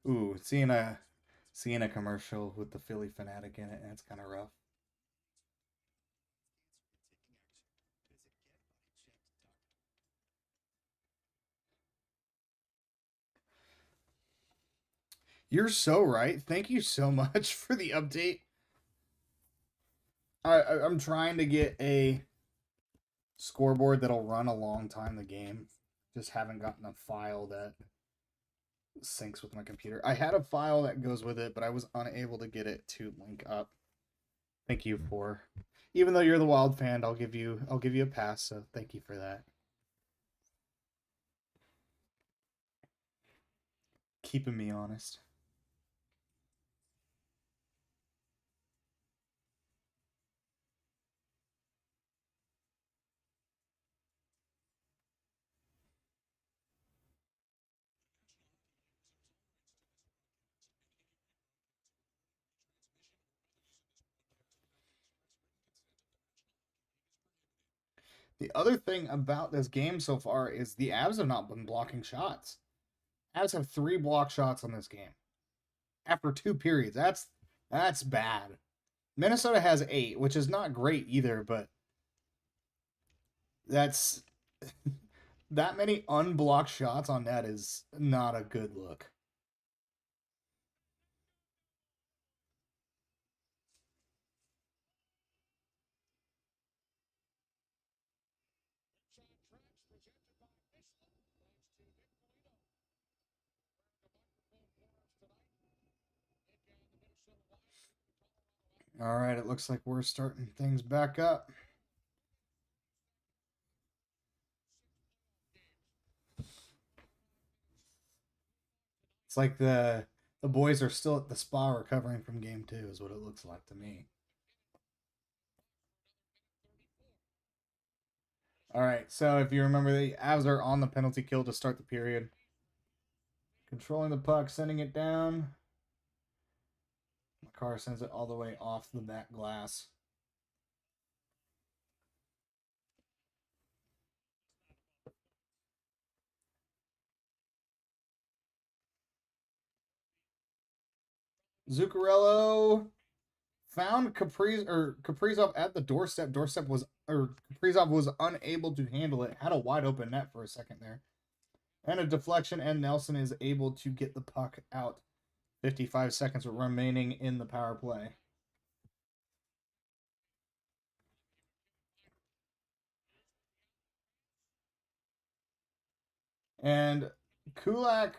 Ooh, seeing a commercial with the Philly fanatic in it, that's kind of rough. You're so right. Thank you so much for the update. I'm trying to get a scoreboard that'll run a long time the game. Just haven't gotten a file that syncs with my computer. I had a file that goes with it, but I was unable to get it to link up. Thank you for, even though you're the Wild fan, I'll give you a pass. So thank you for that. Keeping me honest. The other thing about this game so far is the Avs have not been blocking shots. Avs have 3 block shots on this game after 2 periods. That's bad. Minnesota has 8, which is not great either, but that's that many unblocked shots on net is not a good look. All right, it looks like we're starting things back up. It's like the boys are still at the spa recovering from game 2 is what it looks like to me. All right, so if you remember, the Avs are on the penalty kill to start the period. Controlling the puck, sending it down. Makar sends it all the way off the back glass. Zuccarello found Kaprizov at the doorstep. Kaprizov was unable to handle it. Had a wide open net for a second there. And a deflection, and Nelson is able to get the puck out. 55 seconds remaining in the power play. And Kulak,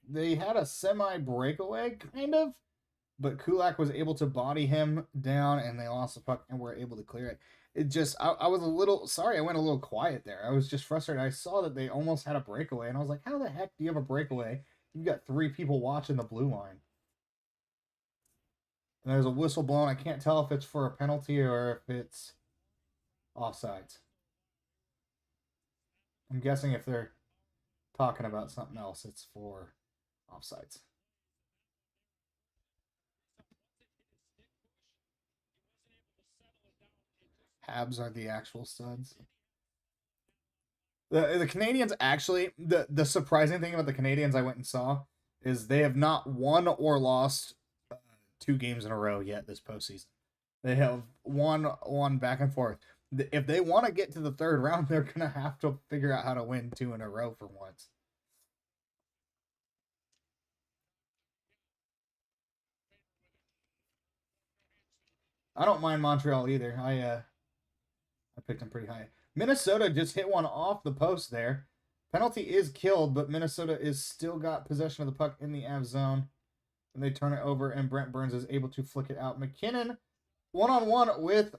they had a semi-breakaway, kind of, but Kulak was able to body him down, and they lost the puck and were able to clear it. It just, I was a little, sorry I went a little quiet there. I was just frustrated. I saw that they almost had a breakaway, and I was like, how the heck do you have a breakaway? You've got 3 people watching the blue line. And there's a whistle blown. I can't tell if it's for a penalty or if it's offsides. I'm guessing if they're talking about something else, it's for offsides. Habs are the actual studs. The Canadians actually, the surprising thing about the Canadians I went and saw is they have not won or lost 2 games in a row yet this postseason. They have won back and forth. If they want to get to the 3rd round, they're going to have to figure out how to win 2 in a row for once. I don't mind Montreal either. I picked them pretty high. Minnesota just hit one off the post there. Penalty is killed, but Minnesota is still got possession of the puck in the Av zone. And they turn it over, and Brent Burns is able to flick it out. MacKinnon, one-on-one with...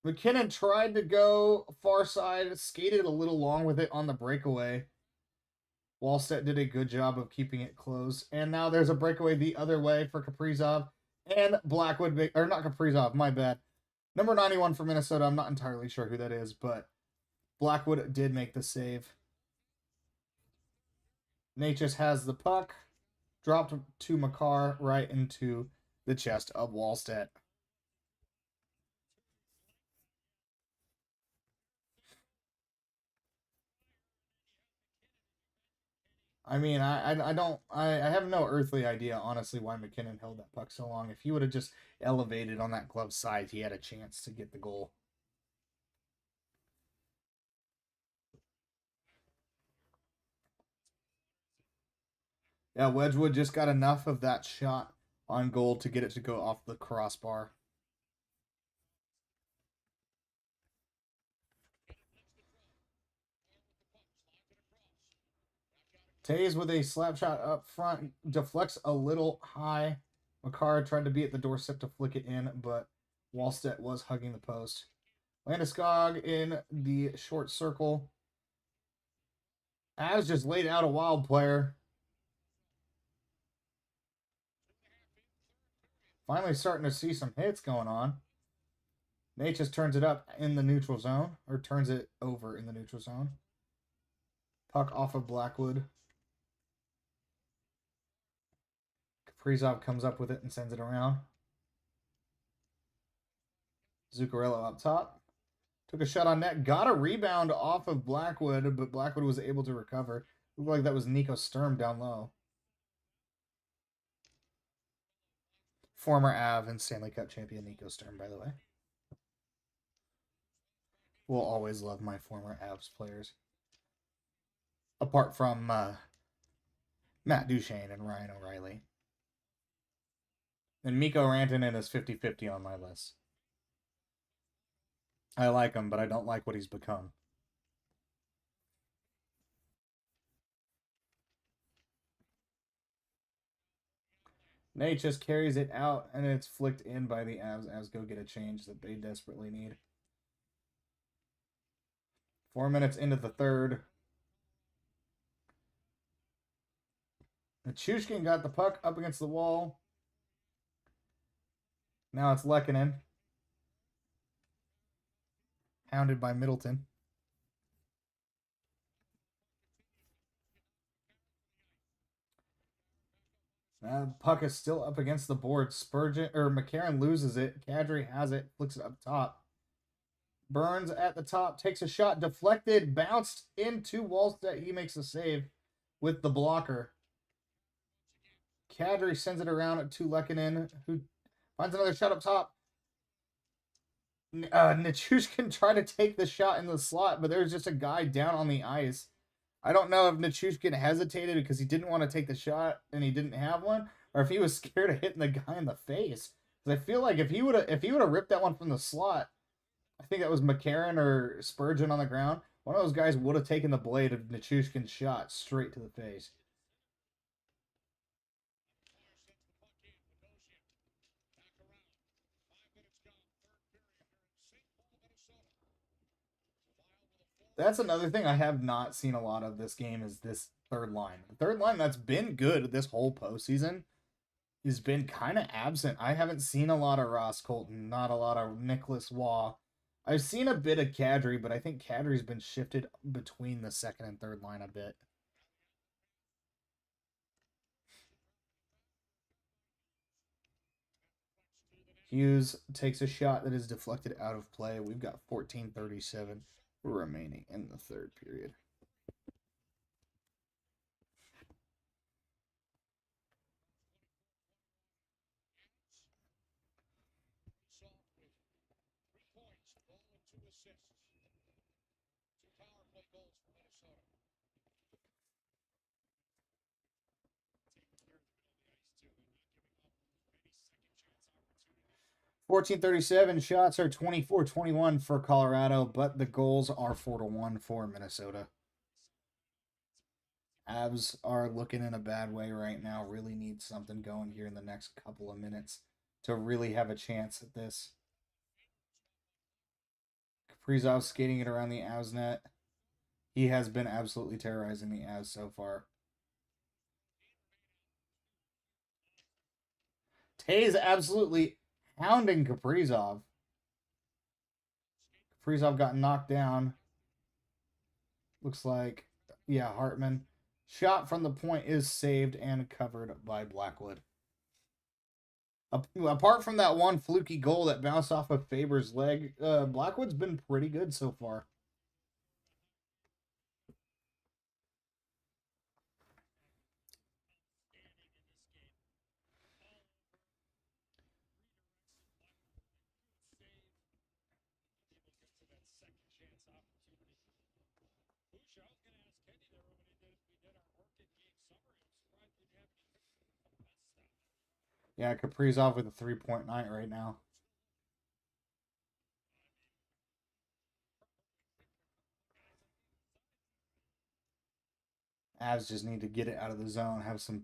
MacKinnon tried to go far side, skated a little long with it on the breakaway. Wallstedt did a good job of keeping it close. And now there's a breakaway the other way for Kaprizov. And Blackwood, or not Kaprizov, my bad. Number 91 for Minnesota. I'm not entirely sure who that is, but Blackwood did make the save. Necas has the puck. Dropped to Makar right into the chest of Wallstedt. I mean, I have no earthly idea, honestly, why MacKinnon held that puck so long. If he would have just elevated on that glove side, he had a chance to get the goal. Yeah, Wedgwood just got enough of that shot on goal to get it to go off the crossbar. Tays with a slap shot up front, deflects a little high. Makar tried to be at the doorstep to flick it in, but Wallstedt was hugging the post. Landeskog in the short circle. As just laid out a wild player. Finally starting to see some hits going on. Nate just turns it up in the neutral zone, or turns it over in the neutral zone. Puck off of Blackwood. Kaprizov comes up with it and sends it around. Zuccarello up top. Took a shot on net. Got a rebound off of Blackwood, but Blackwood was able to recover. Looked like that was Nico Sturm down low. Former Av and Stanley Cup champion Nico Sturm, by the way. Will always love my former Avs players. Apart from Matt Duchene and Ryan O'Reilly. And Mikko Rantanen is 50-50 on my list. I like him, but I don't like what he's become. Nate just carries it out, and it's flicked in by the Avs. Avs go get a change that they desperately need. 4 minutes into the third. Nichushkin got the puck up against the wall. Now it's Lehkonen. Hounded by Middleton. The puck is still up against the board. McCarron loses it. Kadri has it, flicks it up top. Burns at the top, takes a shot, deflected, bounced into Wallstedt. He makes a save with the blocker. Kadri sends it around to Lehkonen, who finds another shot up top. Nichushkin tried to take the shot in the slot, but there's just a guy down on the ice. I don't know if Nichushkin hesitated because he didn't want to take the shot and he didn't have one, or if he was scared of hitting the guy in the face. Because I feel like if he would have ripped that one from the slot, I think that was McCarron or Spurgeon on the ground. One of those guys would have taken the blade of Nichushkin's shot straight to the face. That's another thing I have not seen a lot of this game is this third line. The third line that's been good this whole postseason has been kind of absent. I haven't seen a lot of Ross Colton, not a lot of Nicholas Waugh. I've seen a bit of Kadri, but I think Kadri's been shifted between the second and third line a bit. Hughes takes a shot that is deflected out of play. We've got 14:37 remaining in the third period. $14:37 shots are 24-21 for Colorado, but the goals are 4-1 for Minnesota. Avs are looking in a bad way right now. Really need something going here in the next couple of minutes to really have a chance at this. Kaprizov skating it around the Avs net. He has been absolutely terrorizing the Avs so far. Tays absolutely hounding Kaprizov. Kaprizov got knocked down. Looks like, yeah, Hartman. Shot from the point is saved and covered by Blackwood. Apart from that one fluky goal that bounced off of Faber's leg, Blackwood's been pretty good so far. Yeah, Kaprizov with a 3-point night right now. Avs just need to get it out of the zone, have some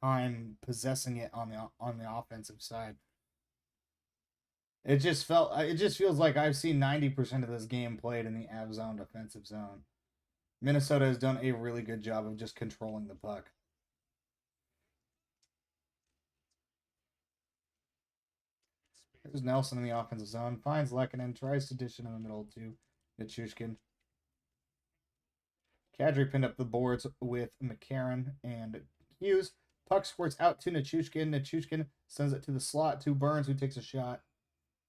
time possessing it on the offensive side. It just feels like I've seen 90% of this game played in the Avs zone defensive zone. Minnesota has done a really good job of just controlling the puck. There's Nelson in the offensive zone. Finds Lehkonen. Tries to dish it in the middle to Nichushkin. Kadri pinned up the boards with McCarron and Hughes. Puck squirts out to Nichushkin. Nichushkin sends it to the slot to Burns, who takes a shot.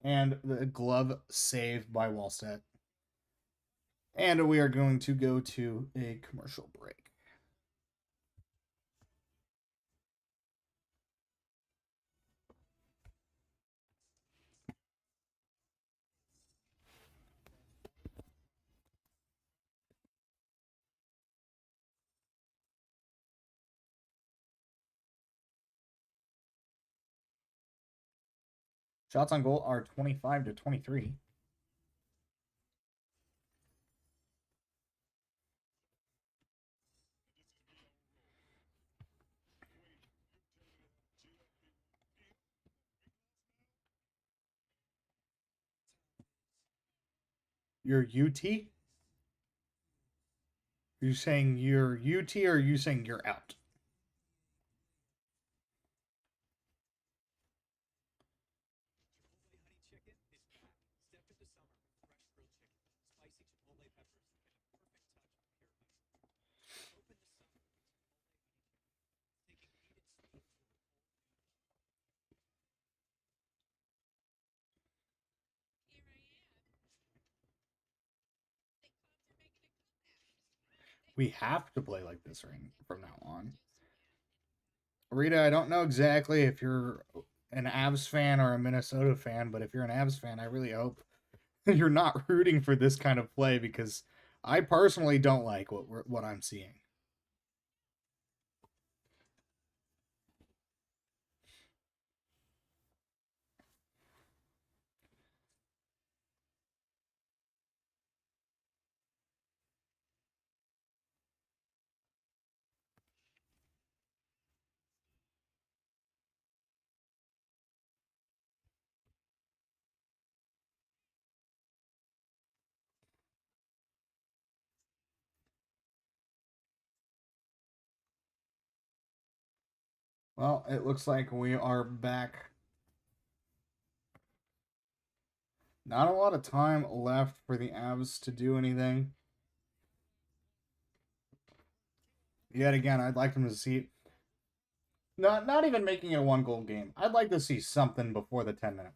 And the glove saved by Wallstedt. And we are going to go to a commercial break. Shots on goal are 25-23. Your UT? Are you saying you're UT or are you saying you're out? We have to play like this right from now on. Rita, I don't know exactly if you're an Avs fan or a Minnesota fan, but if you're an Avs fan, I really hope you're not rooting for this kind of play because I personally don't like what I'm seeing. Well, it looks like we are back. Not a lot of time left for the Avs to do anything. Yet again, I'd like them to see not even making it a 1-goal game. I'd like to see something before the 10-minute mark.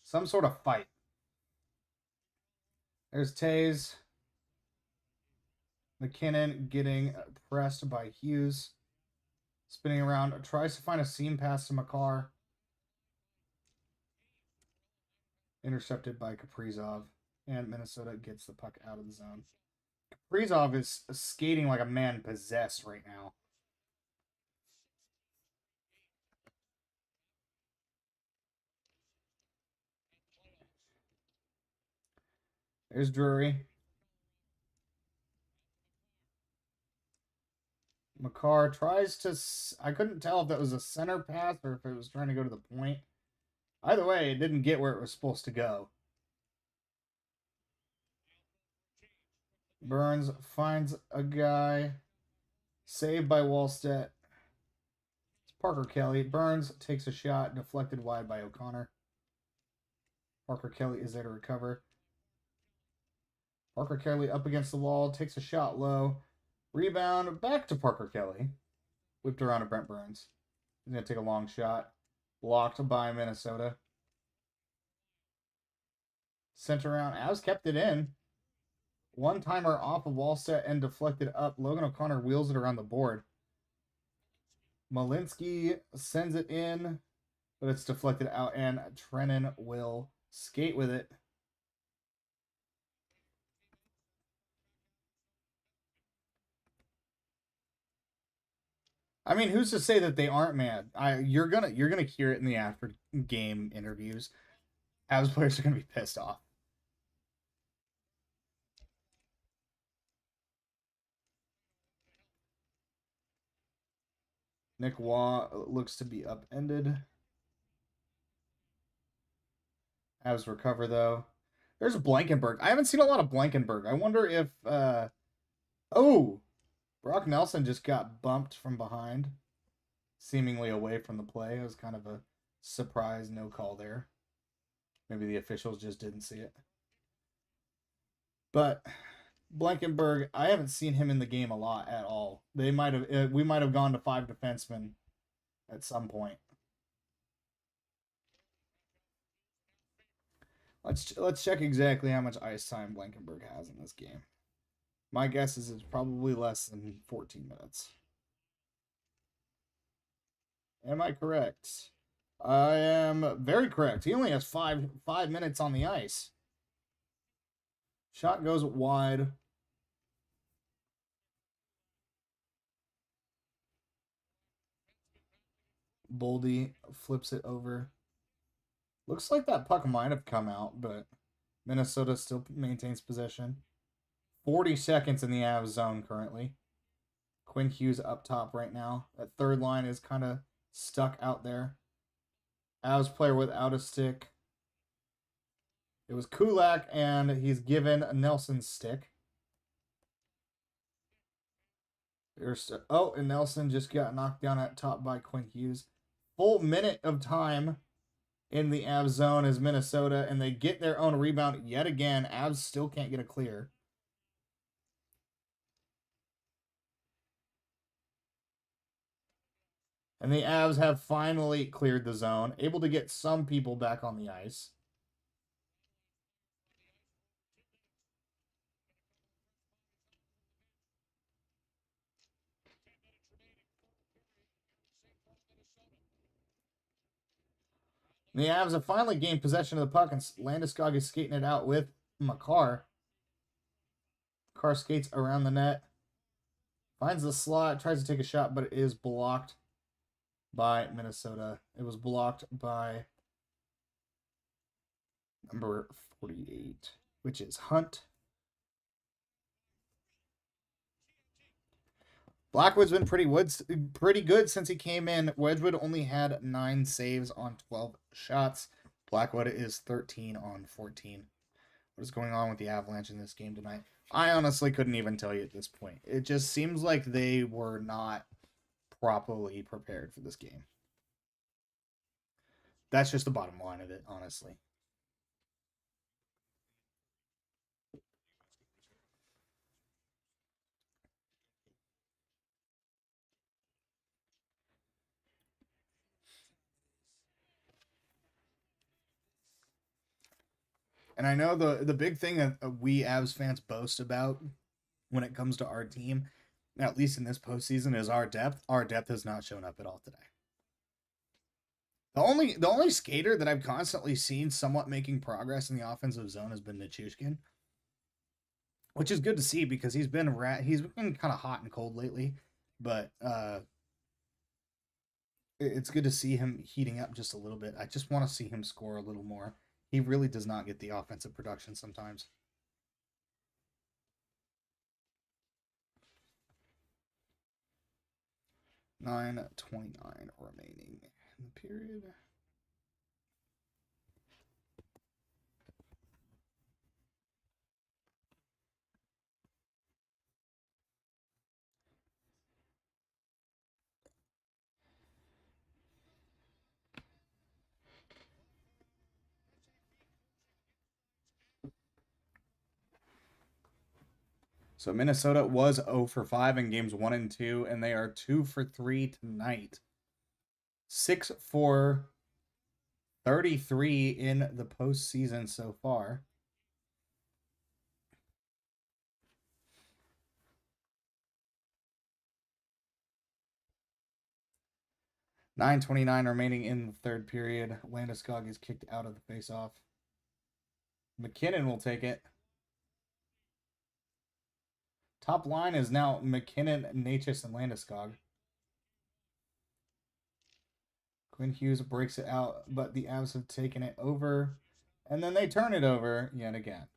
Some sort of fight. There's Tays. MacKinnon getting pressed by Hughes. Spinning around, tries to find a seam pass to Makar. Intercepted by Kaprizov. And Minnesota gets the puck out of the zone. Kaprizov is skating like a man possessed right now. There's Drury. Makar tries to... I couldn't tell if that was a center pass or if it was trying to go to the point. Either way, it didn't get where it was supposed to go. Burns finds a guy. Saved by Wallstedt. It's Parker Kelly. Burns takes a shot, deflected wide by O'Connor. Parker Kelly is there to recover. Parker Kelly up against the wall, takes a shot low. Rebound, back to Parker Kelly. Whipped around to Brent Burns. He's going to take a long shot. Blocked by Minnesota. Sent around. Avs kept it in. One-timer off of Wallstedt and deflected up. Logan O'Connor wheels it around the board. Malinsky sends it in, but it's deflected out, and Trennan will skate with it. I mean, who's to say that they aren't mad? You're gonna hear it in the after game interviews. Avs players are gonna be pissed off. Nick Waugh looks to be upended. Avs recover though. There's Blankenberg. I haven't seen a lot of Blankenberg. I wonder if oh, Brock Nelson just got bumped from behind, seemingly away from the play. It was kind of a surprise no call there. Maybe the officials just didn't see it. But Blankenberg, I haven't seen him in the game a lot at all. We might have gone to 5 defensemen at some point. Let's check exactly how much ice time Blankenberg has in this game. My guess is it's probably less than 14 minutes. Am I correct? I am very correct. He only has 5 minutes on the ice. Shot goes wide. Boldy flips it over. Looks like that puck might have come out, but Minnesota still maintains possession. 40 seconds in the Avs zone currently. Quinn Hughes up top right now. That third line is kind of stuck out there. Avs player without a stick It was Kulak, and he's given Nelson's stick. And Nelson just got knocked down at top by Quinn Hughes. Full minute of time in the Avs zone is Minnesota, and they get their own rebound yet again. Avs still can't get a clear. And the Avs have finally cleared the zone, able to get some people back on the ice. The Avs have finally gained possession of the puck, and Landeskog is skating it out with Makar. Makar skates around the net, finds the slot, tries to take a shot, but it is blocked by Minnesota. It was blocked by number 48, which is Hunt. Blackwood's been pretty good since he came in. Wedgwood only had 9 saves on 12 shots. Blackwood is 13 on 14. What is going on with the Avalanche in this game tonight? I honestly couldn't even tell you at this point. It just seems like they were not properly prepared for this game. That's just the bottom line of it, honestly. And I know the big thing that we Avs fans boast about when it comes to our team, at least in this postseason, is our depth. Our depth has not shown up at all today. The only skater that I've constantly seen somewhat making progress in the offensive zone has been Nichushkin, which is good to see because he's been kind of hot and cold lately, but it's good to see him heating up just a little bit. I just want to see him score a little more. He really does not get the offensive production sometimes. $9:29 remaining in the period. So Minnesota was 0 for 5 in games 1 and 2, and they are 2 for 3 tonight. 6 for 33 in the postseason so far. $9:29 remaining in the third period. Landeskog is kicked out of the faceoff. MacKinnon will take it. Top line is now MacKinnon, Necas, and Landeskog. Quinn Hughes breaks it out, but the Avs have taken it over, and then they turn it over yet again.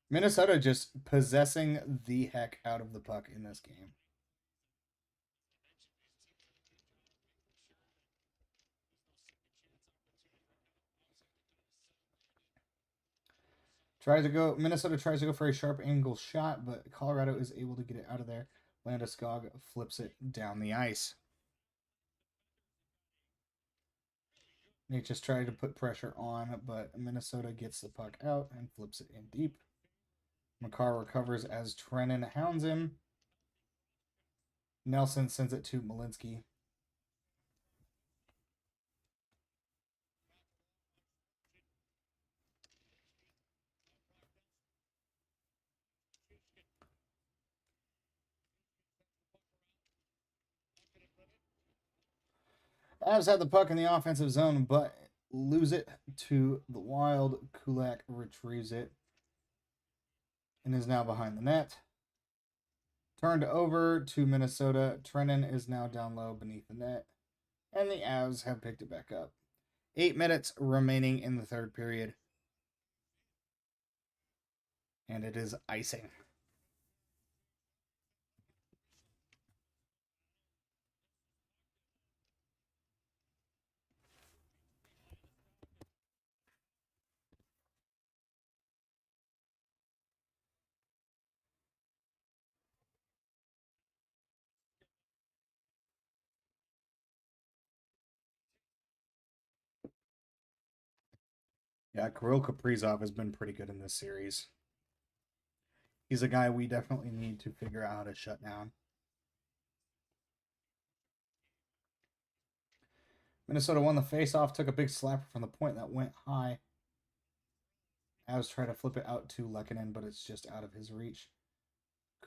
Minnesota just possessing the heck out of the puck in this game. Minnesota tries to go for a sharp angle shot, but Colorado is able to get it out of there. Landeskog flips it down the ice. They just tried to put pressure on, but Minnesota gets the puck out and flips it in deep. Makar recovers as Trenin hounds him. Nelson sends it to Malinsky. Avs had the puck in the offensive zone, but lose it to the Wild. Kulak retrieves it and is now behind the net. Turned over to Minnesota. Trenin is now down low beneath the net, and the Avs have picked it back up. 8 minutes remaining in the third period, and it is icing. Yeah, Kirill Kaprizov has been pretty good in this series. He's a guy we definitely need to figure out how to shut down. Minnesota won the faceoff, took a big slapper from the point that went high. Avs try to flip it out to MacKinnon, but it's just out of his reach.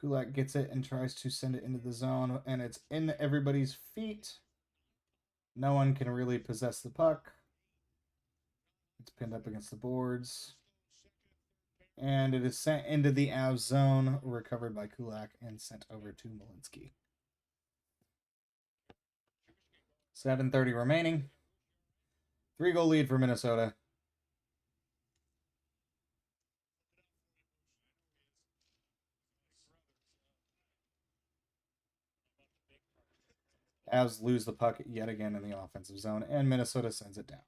Kulak gets it and tries to send it into the zone, and it's in everybody's feet. No one can really possess the puck. It's pinned up against the boards. And it is sent into the Avs zone, recovered by Kulak, and sent over to Malinsky. 7:30 remaining. 3-goal lead for Minnesota. Avs lose the puck yet again in the offensive zone, and Minnesota sends it down.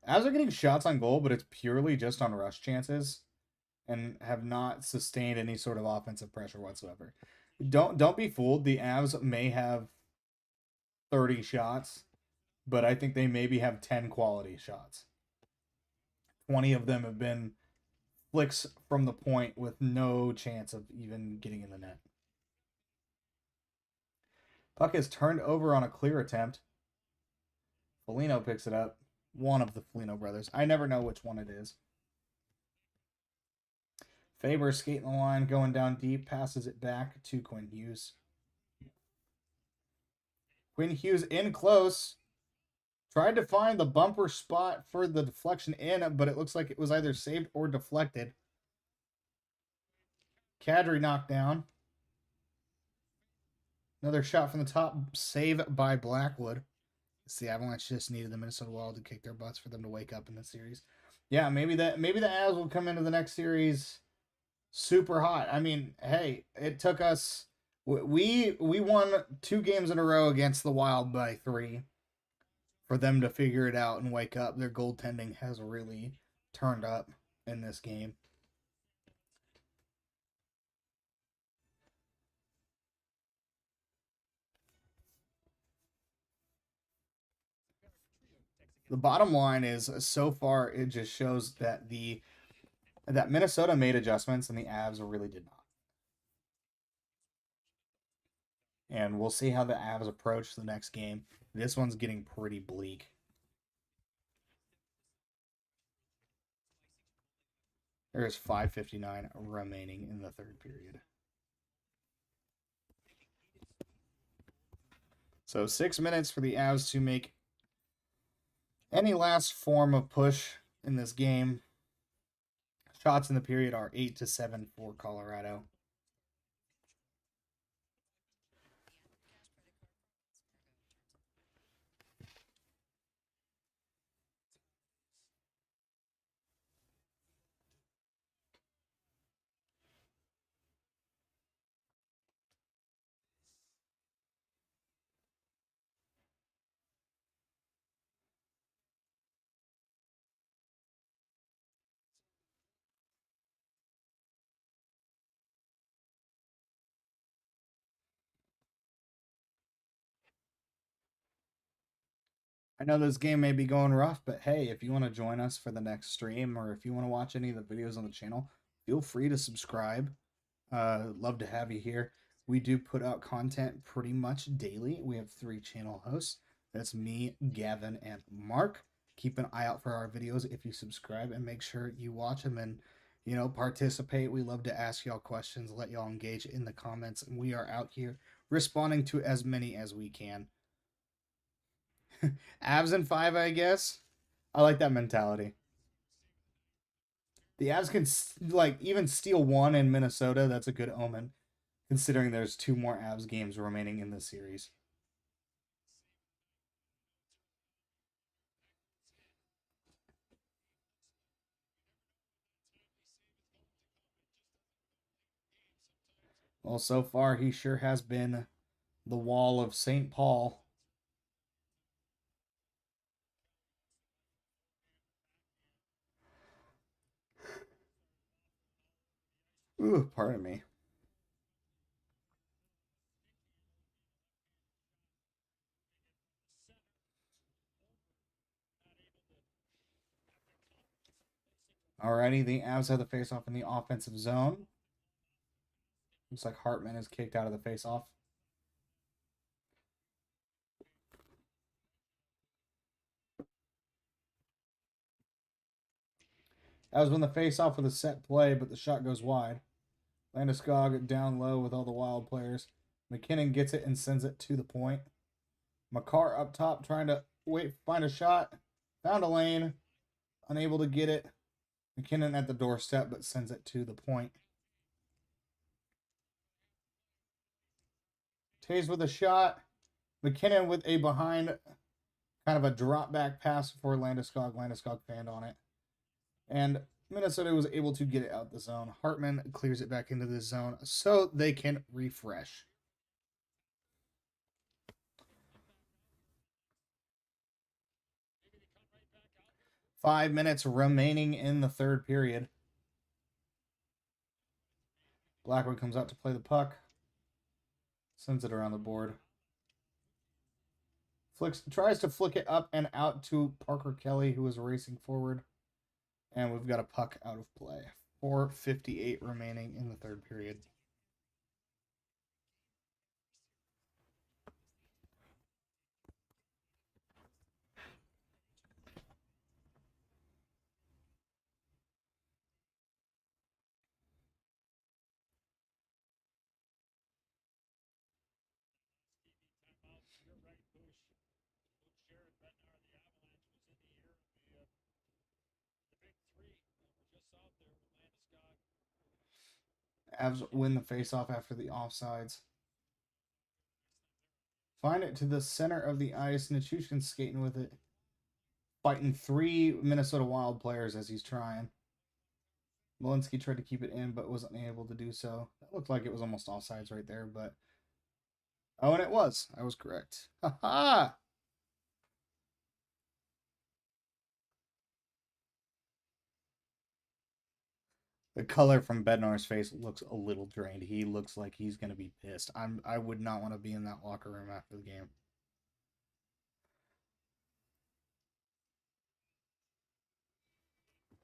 Avs are getting shots on goal, but it's purely just on rush chances and have not sustained any sort of offensive pressure whatsoever. Don't be fooled. The Avs may have 30 shots, but I think they maybe have 10 quality shots. 20 of them have been flicks from the point with no chance of even getting in the net. Puck is turned over on a clear attempt. Foligno picks it up. One of the Foligno brothers. I never know which one it is. Faber skating the line, going down deep, passes it back to Quinn Hughes. Quinn Hughes in close. Tried to find the bumper spot for the deflection in, but it looks like it was either saved or deflected. Kadri knocked down. Another shot from the top, save by Blackwood. It's the Avalanche just needed the Minnesota Wild to kick their butts for them to wake up in the series. Yeah, maybe the Avs will come into the next series super hot. I mean, hey, it took us we won 2 games in a row against the Wild by 3 for them to figure it out and wake up. Their goaltending has really turned up in this game. The bottom line is, so far, it just shows that that Minnesota made adjustments and the Avs really did not. And we'll see how the Avs approach the next game. This one's getting pretty bleak. There's 5:59 remaining in the third period. So 6 minutes for the Avs to make any last form of push in this game. Shots in the period are 8-7 for Colorado. I know this game may be going rough, but hey, if you want to join us for the next stream or if you want to watch any of the videos on the channel, feel free to subscribe. Love to have you here. We do put out content pretty much daily. We have 3 channel hosts. That's me, Gavin, and Mark. Keep an eye out for our videos if you subscribe and make sure you watch them and, participate. We love to ask y'all questions, let y'all engage in the comments, and we are out here responding to as many as we can. Avs in 5, I guess. I like that mentality. The Avs can even steal 1 in Minnesota. That's a good omen, considering there's 2 more Avs games remaining in this series. Well, so far he sure has been the wall of St. Paul. Ooh, pardon me. Alrighty, the Avs have the faceoff in the offensive zone. Looks like Hartman is kicked out of the faceoff. Avs win the faceoff with a set play, but the shot goes wide. Landeskog down low with all the Wild players. MacKinnon gets it and sends it to the point. Makar up top trying to find a shot. Found a lane. Unable to get it. MacKinnon at the doorstep, but sends it to the point. Taves with a shot. MacKinnon with a behind, kind of a drop back pass for Landeskog. Landeskog fanned on it. And Minnesota was able to get it out the zone. Hartman clears it back into the zone so they can refresh. Five minutes remaining in the third period. Blackwood comes out to play the puck. Sends it around the board. Tries to flick it up and out to Parker Kelly, who is racing forward. And we've got a puck out of play. 4:58 remaining in the third period. Avs win the faceoff after the offsides. Find it to the center of the ice. Nichushkin's skating with it. Fighting three Minnesota Wild players as he's trying. Malinsky tried to keep it in, but wasn't able to do so. That looked like it was almost offsides right there, but... Oh, and it was. I was correct. Ha-ha! The color from Bednar's face looks a little drained. He looks like he's going to be pissed. I would not want to be in that locker room after the game.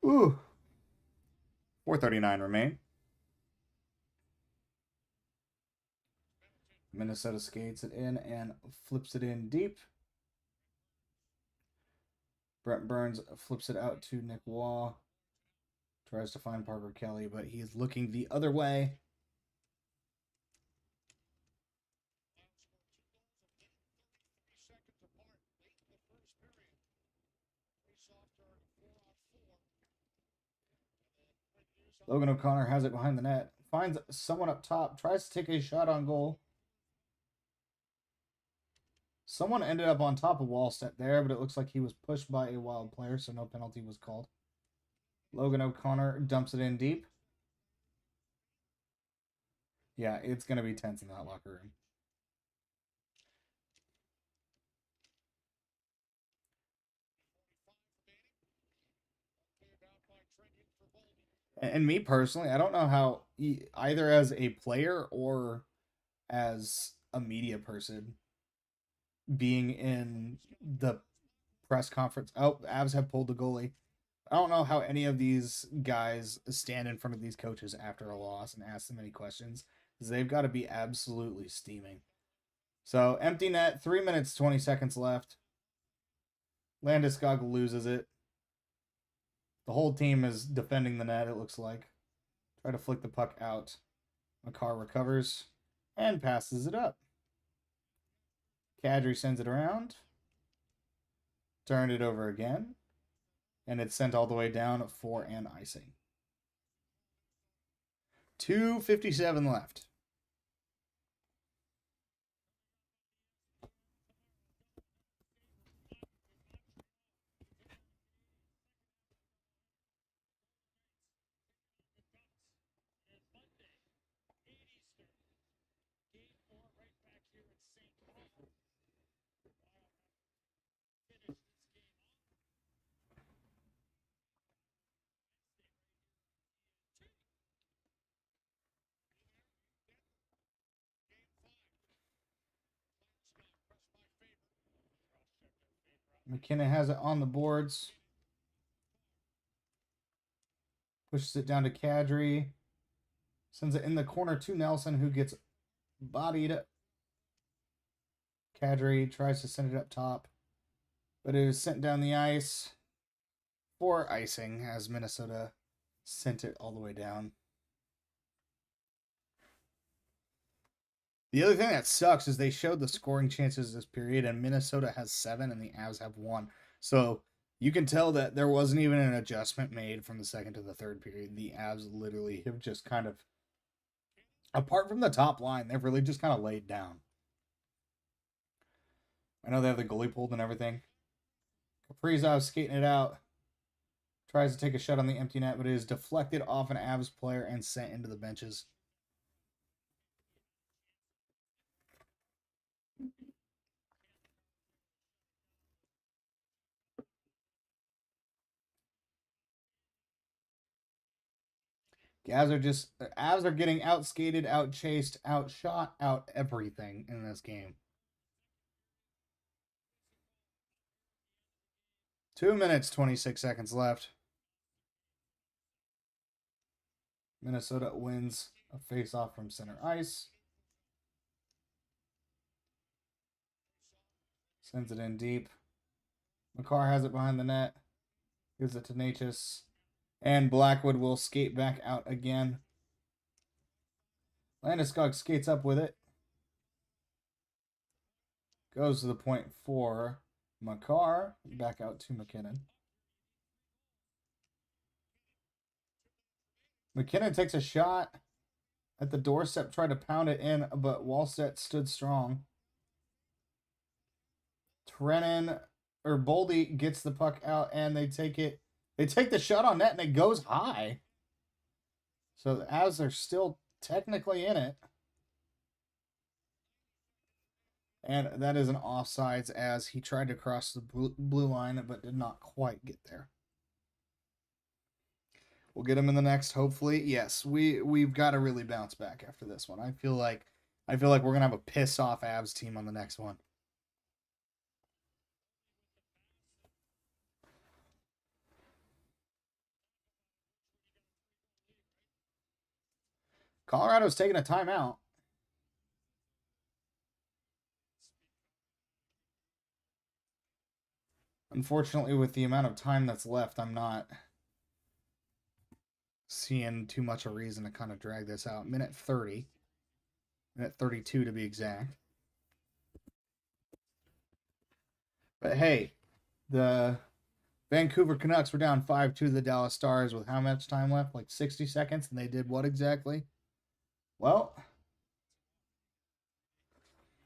Ooh. 4:39 remain. Minnesota skates it in and flips it in deep. Brent Burns flips it out to Nick Waugh. Tries to find Parker Kelly, but he's looking the other way. Logan O'Connor has it behind the net. Finds someone up top. Tries to take a shot on goal. Someone ended up on top of Wallstedt there, but it looks like he was pushed by a Wild player, so no penalty was called. Logan O'Connor dumps it in deep. Yeah, it's going to be tense in that locker room. And me personally, I don't know how, either as a player or as a media person, being in the press conference. Oh, Avs have pulled the goalie. I don't know how any of these guys stand in front of these coaches after a loss and ask them any questions, because they've got to be absolutely steaming. So, empty net, 3 minutes, 20 seconds left. Landeskog loses it. The whole team is defending the net, it looks like. Try to flick the puck out. Makar recovers and passes it up. Kadri sends it around. Turned it over again. And it's sent all the way down for an icing. 2:57 left. MacKinnon has it on the boards. Pushes it down to Kadri. Sends it in the corner to Nelson, who gets bodied. Kadri tries to send it up top, but it is sent down the ice for icing as Minnesota sent it all the way down. The other thing that sucks is they showed the scoring chances this period, and Minnesota has 7 and the Avs have 1. So you can tell that there wasn't even an adjustment made from the second to the third period. The Avs literally have just kind of, apart from the top line, they've really just kind of laid down. I know they have the goalie pulled and everything. Kaprizov skating it out. Tries to take a shot on the empty net, but it is deflected off an Avs player and sent into the benches. Avs are getting outskated, outchased, outshot, out everything in this game. 2 minutes, 26 seconds left. Minnesota wins a face-off from center ice. Sends it in deep. Makar has it behind the net. Gives it to Necas. And Blackwood will skate back out again. Landeskog skates up with it. Goes to the point for Makar. Back out to MacKinnon. MacKinnon takes a shot at the doorstep, tried to pound it in, but Wallstedt stood strong. Boldy gets the puck out, and they take it. They take the shot on net, and it goes high. So the Avs are still technically in it. And that is an offsides as he tried to cross the blue line, but did not quite get there. We'll get him in the next, hopefully. Yes, we've got to really bounce back after this one. I feel like we're gonna have a piss off Avs team on the next one. Colorado's taking a timeout. Unfortunately, with the amount of time that's left, I'm not seeing too much a reason to kind of drag this out. Minute 30. Minute 32 to be exact. But hey, the Vancouver Canucks were down 5-2 to the Dallas Stars with how much time left? Like 60 seconds, and they did what exactly? Well,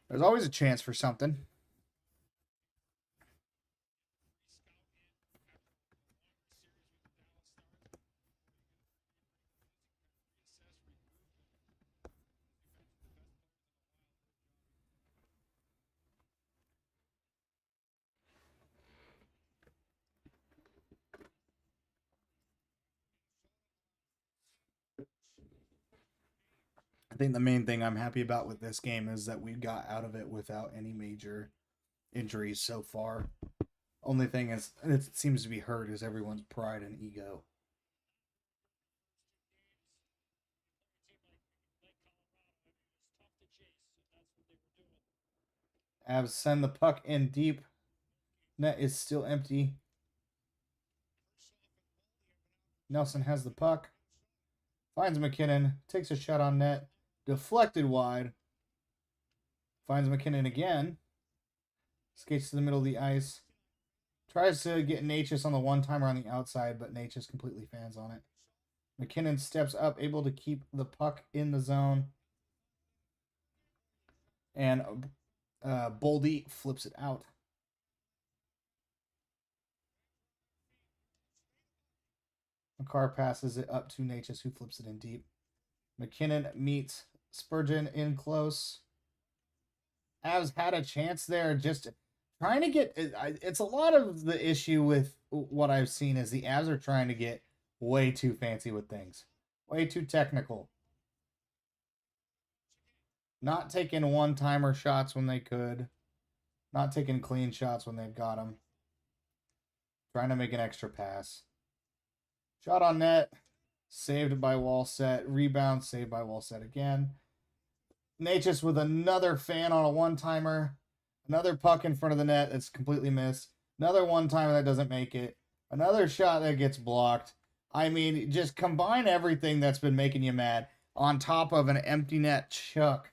there's always a chance for something. I think the main thing I'm happy about with this game is that we got out of it without any major injuries so far. Only thing is, it seems to be hurt is everyone's pride and ego. Avs send the puck in deep. Net is still empty. Nelson has the puck. Finds MacKinnon. Takes a shot on net. Deflected wide. Finds MacKinnon again. Skates to the middle of the ice. Tries to get Necas on the one-timer on the outside, but Necas completely fans on it. MacKinnon steps up, able to keep the puck in the zone. And Boldy flips it out. Makar passes it up to Necas, who flips it in deep. MacKinnon meets Spurgeon in close. Avs had a chance there, just trying to get. It's a lot of the issue with what I've seen is the Avs are trying to get way too fancy with things, way too technical. Not taking one-timer shots when they could. Not taking clean shots when they've got them. Trying to make an extra pass. Shot on net. Saved by Wallstedt. Rebound. Saved by Wallstedt again. Necas with another fan on a one-timer. Another puck in front of the net that's completely missed. Another one-timer that doesn't make it. Another shot that gets blocked. I mean, just combine everything that's been making you mad on top of an empty net chuck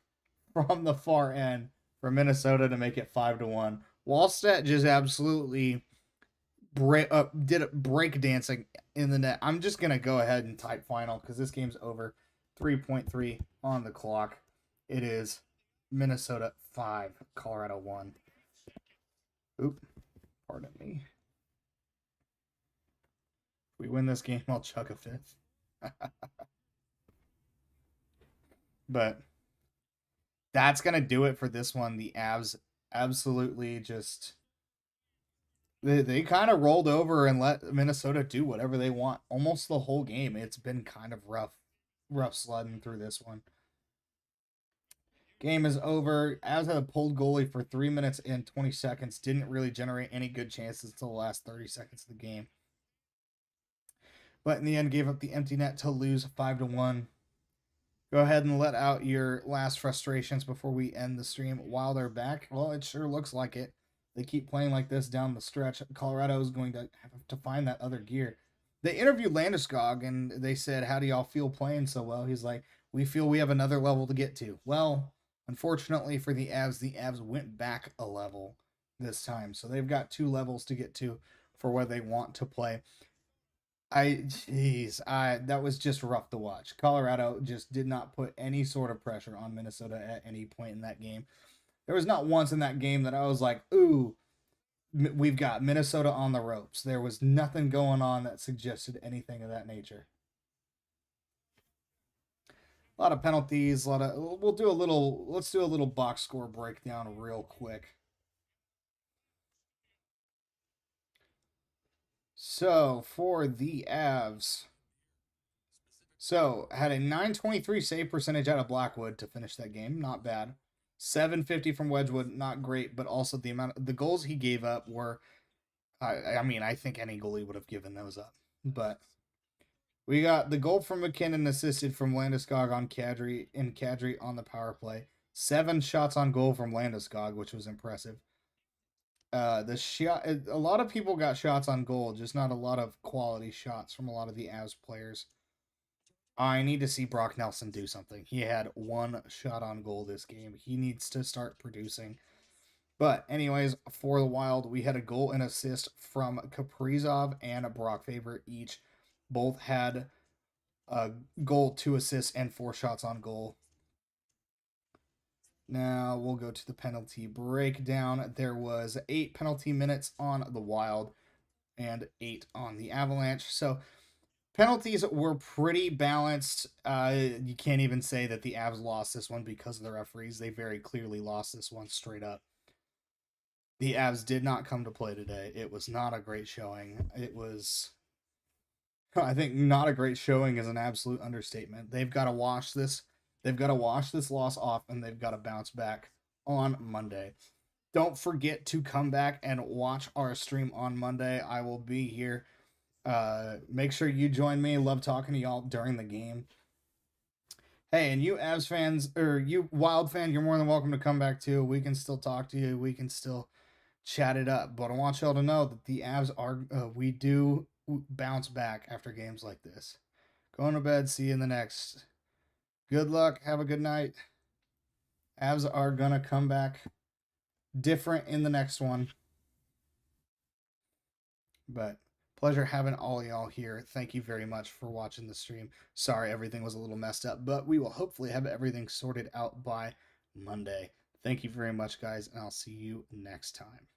from the far end for Minnesota to make it 5-1. Wallstedt just absolutely did break dancing in the net. I'm just going to go ahead and type final because this game's over. 3.3 on the clock. It is Minnesota 5, Colorado 1. Oop, pardon me. If we win this game, I'll chuck a fifth. But that's going to do it for this one. The Avs absolutely just... They kind of rolled over and let Minnesota do whatever they want almost the whole game. It's been kind of rough sledding through this one. Game is over. Avs had a pulled goalie for 3 minutes and 20 seconds. Didn't really generate any good chances until the last 30 seconds of the game. But in the end, gave up the empty net to lose 5-1. Go ahead and let out your last frustrations before we end the stream while they're back. Well, it sure looks like it. They keep playing like this down the stretch. Colorado is going to have to find that other gear. They interviewed Landeskog, and they said, how do y'all feel playing so well? He's like, we feel we have another level to get to. Well, unfortunately for the Avs went back a level this time. So they've got 2 levels to get to for where they want to play. That was just rough to watch. Colorado just did not put any sort of pressure on Minnesota at any point in that game. There was not once in that game that I was like, ooh, we've got Minnesota on the ropes. There was nothing going on that suggested anything of that nature. A lot of penalties, let's do a little box score breakdown real quick. So, for the Avs, had a .923 save percentage out of Blackwood to finish that game. Not bad. .750 from Wedgwood, not great, but also the goals he gave up were, I think any goalie would have given those up. But we got the goal from MacKinnon assisted from Landeskog on Kadri on the power play. 7 shots on goal from Landeskog, which was impressive. A lot of people got shots on goal, just not a lot of quality shots from a lot of the Avs players. I need to see Brock Nelson do something. He had 1 shot on goal this game. He needs to start producing. But anyways, for the Wild, we had a goal and assist from Kaprizov and Brock Faber each. Both had a goal, 2 assists, and 4 shots on goal. Now we'll go to the penalty breakdown. There was 8 penalty minutes on the Wild and 8 on the Avalanche. So penalties were pretty balanced. You can't even say that the Avs lost this one because of the referees. They very clearly lost this one straight up. The Avs did not come to play today. It was not a great showing. I think not a great showing is an absolute understatement. They've got to wash this. They've got to wash this loss off, and they've got to bounce back on Monday. Don't forget to come back and watch our stream on Monday. I will be here. Make sure you join me. Love talking to y'all during the game. Hey, and you Avs fans, or you Wild fan, you're more than welcome to come back too. We can still talk to you. We can still chat it up. But I want y'all to know that the Avs we do bounce back after games like this. Going to bed. See you in the next. Good luck. Have a good night. Avs are going to come back different in the next one. But pleasure having all y'all here. Thank you very much for watching the stream. Sorry everything was a little messed up, but we will hopefully have everything sorted out by Monday. Thank you very much, guys, and I'll see you next time.